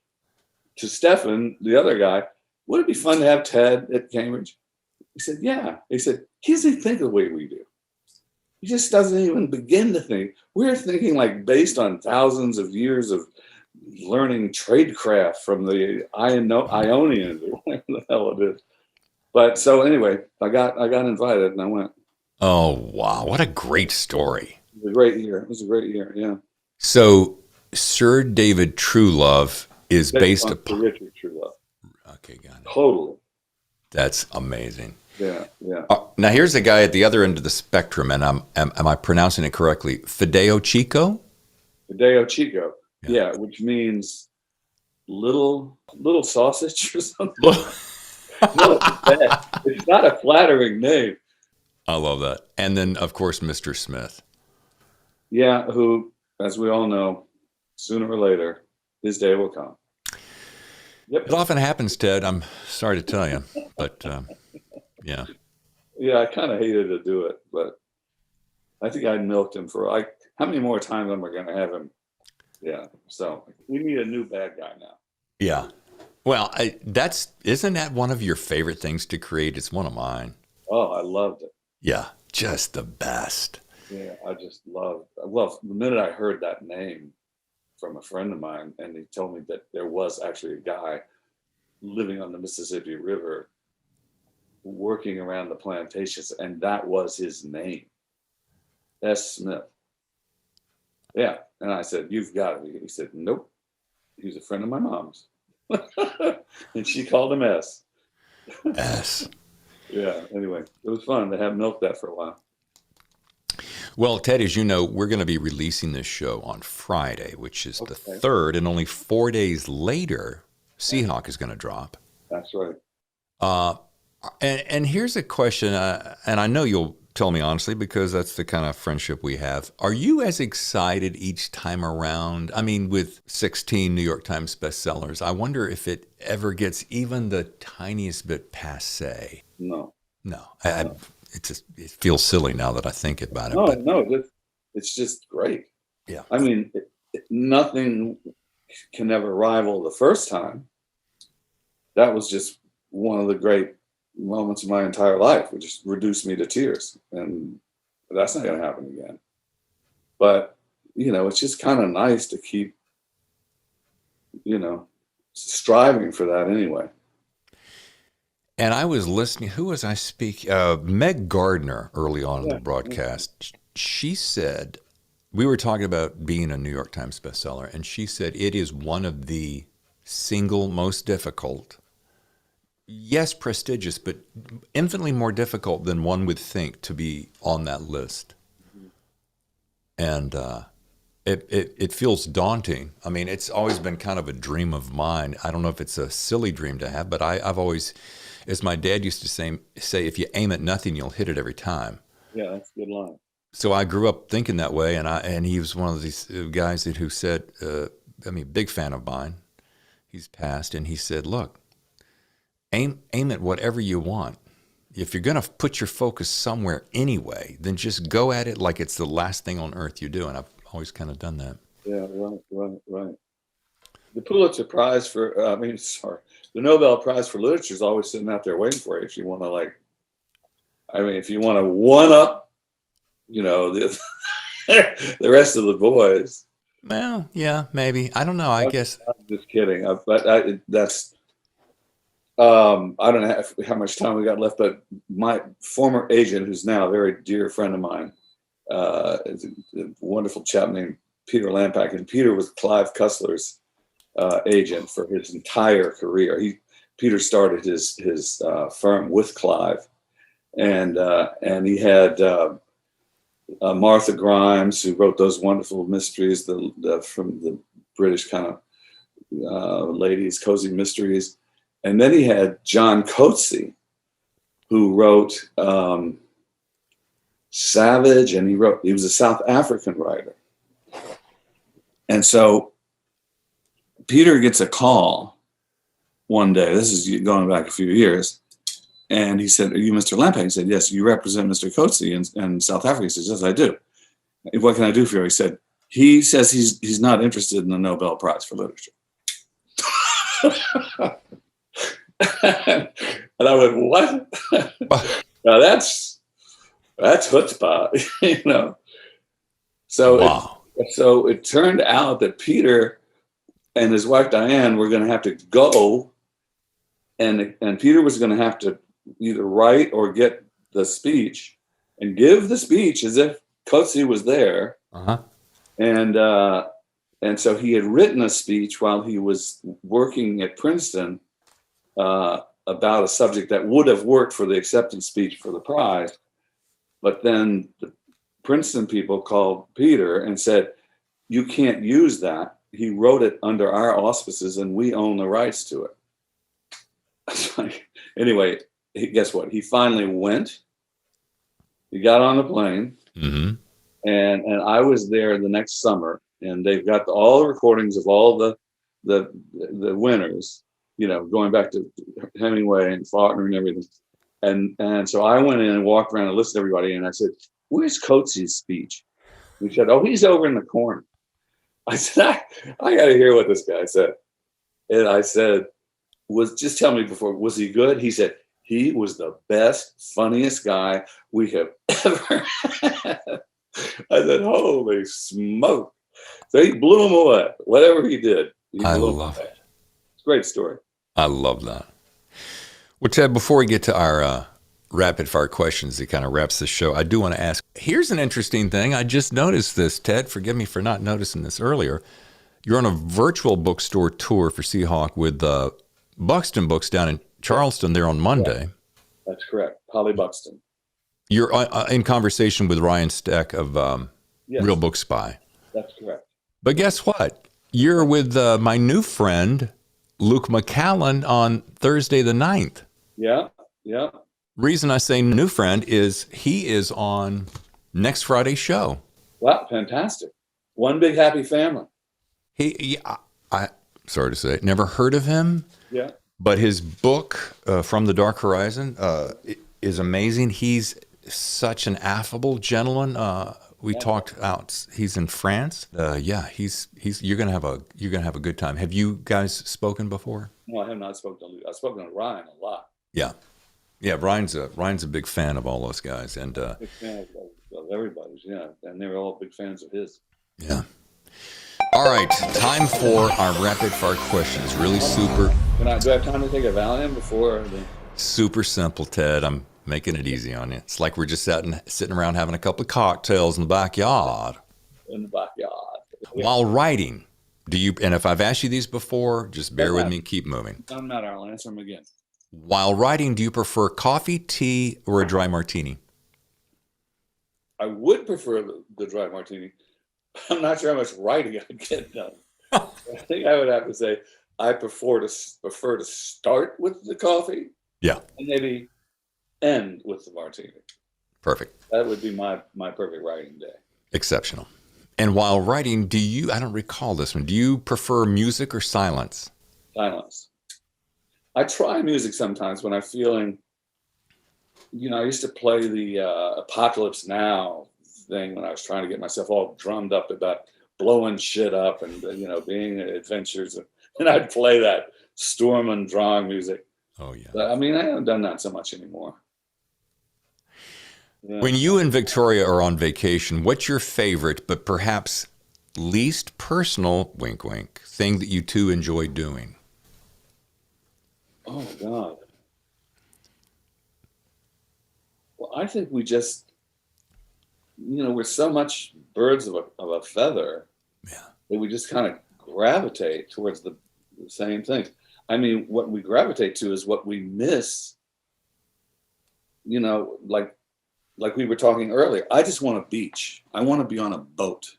to Stefan, the other guy. Would it be fun to have Ted at Cambridge? He said, yeah. He said, he doesn't think the way we do. He just doesn't even begin to think. We're thinking like based on thousands of years of learning tradecraft from the Ionians or whatever the hell it is. But so anyway, I got invited and I went. Oh, wow. What a great story. It was a great year. It was a great year, yeah. So Sir David Truelove is based upon Richard Truelove. Okay, got it. Totally. That's amazing. Yeah, yeah. Now here's a guy at the other end of the spectrum, and am I pronouncing it correctly? Fideo Chico? Fideo Chico. Yeah, which means little sausage or something. No, it's not a flattering name. I love that. And then, of course, Mr. Smith. Yeah, who, as we all know, sooner or later, his day will come. Yep. It often happens, Ted. I'm sorry to tell you, but yeah. Yeah, I kind of hated to do it, but I think I milked him for how many more times am I going to have him? Yeah, so we need a new bad guy now. Yeah. Well, isn't that one of your favorite things to create? It's one of mine. Oh, I loved it. Yeah, just the best. Yeah, I just loved. Well, the minute I heard that name from a friend of mine, and he told me that there was actually a guy living on the Mississippi River, working around the plantations, and that was his name, S. Smith. Yeah, and I said, "You've got to be." He said, "Nope, he's a friend of my mom's," and she called him S. S. Yeah. Anyway, it was fun to have milked that for a while. Well, Ted, as you know, we're going to be releasing this show on Friday, which is the 3rd, and only 4 days later, Seahawk is going to drop. That's right. And here's a question, and I know you'll tell me honestly because that's the kind of friendship we have. Are you as excited each time around? I mean, with 16 New York Times bestsellers, I wonder if it ever gets even the tiniest bit passé. No. It feels silly now that I think about it. No, it's just great. Yeah. I mean, nothing can ever rival the first time. That was just one of the great moments of my entire life, which just reduced me to tears. And that's not going to happen again. But, it's just kind of nice to keep, striving for that anyway. And I was listening, who was I speaking? Meg Gardner early on in the broadcast. She said, we were talking about being a New York Times bestseller, and she said it is one of the single most difficult, yes, prestigious, but infinitely more difficult than one would think to be on that list. And It feels daunting. I mean, it's always been kind of a dream of mine. I don't know if it's a silly dream to have, but I've always, as my dad used to say, if you aim at nothing, you'll hit it every time. Yeah, that's a good line. So I grew up thinking that way, and he was one of these guys who said, big fan of mine. He's passed, and he said, look, aim at whatever you want. If you're going to put your focus somewhere anyway, then just go at it like it's the last thing on earth you do. And I've always kind of done that. Yeah, right. The Pulitzer Prize the Nobel Prize for Literature is always sitting out there waiting for you if you want to if you want to one up, the the rest of the boys. Well, yeah, maybe. I don't know. I guess. I'm just kidding. I don't know how much time we got left, but my former agent, who's now a very dear friend of mine, is a wonderful chap named Peter Lampak. And Peter was Clive Cussler's agent for his entire career. Peter started his firm with Clive, and he had Martha Grimes, who wrote those wonderful mysteries, from the British kind of ladies, cozy mysteries. And then he had John Coetzee, who wrote Savage, and he was a South African writer. And so Peter gets a call one day, this is going back a few years, and he said, "Are you Mr. Lampak?" He said, "Yes." "You represent Mr. Coetzee in South Africa?" He says, "Yes, I do." "What can I do for you?" He says he's not interested in the Nobel Prize for Literature. And I went, "What?" Now that's chutzpah, So Wow. So it turned out that Peter and his wife Diane were going to have to go, and Peter was going to have to either write or get the speech and give the speech as if Coetzee was there. Uh-huh. And so he had written a speech while he was working at Princeton about a subject that would have worked for the acceptance speech for the prize. But then the Princeton people called Peter and said, "You can't use that. He wrote it under our auspices and we own the rights to it." Anyway, guess what? He finally went. He got on the plane. Mm-hmm. And I was there the next summer, and they've got all the recordings of all the winners, going back to Hemingway and Faulkner and everything. And so I went in and walked around and listened to everybody, and I said, "Where's Coetzee's speech?" He said, "Oh, he's over in the corner." I said, I got to hear what this guy said. And I said, just tell me before, was he good? He said, "He was the best, funniest guy we have ever had." I said, "Holy smoke." So he blew him away. Whatever he did. I love it. It's a great story. I love that. Well, Ted, before we get to our rapid fire questions that kind of wraps the show, I do want to ask, here's an interesting thing. I just noticed this, Ted. Forgive me for not noticing this earlier. You're on a virtual bookstore tour for Seahawk with Buxton Books down in Charleston there on Monday. Yeah, that's correct. Holly Buxton. You're in conversation with Ryan Steck of Yes, Real Book Spy. that's correct. But guess what? You're with my new friend, Luke McCallan, on Thursday the 9th. Yeah. Reason I say new friend is he is on next Friday's show. Wow, fantastic. One big happy family. I sorry to say, never heard of him. Yeah. But his book, From the Dark Horizon, is amazing. He's such an affable gentleman. We talked out. He's in France. You're gonna have a good time. Have you guys spoken before? No, I have not spoken to Luke. I've spoken to Ryan a lot. Yeah. Ryan's a big fan of all those guys, and Big fan of everybody's, yeah. And they were all big fans of his. yeah. All right, time for our rapid fire questions. Really super. Do I have time to take a Valium before? Super simple, Ted. I'm making it easy on you. It's like we're just sitting around having a couple of cocktails in the backyard. In the backyard. Yeah. While writing, and if I've asked you these before, just bear with me and keep moving. Doesn't matter. I'll answer them again. While writing, do you prefer coffee, tea, or a dry martini? I would prefer the dry martini. I'm not sure how much writing I get done. I think I would have to say I prefer to start with the coffee. Yeah. And maybe end with the martini. Perfect. That would be my perfect writing day. Exceptional. And while writing, I don't recall this one, do you prefer music or silence? Silence. I try music sometimes when I'm feeling, I used to play the Apocalypse Now thing when I was trying to get myself all drummed up about blowing shit up and, being adventures. And I'd play that storm and drawing music. Oh, yeah. But, I haven't done that so much anymore. Yeah. When you and Victoria are on vacation, what's your favorite, but perhaps least personal, wink, wink, thing that you two enjoy doing? Oh, God. Well, I think we just, we're so much birds of a feather. Yeah. That we just kind of gravitate towards the same things. What we gravitate to is what we miss, like we were talking earlier. I just want a beach. I want to be on a boat.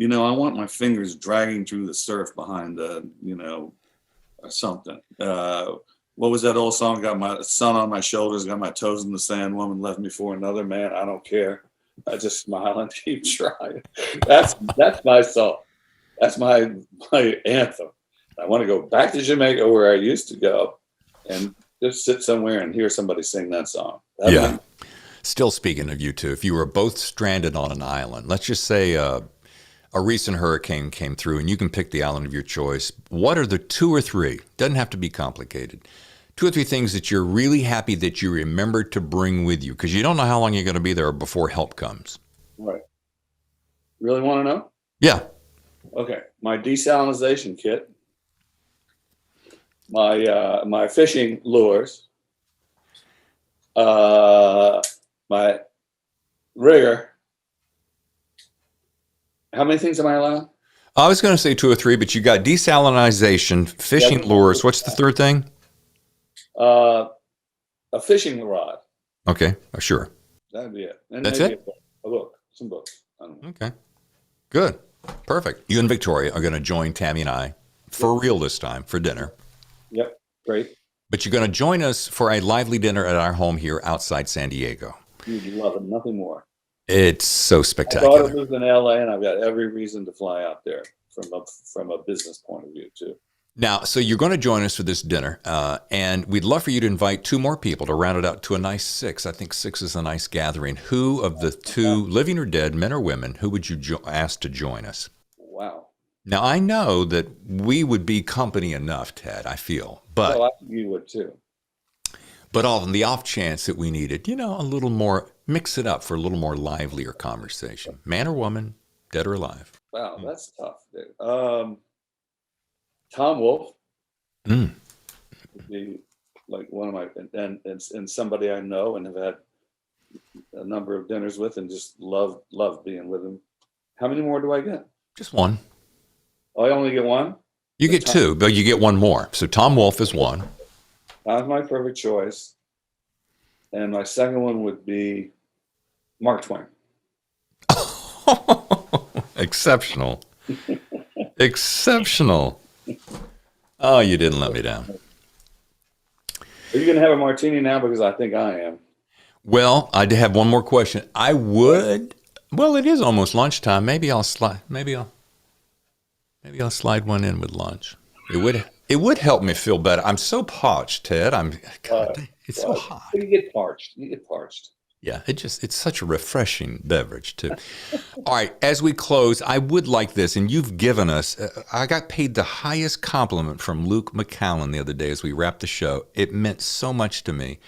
I want my fingers dragging through the surf behind or something. What was that old song? Got my sun on my shoulders, got my toes in the sand. Woman left me for another man. I don't care. I just smile and keep trying. That's my song. That's my anthem. I want to go back to Jamaica where I used to go and just sit somewhere and hear somebody sing that song. Yeah. Still speaking of you two, if you were both stranded on an island, let's just say a recent hurricane came through and you can pick the island of your choice. What are the 2 or 3? Doesn't have to be complicated. 2 or 3 things that you're really happy that you remembered to bring with you because you don't know how long you're going to be there before help comes. Right. Really want to know? Yeah. Okay. My desalinization kit. My fishing lures. My rigger. How many things am I allowed? I was going to say 2 or 3, but you got desalinization, fishing lures. What's the third thing? A fishing rod. Okay, sure. That'd be it. And That's maybe it? A book. Some books. I don't know. Okay, good. Perfect. You and Victoria are going to join Tammy and I for real this time for dinner. Yep. Great. But you're going to join us for a lively dinner at our home here outside San Diego. You'd love it. Nothing more. It's so My spectacular. daughter lives in LA, and I've got every reason to fly out there from a business point of view too. Now, so you're going to join us for this dinner, and we'd love for you to invite 2 more people to round it out to a nice 6. I think 6 is a nice gathering. Who of the 2, living or dead, men or women, who would you ask to join us? Wow. Now, I know that we would be company enough, Ted, I feel, but Well, I think you would too. But on the off chance that we needed, a little more, mix it up for a little more livelier conversation. Man or woman, dead or alive. Wow, that's tough, dude. Tom Wolfe would be like one of my, and somebody I know and have had a number of dinners with and just love being with him. How many more do I get? Just 1. Oh, I only get 1? You get 2, but you get 1 more. So Tom Wolfe is 1. That's my perfect choice. And my second one would be Mark Twain. Exceptional. Exceptional. Oh, you didn't let me down. Are you going to have a martini now? Because I think I am. Well, I do have one more question. I would. Well, it is almost lunchtime. Maybe I'll slide one in with lunch. It would help me feel better. I'm so parched, Ted. It's so hot. You get parched. Yeah, it's such a refreshing beverage too. All right, as we close, I would like this, and you've given us. I got paid the highest compliment from Luke McCallan the other day as we wrapped the show. It meant so much to me,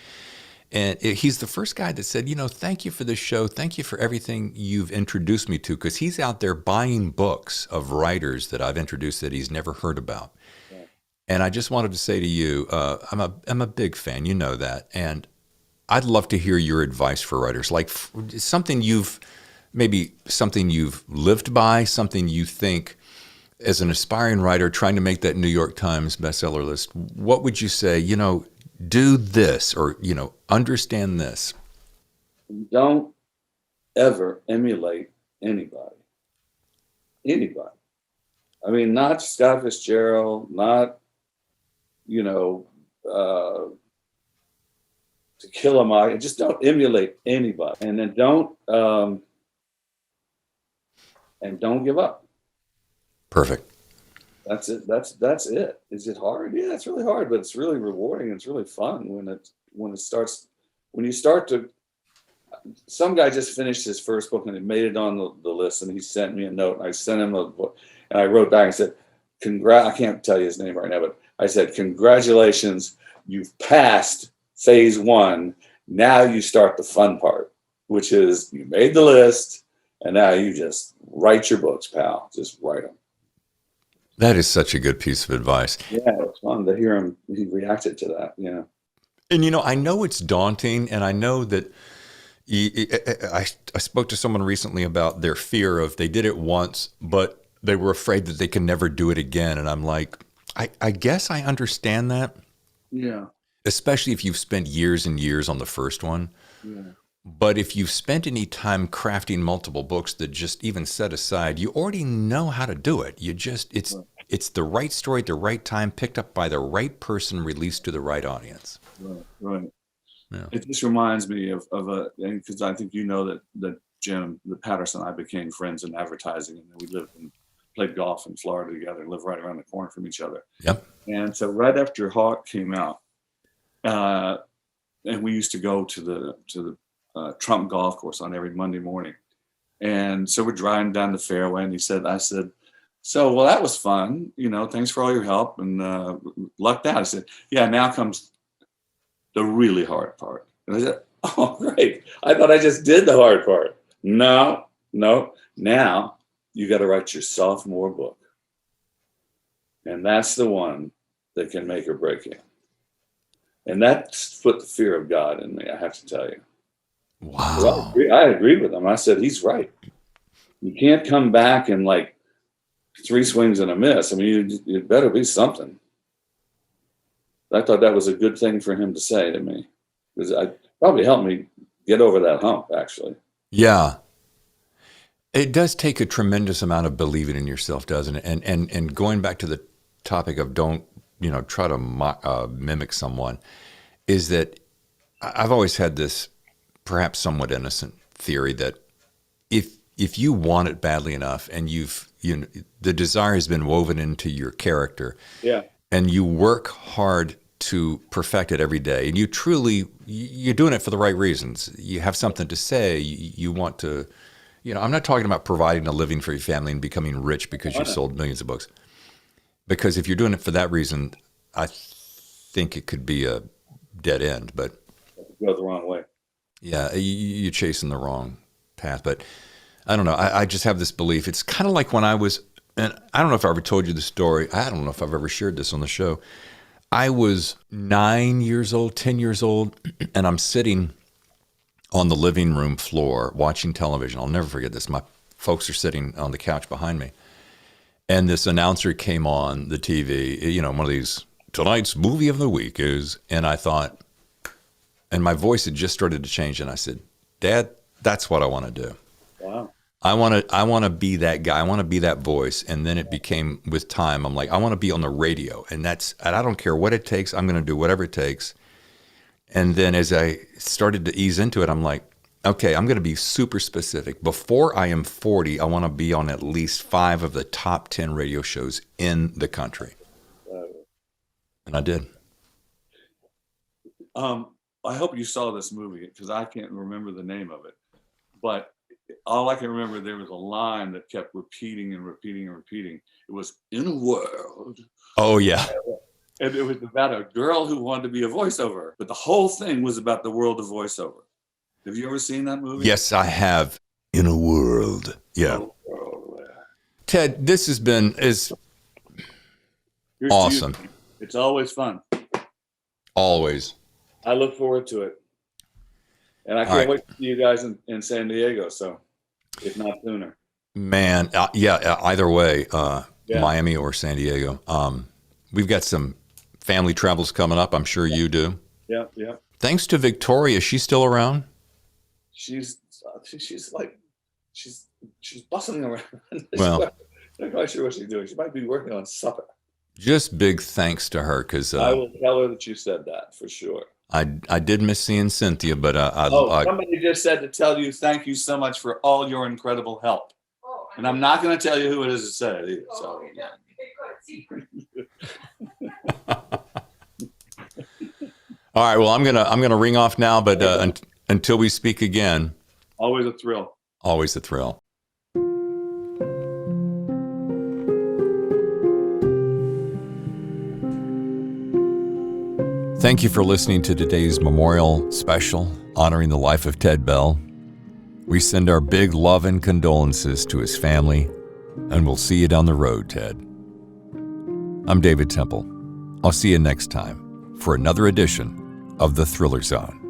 and he's the first guy that said, thank you for this show, thank you for everything you've introduced me to, because he's out there buying books of writers that I've introduced that he's never heard about. Yeah. And I just wanted to say to you, I'm a big fan, you know that, and I'd love to hear your advice for writers, like something you've lived by, something you think as an aspiring writer trying to make that New York Times bestseller list. What would you say, do this or, understand this? Don't ever emulate anybody. anybody. I mean, not Scott Fitzgerald, not, you know, To Kill a Mockingbird. Just don't emulate anybody, and then don't give up. Perfect. That's it. That's it. Is it hard? Yeah, it's really hard, but it's really rewarding. It's really fun when you start to. Some guy just finished his first book and it made it on the list, and he sent me a note, and I sent him a book, and I wrote back and said, I can't tell you his name right now, but I said, congratulations, you've passed phase 1. Now you start the fun part, which is you made the list, and now you just write your books, pal. Just write them. That is such a good piece of advice. Yeah, it's fun to hear him. He reacted to that. Yeah. And, you know, I know it's daunting, and I know that I spoke to someone recently about their fear of they did it once, but they were afraid that they can never do it again. And I'm like, I guess I understand that. Yeah. Especially if you've spent years and years on the first one. Yeah. But if you've spent any time crafting multiple books that just even set aside, you already know how to do it. It's the right story at the right time, picked up by the right person, released to the right audience. Right. Yeah. It just reminds me of because I think you know that Jim Patterson and I became friends in advertising, and we played golf in Florida together, and lived right around the corner from each other. Yep. And so right after Hawke came out, and we used to go to the Trump golf course on every Monday morning, and so we're driving down the fairway, and I said, so well that was fun, you know, thanks for all your help and lucked out. I said, yeah, now comes the really hard part. And I said, oh, great. I thought I just did the hard part. No. Now you got to write your sophomore book. And that's the one that can make or break you. And that's put the fear of God in me, I have to tell you. Wow. I agreed with him. I said, he's right. You can't come back and like 3 swings and a miss. I mean, it better be something. I thought that was a good thing for him to say to me, because it probably helped me get over that hump, actually. Yeah. It does take a tremendous amount of believing in yourself, doesn't it? And going back to the topic of don't, you know, try to mimic someone, is that I've always had this perhaps somewhat innocent theory that if you want it badly enough and the desire has been woven into your character, yeah, and you work hard to perfect it every day, and you're doing it for the right reasons. You have something to say. You want to, you know, I'm not talking about providing a living for your family and becoming rich because you sold millions of books. Because if you're doing it for that reason, I think it could be a dead end. But go the wrong way. Yeah, you're chasing the wrong path. But I don't know. I just have this belief. It's kind of like when I was, and I don't know if I ever told you the story. I don't know if I've ever shared this on the show. I was 9 years old, 10 years old, and I'm sitting on the living room floor watching television. I'll never forget this. My folks are sitting on the couch behind me. And this announcer came on the TV, you know, one of these, tonight's movie of the week is, and I thought, and my voice had just started to change, and I said, Dad, that's what I want to do. Wow. I want to be that guy. I want to be that voice. And then it became, with time, I'm like, I want to be on the radio. And I don't care what it takes. I'm going to do whatever it takes. And then as I started to ease into it, I'm like, okay, I'm going to be super specific. Before I am 40, I want to be on at least 5 of the top 10 radio shows in the country. And I did. I hope you saw this movie, because I can't remember the name of it. But all I can remember, there was a line that kept repeating and repeating and repeating. It was, in a world. Oh, yeah. And it was about a girl who wanted to be a voiceover. But the whole thing was about the world of voiceover. Have you ever seen that movie? Yes, I have. In a world. Yeah. Ted, this has been awesome. It's always fun. Always. I look forward to it. And I can't wait to see you guys in San Diego. So, if not sooner. Man, either way, Miami or San Diego. We've got some family travels coming up. I'm sure you do. Yeah. Thanks to Victoria. Is she still around? She's bustling around. Well, I'm not quite sure what she's doing. She might be working on supper. Just big thanks to her because I will tell her that you said that for sure. I did miss seeing Cynthia, but Somebody just said to tell you thank you so much for all your incredible help. And I'm not going to tell you who it is to say it either. So, all right. Well, I'm gonna ring off now, but until we speak again, always a thrill. Always a thrill. Thank you for listening to today's memorial special honoring the life of Ted Bell. We send our big love and condolences to his family, and we'll see you down the road, Ted. I'm David Temple. I'll see you next time for another edition of The Thriller Zone.